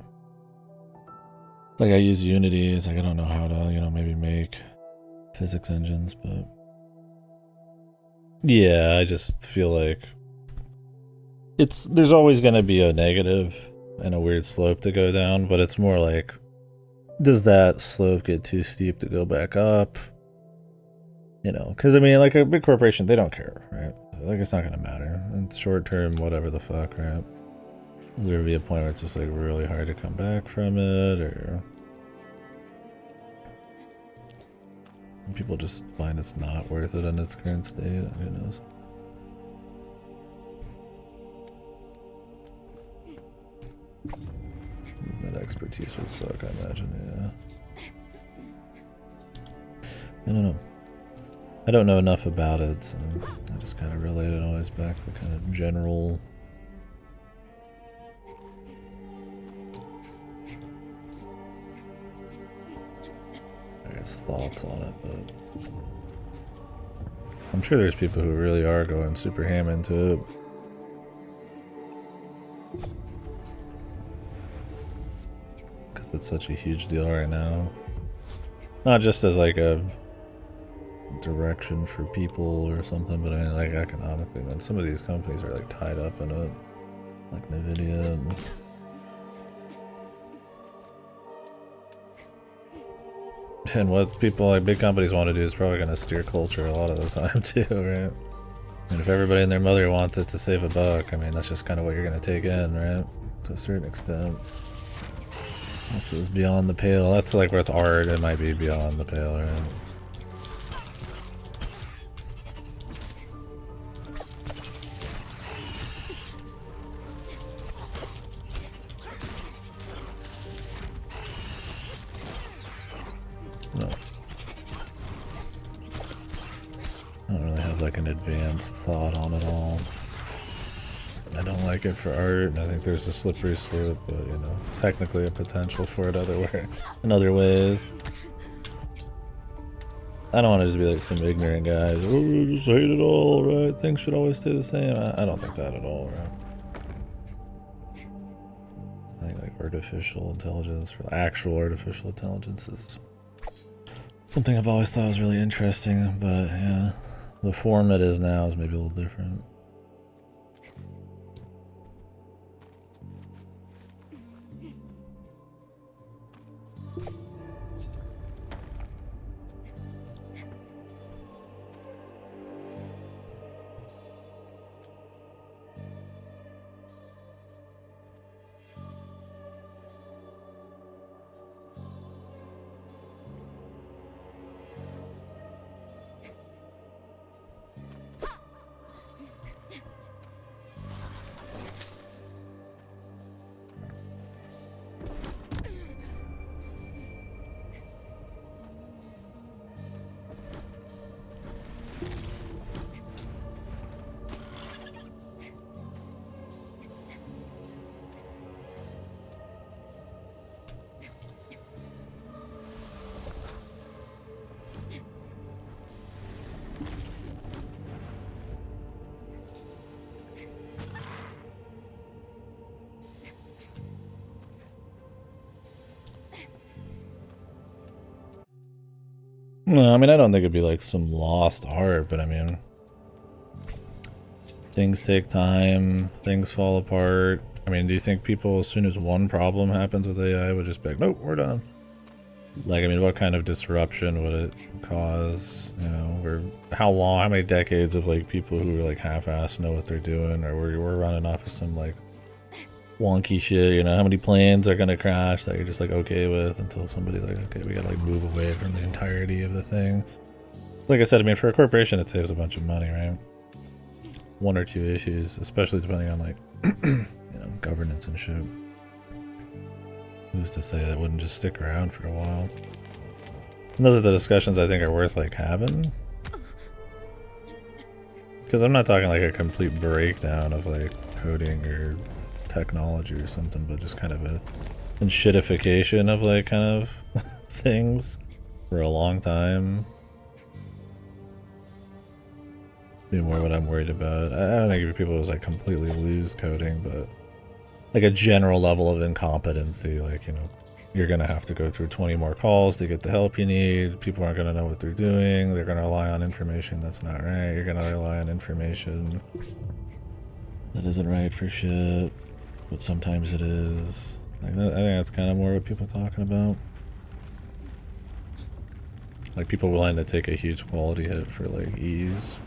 Like I use Unity, it's like I don't know how to, you know, maybe make physics engines, but yeah, I just feel like there's always going to be a negative and a weird slope to go down, but it's more like, does that slope get too steep to go back up? You know, because I mean, like a big corporation, they don't care, right? Like, it's not gonna matter. It's short term, whatever the fuck, right? Is there be a point where it's just like really hard to come back from it, or people just find it's not worth it in its current state? Who knows? That expertise would suck, I imagine. Yeah. I don't know. I don't know enough about it, so I just kind of relate it always back to kind of general. I guess thoughts on it, but I'm sure there's people who really are going super ham into it. Because it's such a huge deal right now. Not just as like a direction for people or something, but I mean, like, economically, man, some of these companies are like tied up in it, like Nvidia and what people like big companies want to do is probably going to steer culture a lot of the time too, right? And if everybody and their mother wants it to save a buck, I mean, that's just kind of what you're going to take in, right? To a certain extent. This is beyond the pale. That's like with art, it might be beyond the pale, right? No. I don't really have like an advanced thought on it all. I don't like it for art, and I think there's a slippery slope, but, you know, technically a potential for it in other ways. I don't want to just be like some ignorant guys. Oh, you just hate it all, right? Things should always stay the same. I don't think that at all, right? I think like artificial intelligence, or actual artificial intelligence, is something I've always thought was really interesting, but yeah, the form it is now is maybe a little different. No, I mean, I don't think it'd be like some lost art, but I mean, things take time, things fall apart. I mean, do you think people, as soon as one problem happens with AI, would just be like, nope, we're done? Like, I mean, what kind of disruption would it cause? You know, or how long, how many decades of like people who are like half-assed know what they're doing, or we're running off of some like wonky shit, you know, how many planes are gonna crash that you're just like okay with until somebody's like, okay, we gotta like move away from the entirety of the thing. Like I said, I mean, for a corporation, it saves a bunch of money, right? One or two issues, especially depending on like, you know, governance and shit. Who's to say that wouldn't just stick around for a while? And those are the discussions I think are worth like having. Because I'm not talking like a complete breakdown of like coding or technology or something, but just kind of a shitification of like kind of things for a long time. Be more what I'm worried about. I don't think people just like completely lose coding, but like a general level of incompetency, like, you know, you're gonna have to go through 20 more calls to get the help you need. People aren't gonna know what they're doing. They're gonna rely on information that's not right. You're gonna rely on information that isn't right for shit, but sometimes it is. Like, I think that's kind of more what people are talking about. Like people willing to take a huge quality hit for like ease.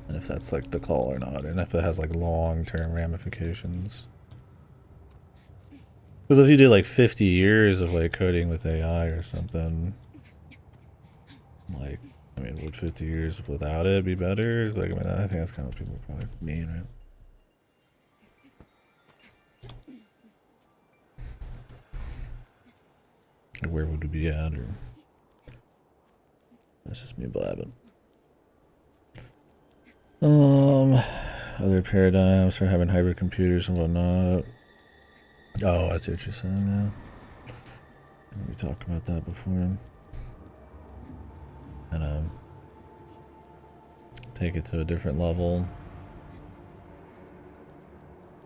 And if that's like the call or not, and if it has like long-term ramifications. Because if you do like 50 years of like coding with AI or something, like, I mean, would 50 years without it be better? Like, I mean, I think that's kind of what people probably mean, right? Like, where would we be at, or that's just me blabbing. Other paradigms for having hybrid computers and whatnot. Oh, I see what you're saying now. We talked about that before. And take it to a different level.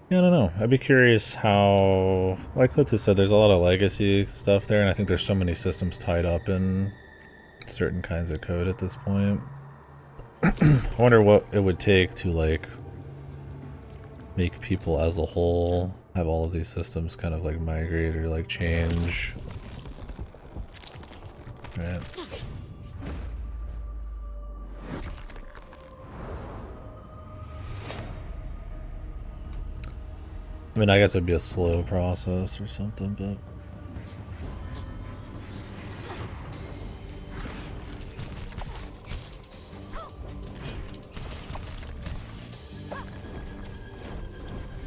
Yeah, I don't know. I'd be curious how, like Clitty said, there's a lot of legacy stuff there, and I think there's so many systems tied up in certain kinds of code at this point. I wonder what it would take to like make people as a whole have all of these systems kind of like migrate or like change. Right. I mean, I guess it'd be a slow process or something, but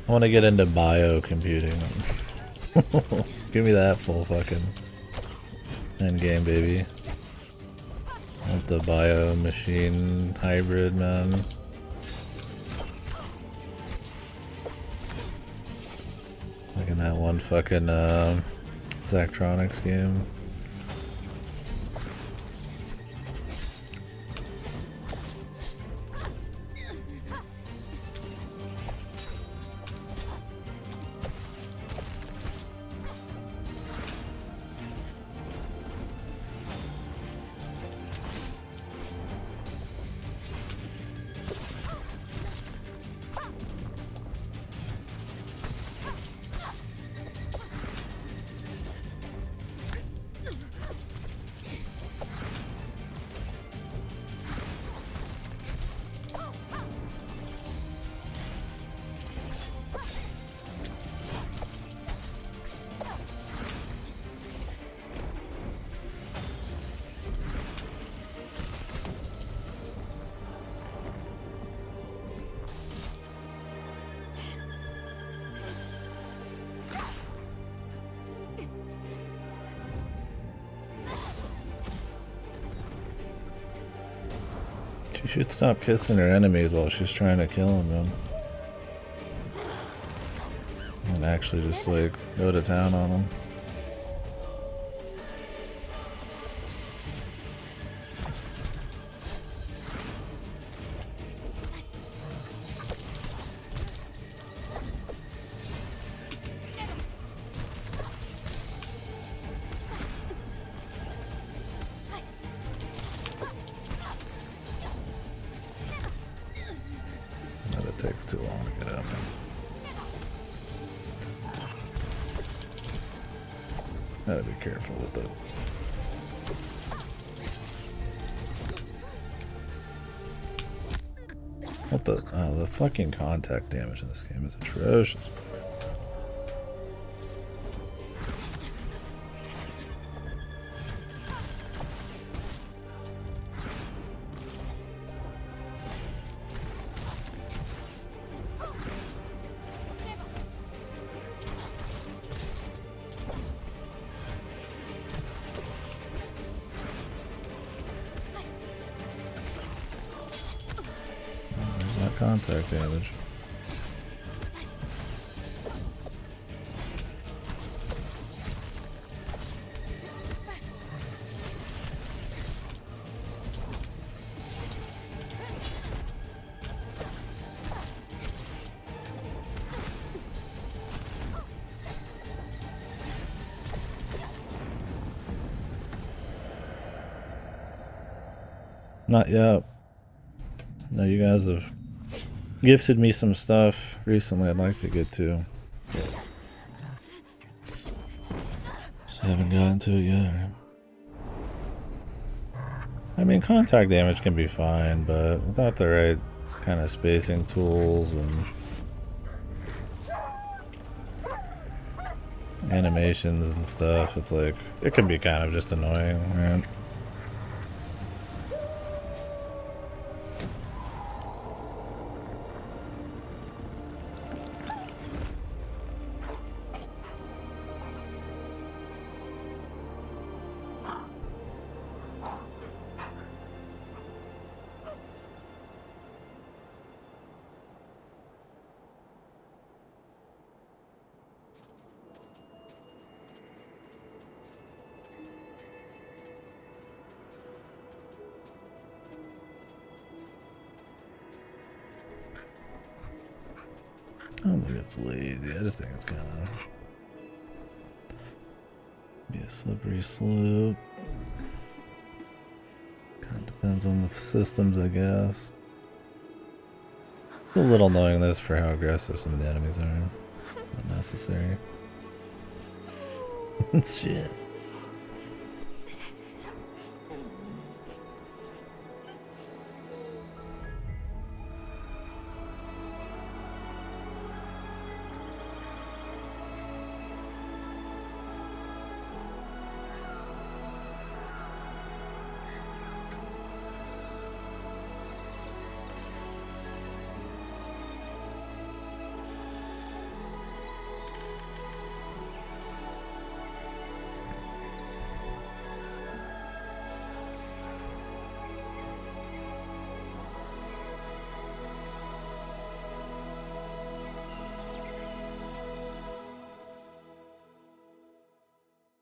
I want to get into biocomputing. Give me that full fucking end game, baby. I want the bio machine hybrid, man. Like in that one fucking Zachtronics game. She should stop kissing her enemies while she's trying to kill them, man. And actually just like go to town on them. takes too long to get up. Gotta be careful with it. What the? Oh, the fucking contact damage in this game is atrocious. There's that contact damage. Not yet. No, you guys have gifted me some stuff recently I'd like to get to. Just haven't gotten to it yet. I mean, contact damage can be fine, but without the right kind of spacing tools and animations and stuff, it's like, it can be kind of just annoying, right? I don't think it's lazy, I just think it's kind of be a slippery slope. Kind of depends on the systems, I guess. A little knowing this for how aggressive some of the enemies are. Not necessary. Shit.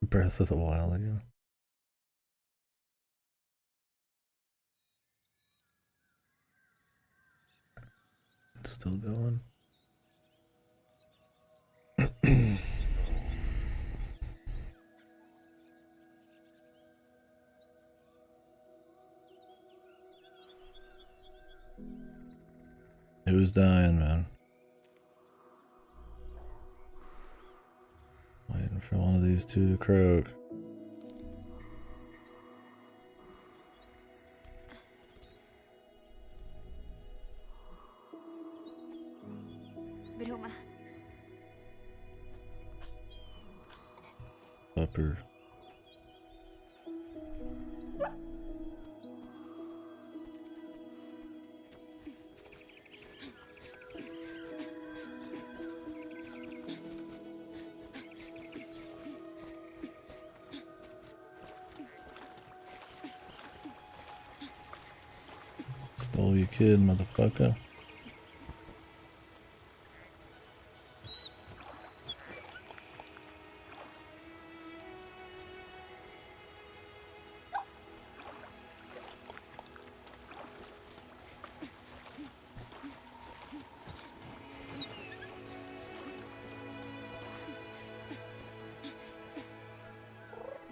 Breath of the Wild again. It's still going. Who's dying, man? Waiting for one of these two to croak. Broma. Upper. Stole your kid, motherfucker.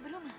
Broma.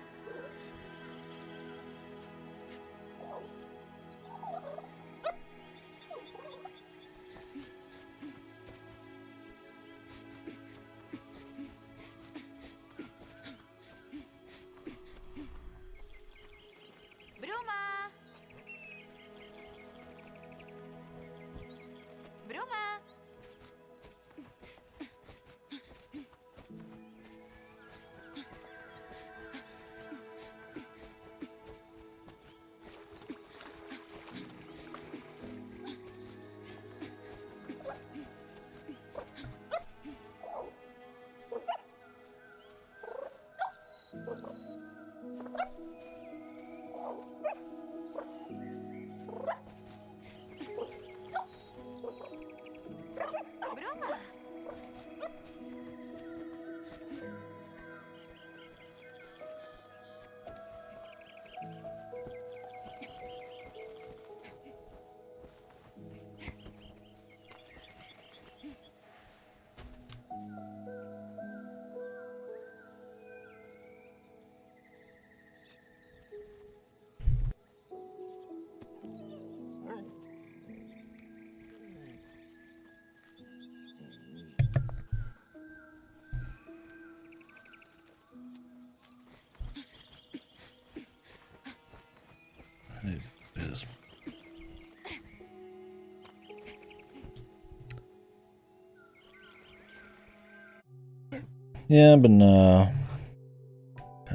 Yeah, I've been kind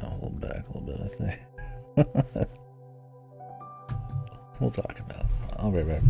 of holding back a little bit, I think. We'll talk about it. I'll be right back.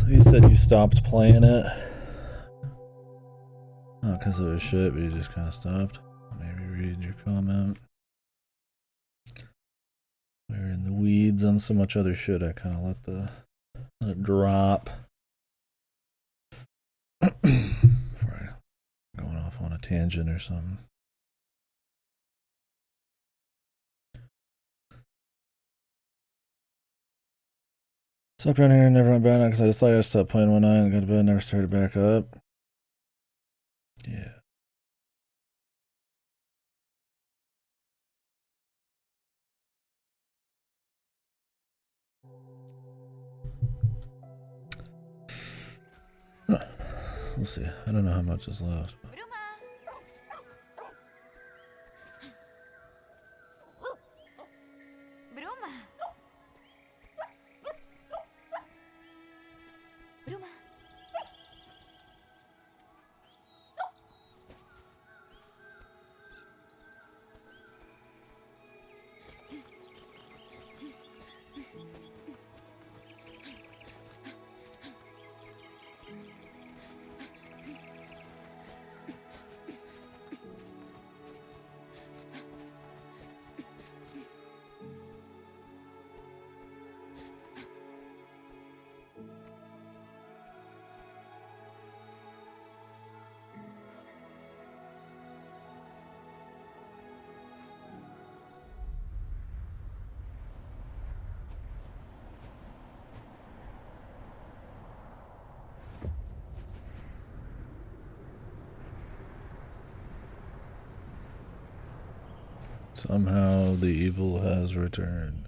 You said you stopped playing it. Not because it was shit, but you just kind of stopped. Maybe read your comment. We were in the weeds on so much other shit, I kind of let it drop. Before I going off on a tangent or something. Slept around here and never went back now because I just thought I stopped playing one night and got to bed and never started back up. Yeah. We'll see. I don't know how much is left. But... Somehow the evil has returned.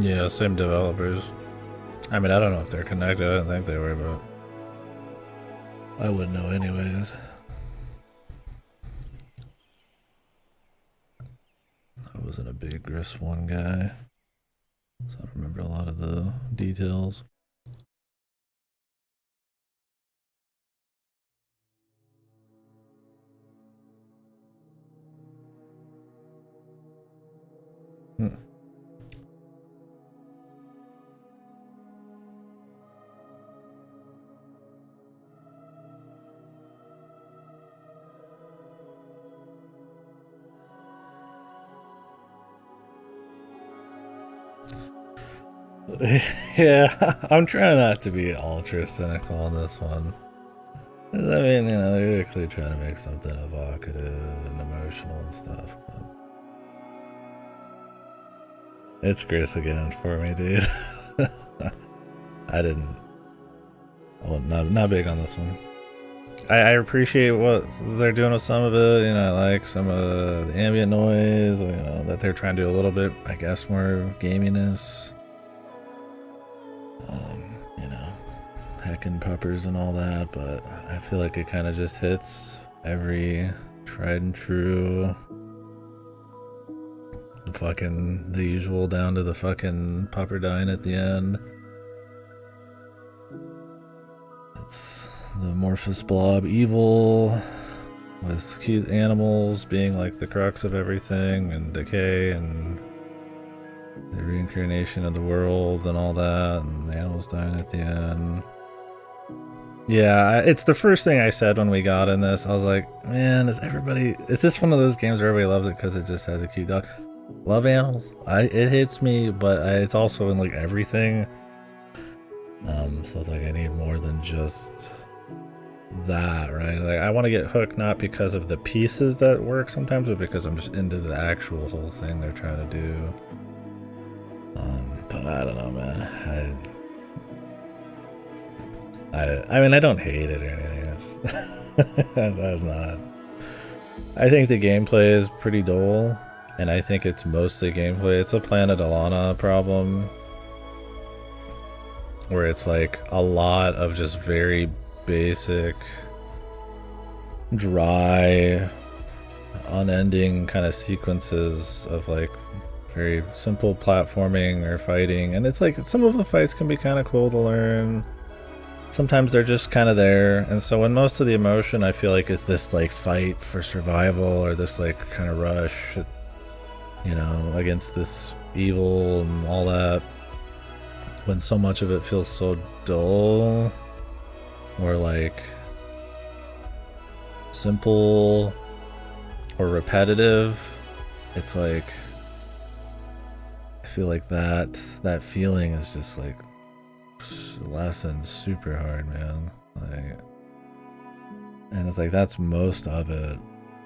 Yeah, same developers. I mean, I don't know if they're connected. I didn't think they were, but I wouldn't know anyways. I wasn't a big Gris 1 guy, so I don't remember a lot of the details. Hmm. Yeah, I'm trying not to be ultra cynical on this one. I mean, you know, they're clearly trying to make something evocative and emotional and stuff. But it's Gris again for me, dude. I didn't. Well, not big on this one. I appreciate what they're doing with some of it. You know, I like some of the ambient noise. You know, that they're trying to do a little bit, I guess, more gaminess. You know, heckin' puppers and all that, but I feel like it kind of just hits every tried and true. Fucking the usual down to the fucking pupper dying at the end. It's the amorphous blob evil with cute animals being like the crux of everything and decay and the reincarnation of the world and all that, and the animals dying at the end. Yeah, it's the first thing I said when we got in this. I was like, man, is this one of those games where everybody loves it because it just has a cute dog? Love animals. It hits me, but it's also in like everything. So it's like I need more than just that, right? Like I want to get hooked not because of the pieces that work sometimes, but because I'm just into the actual whole thing they're trying to do. But I don't know, man. I mean, I don't hate it or anything. That's not. I think the gameplay is pretty dull, and I think it's mostly gameplay. It's a Planet Alana problem, where it's like a lot of just very basic, dry, unending kind of sequences of like very simple platforming or fighting, and it's like some of the fights can be kind of cool to learn. Sometimes they're just kind of there, and so when most of the emotion I feel like is this like fight for survival or this like kind of rush, you know, against this evil and all that, when so much of it feels so dull or like simple or repetitive, it's like I feel like that feeling is just like lesson super hard, man. Like, and it's like that's most of it.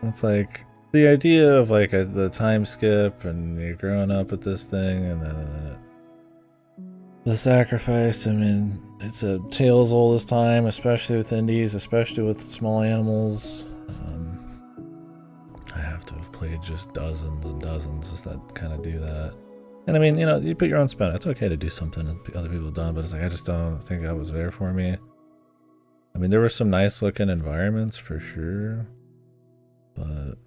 It's like the idea of like the time skip and you're growing up with this thing, and then the sacrifice. I mean, it's a tale as old as time, especially with indies, especially with small animals. I have to have played just dozens and dozens just that kind of do that. And I mean, you know, you put your own spin. It's okay to do something that other people have done, but it's like I just don't think that was there for me. I mean, there were some nice looking environments for sure, but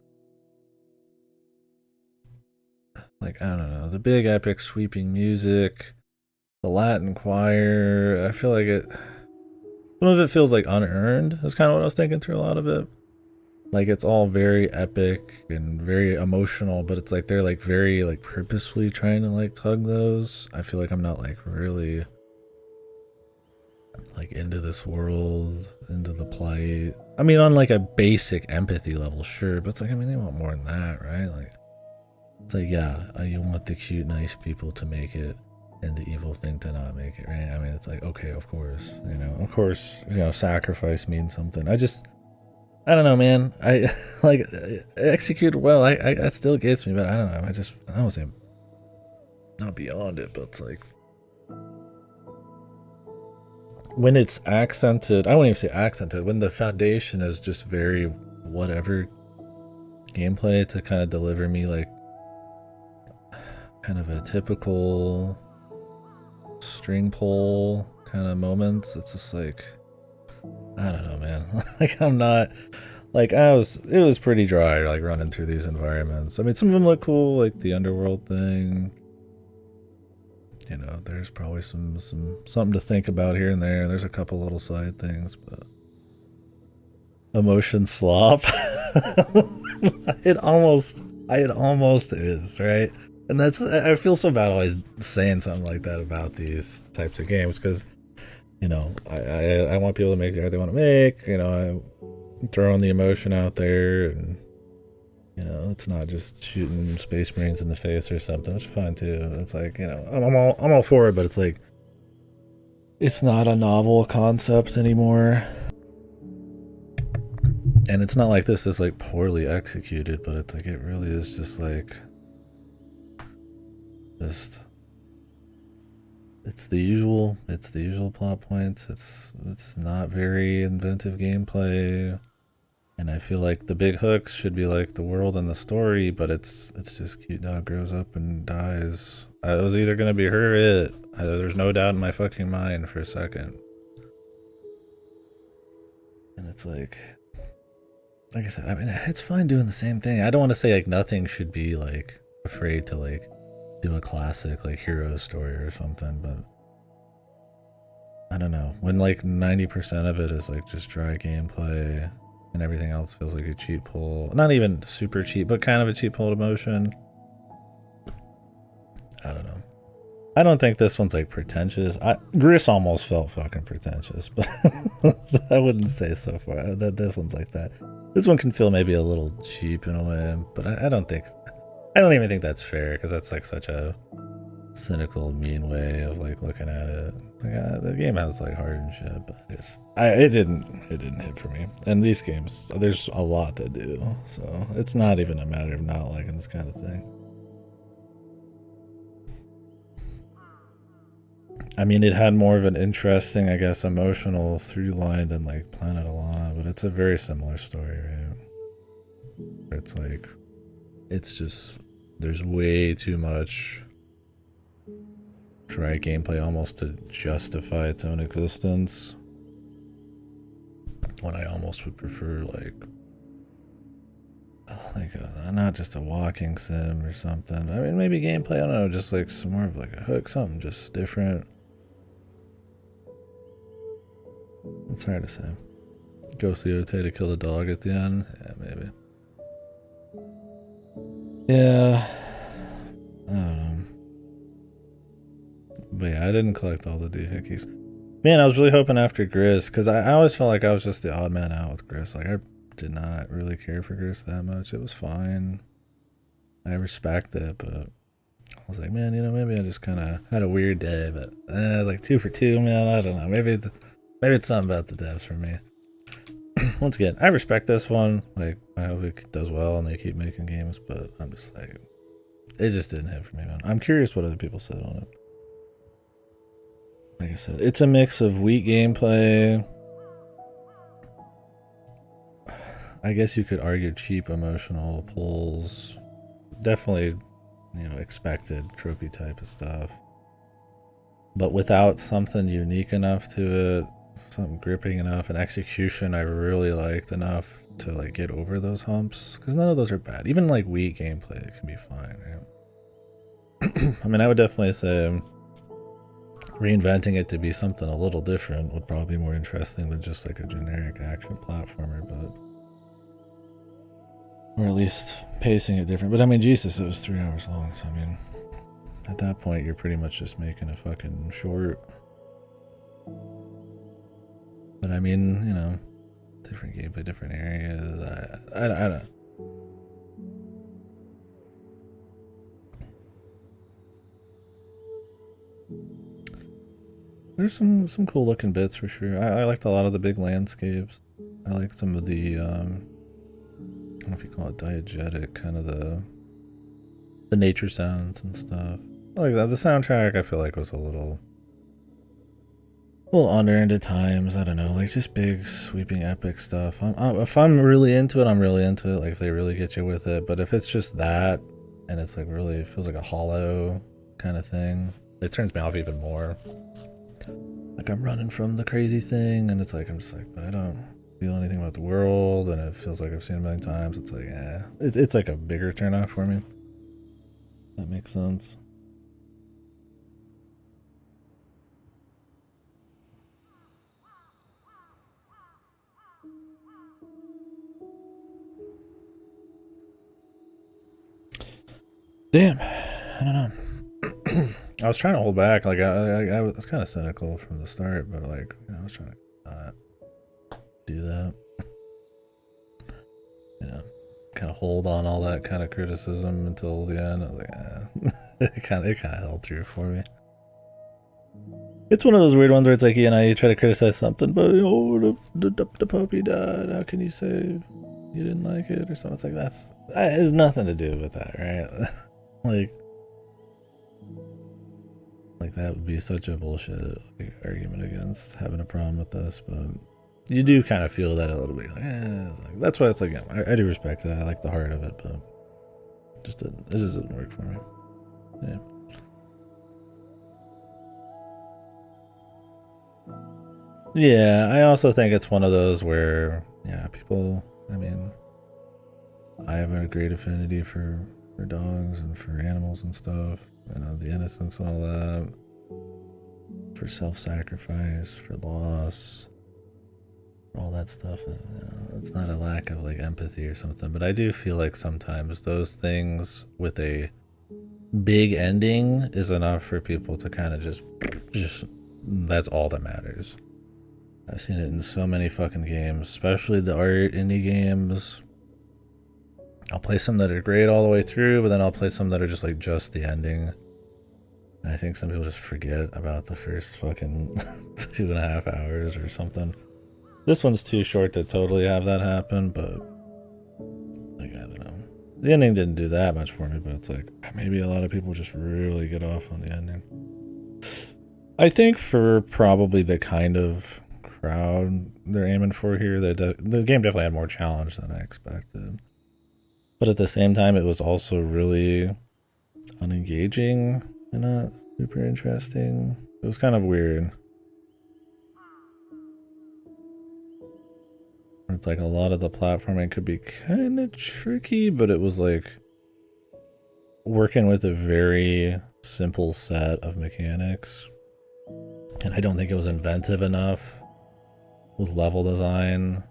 like I don't know, the big epic sweeping music, the Latin choir. I feel like some of it feels like unearned. That's kind of what I was thinking through a lot of it. Like it's all very epic and very emotional, but it's like they're like very like purposefully trying to like tug those. I feel like I'm not like really like into this world, into the plight. I mean, on like a basic empathy level, sure, but it's like I mean they want more than that, right? Like it's like yeah, you want the cute, nice people to make it, and the evil thing to not make it, right? I mean, it's like okay, of course, of course, sacrifice means something. I don't know, man. I like executed well. I that still gets me, but I don't know. I don't say not beyond it, but it's like when it's accented. I won't even say accented. When the foundation is just very whatever gameplay to kind of deliver me like kind of a typical string pull kind of moments. It's just like I don't know, man. Like I'm not. Like it was pretty dry, like running through these environments. I mean, some of them look cool, like the underworld thing. There's probably something to think about here and there. There's a couple little side things, but emotion slop. it almost is, right? And I feel so bad always saying something like that about these types of games because I want people to make the art they want to make. I throwing the emotion out there, and it's not just shooting Space Marines in the face or something, which is fine too. It's like, you know, I'm all for it, but it's like, it's not a novel concept anymore. And it's not like this is like poorly executed, but it's like, it really is just like, it's the usual plot points. It's not very inventive gameplay. And I feel like the big hooks should be like the world and the story, but it's just cute dog grows up and dies. I was either gonna be her or it. There's no doubt in my fucking mind for a second. And it's like I said, I mean, it's fine doing the same thing. I don't want to say like nothing should be like afraid to like do a classic like hero story or something, but I don't know. When like 90% of it is like just dry gameplay and everything else feels like a cheap pull. Not even super cheap, but kind of a cheap pull to motion. I don't know. I don't think this one's like pretentious. Gris almost felt fucking pretentious, but I wouldn't say so far that this one's like that. This one can feel maybe a little cheap in a way, but I don't even think that's fair, because that's like such a cynical, mean way of like looking at it. Like, the game has like heart and shit, but it didn't hit for me. And these games, there's a lot to do, so it's not even a matter of not liking this kind of thing. I mean, it had more of an interesting, I guess, emotional through line than like Planet Alana, but it's a very similar story, right? It's like, it's just, there's way too much dry gameplay almost to justify its own existence, when I almost would prefer like not just a walking sim or something. I mean, maybe gameplay, I don't know, just like some more of like a hook, something just different. It's hard to say. Ghost Leote to kill the dog at the end? Yeah, maybe. Yeah. I don't know. But yeah, I didn't collect all the doohickeys. Man, I was really hoping after Gris, because I always felt like I was just the odd man out with Gris. Like, I did not really care for Gris that much. It was fine. I respect it, but I was like, man, you know, maybe I just kind of had a weird day, but like 2 for 2, man, I don't know. Maybe it's something about the devs for me. Once again, I respect this one. Like, I hope it does well and they keep making games, but I'm just like, it just didn't hit for me, man. I'm curious what other people said on it. Like I said, it's a mix of weak gameplay. I guess you could argue cheap emotional pulls. Definitely, you know, expected tropey type of stuff. But without something unique enough to it, something gripping enough, and execution I really liked enough to like get over those humps. Because none of those are bad. Even like weak gameplay, it can be fine, right? I mean, I would definitely say reinventing it to be something a little different would probably be more interesting than just like a generic action platformer, but or at least pacing it different. But I mean, Jesus, it was 3 hours long, so I mean, at that point you're pretty much just making a fucking short. But I mean, you know, different gameplay, different areas. I don't know. There's some cool looking bits for sure. I liked a lot of the big landscapes. I like some of the I don't know if you call it diegetic, kind of the nature sounds and stuff. I like that. The soundtrack I feel like was a little under at times. I don't know, like just big sweeping epic stuff. If I'm really into it, I'm really into it. Like if they really get you with it. But if it's just that and it's like really, it feels like a hollow kind of thing, it turns me off even more. Like I'm running from the crazy thing, and it's like I'm just like, but I don't feel anything about the world, and it feels like I've seen it a million times. It's like, it's like a bigger turnoff for me. That makes sense. Damn, I don't know. I was trying to hold back. Like I was kind of cynical from the start, but like, you know, I was trying to not do that. You know, kind can't hold on all that kind of criticism until the end. I was like, it kind of held through for me. It's one of those weird ones where it's like, you try to criticize something, but the puppy died. How can you say you didn't like it or something? It's like that has nothing to do with that, right? like that would be such a bullshit argument against having a problem with this, but you do kind of feel that a little bit. That's why it's like, I do respect it. I like the heart of it, but it just didn't work for me. Yeah. Yeah, I also think it's one of those where, people, I have a great affinity for dogs and for animals and stuff, the innocence and all that, for self-sacrifice, for loss, all that stuff. It's not a lack of like empathy or something, but I do feel like sometimes those things with a big ending is enough for people to kind of just that's all that matters. I've seen it in so many fucking games, especially the art indie games. I'll play some that are great all the way through, but then I'll play some that are just like just the ending. And I think some people just forget about the first fucking 2.5 hours or something. This one's too short to totally have that happen, but like, I don't know. The ending didn't do that much for me, but it's like maybe a lot of people just really get off on the ending. I think for probably the kind of crowd they're aiming for here, the game definitely had more challenge than I expected. But at the same time, it was also really unengaging and not super interesting. It was kind of weird. It's like a lot of the platforming could be kind of tricky, but it was like working with a very simple set of mechanics. And I don't think it was inventive enough with level design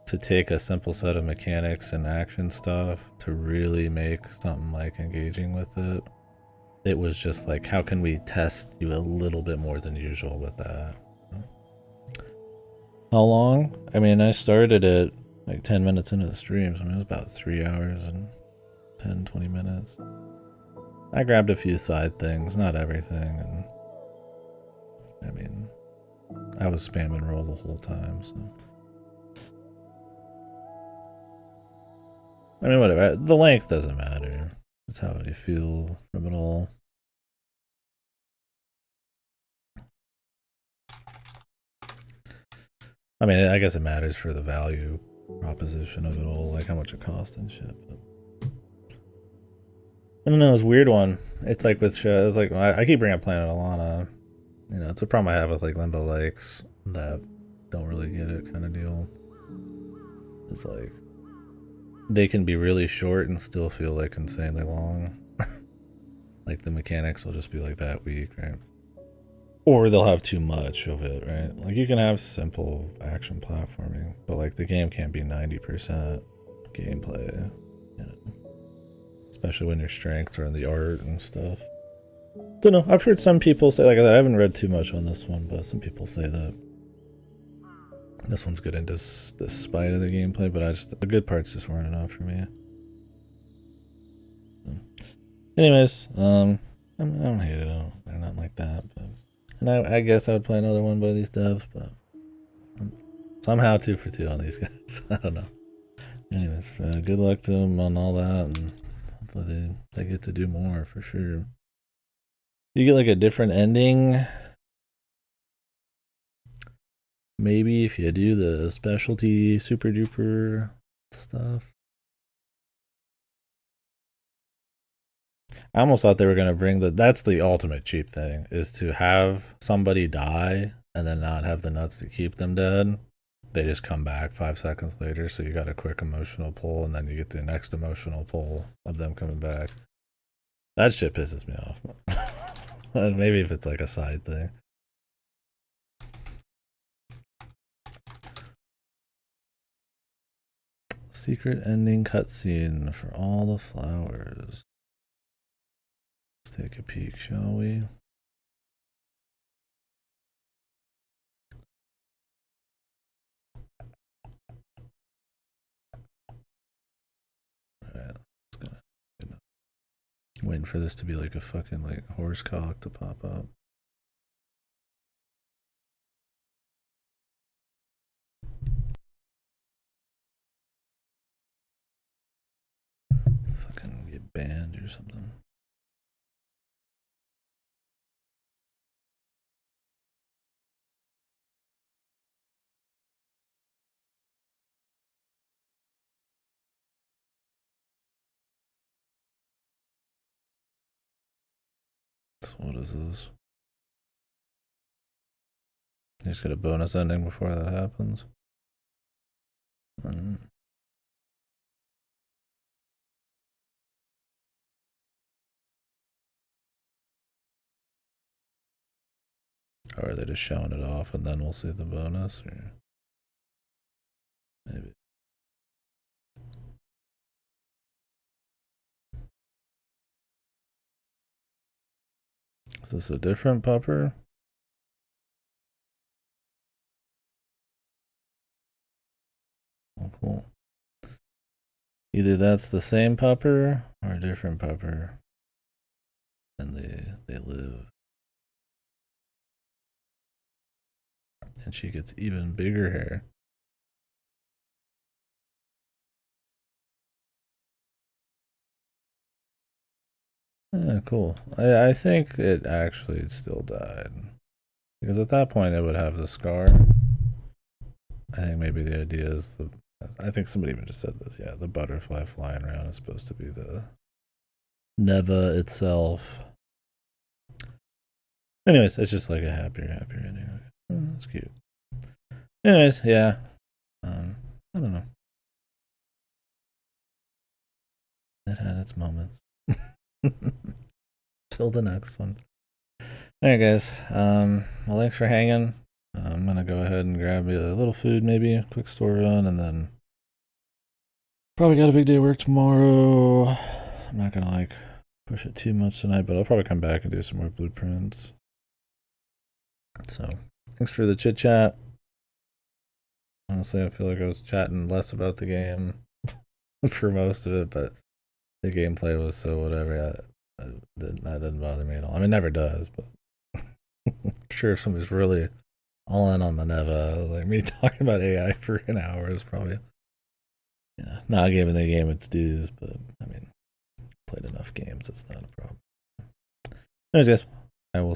to take a simple set of mechanics and action stuff to really make something like engaging with it. It was just like, how can we test you a little bit more than usual with that? How long? I started it like 10 minutes into the stream, so it was about 3 hours and 10, 20 minutes. I grabbed a few side things, not everything, and I was spamming roll the whole time, so. Whatever. The length doesn't matter. It's how you feel from it all. I guess it matters for the value proposition of it all, like how much it cost and shit. But I don't know, it's a weird one. It's like with shows, like I keep bringing up Planet Alana. It's a problem I have with like Limbo Lakes that don't really get it kind of deal. It's like they can be really short and still feel like insanely long. Like the mechanics will just be like that weak, right? Or they'll have too much of it, right? Like you can have simple action platforming, but like the game can't be 90% gameplay, especially when your strengths are in the art and stuff. Don't know. I've heard some people say, like I haven't read too much on this one, but some people say that this one's good in despite of the gameplay, but the good parts just weren't enough for me. Anyways, I don't hate it or nothing like that, but and I guess I would play another one by these devs, but somehow 2 for 2 on these guys. I don't know. Anyways, good luck to them on all that, and hopefully they get to do more for sure. You get like a different ending. Maybe if you do the specialty super duper stuff. I almost thought they were gonna bring that's the ultimate cheap thing, is to have somebody die and then not have the nuts to keep them dead. They just come back 5 seconds later, so you got a quick emotional pull, and then you get the next emotional pull of them coming back. That shit pisses me off. Maybe if it's like a side thing. Secret ending cutscene for all the flowers. Let's take a peek, shall we? waiting for this to be like a fucking like horse cock to pop up. Fucking get banned or something. So what is this? You just get a bonus ending before that happens. Or are they just showing it off and then we'll see the bonus? Or maybe. Is this a different pupper? Oh, cool. Either that's the same pupper or a different pupper. And they live. And she gets even bigger hair. Yeah, cool. I think it actually still died. Because at that point it would have the scar. I think maybe the idea is I think somebody even just said this, yeah, the butterfly flying around is supposed to be the Neva itself. Anyways, it's just like a happier ending. Oh, that's cute. Anyways, yeah. I don't know. It had its moments. Till the next one. Alright guys. Well, thanks for hanging. I'm gonna go ahead and grab a little food, maybe a quick store run, and then probably got a big day of work tomorrow. I'm not gonna like push it too much tonight, but I'll probably come back and do some more blueprints. So thanks for the chit chat. Honestly, I feel like I was chatting less about the game for most of it, but the gameplay was so whatever. That doesn't bother me at all. I mean, it never does, but I'm sure if somebody's really all in on the Neva, like me talking about AI for an hour is probably, yeah, not giving the game its dues, but I mean, played enough games, it's not a problem. Anyways, guys, I will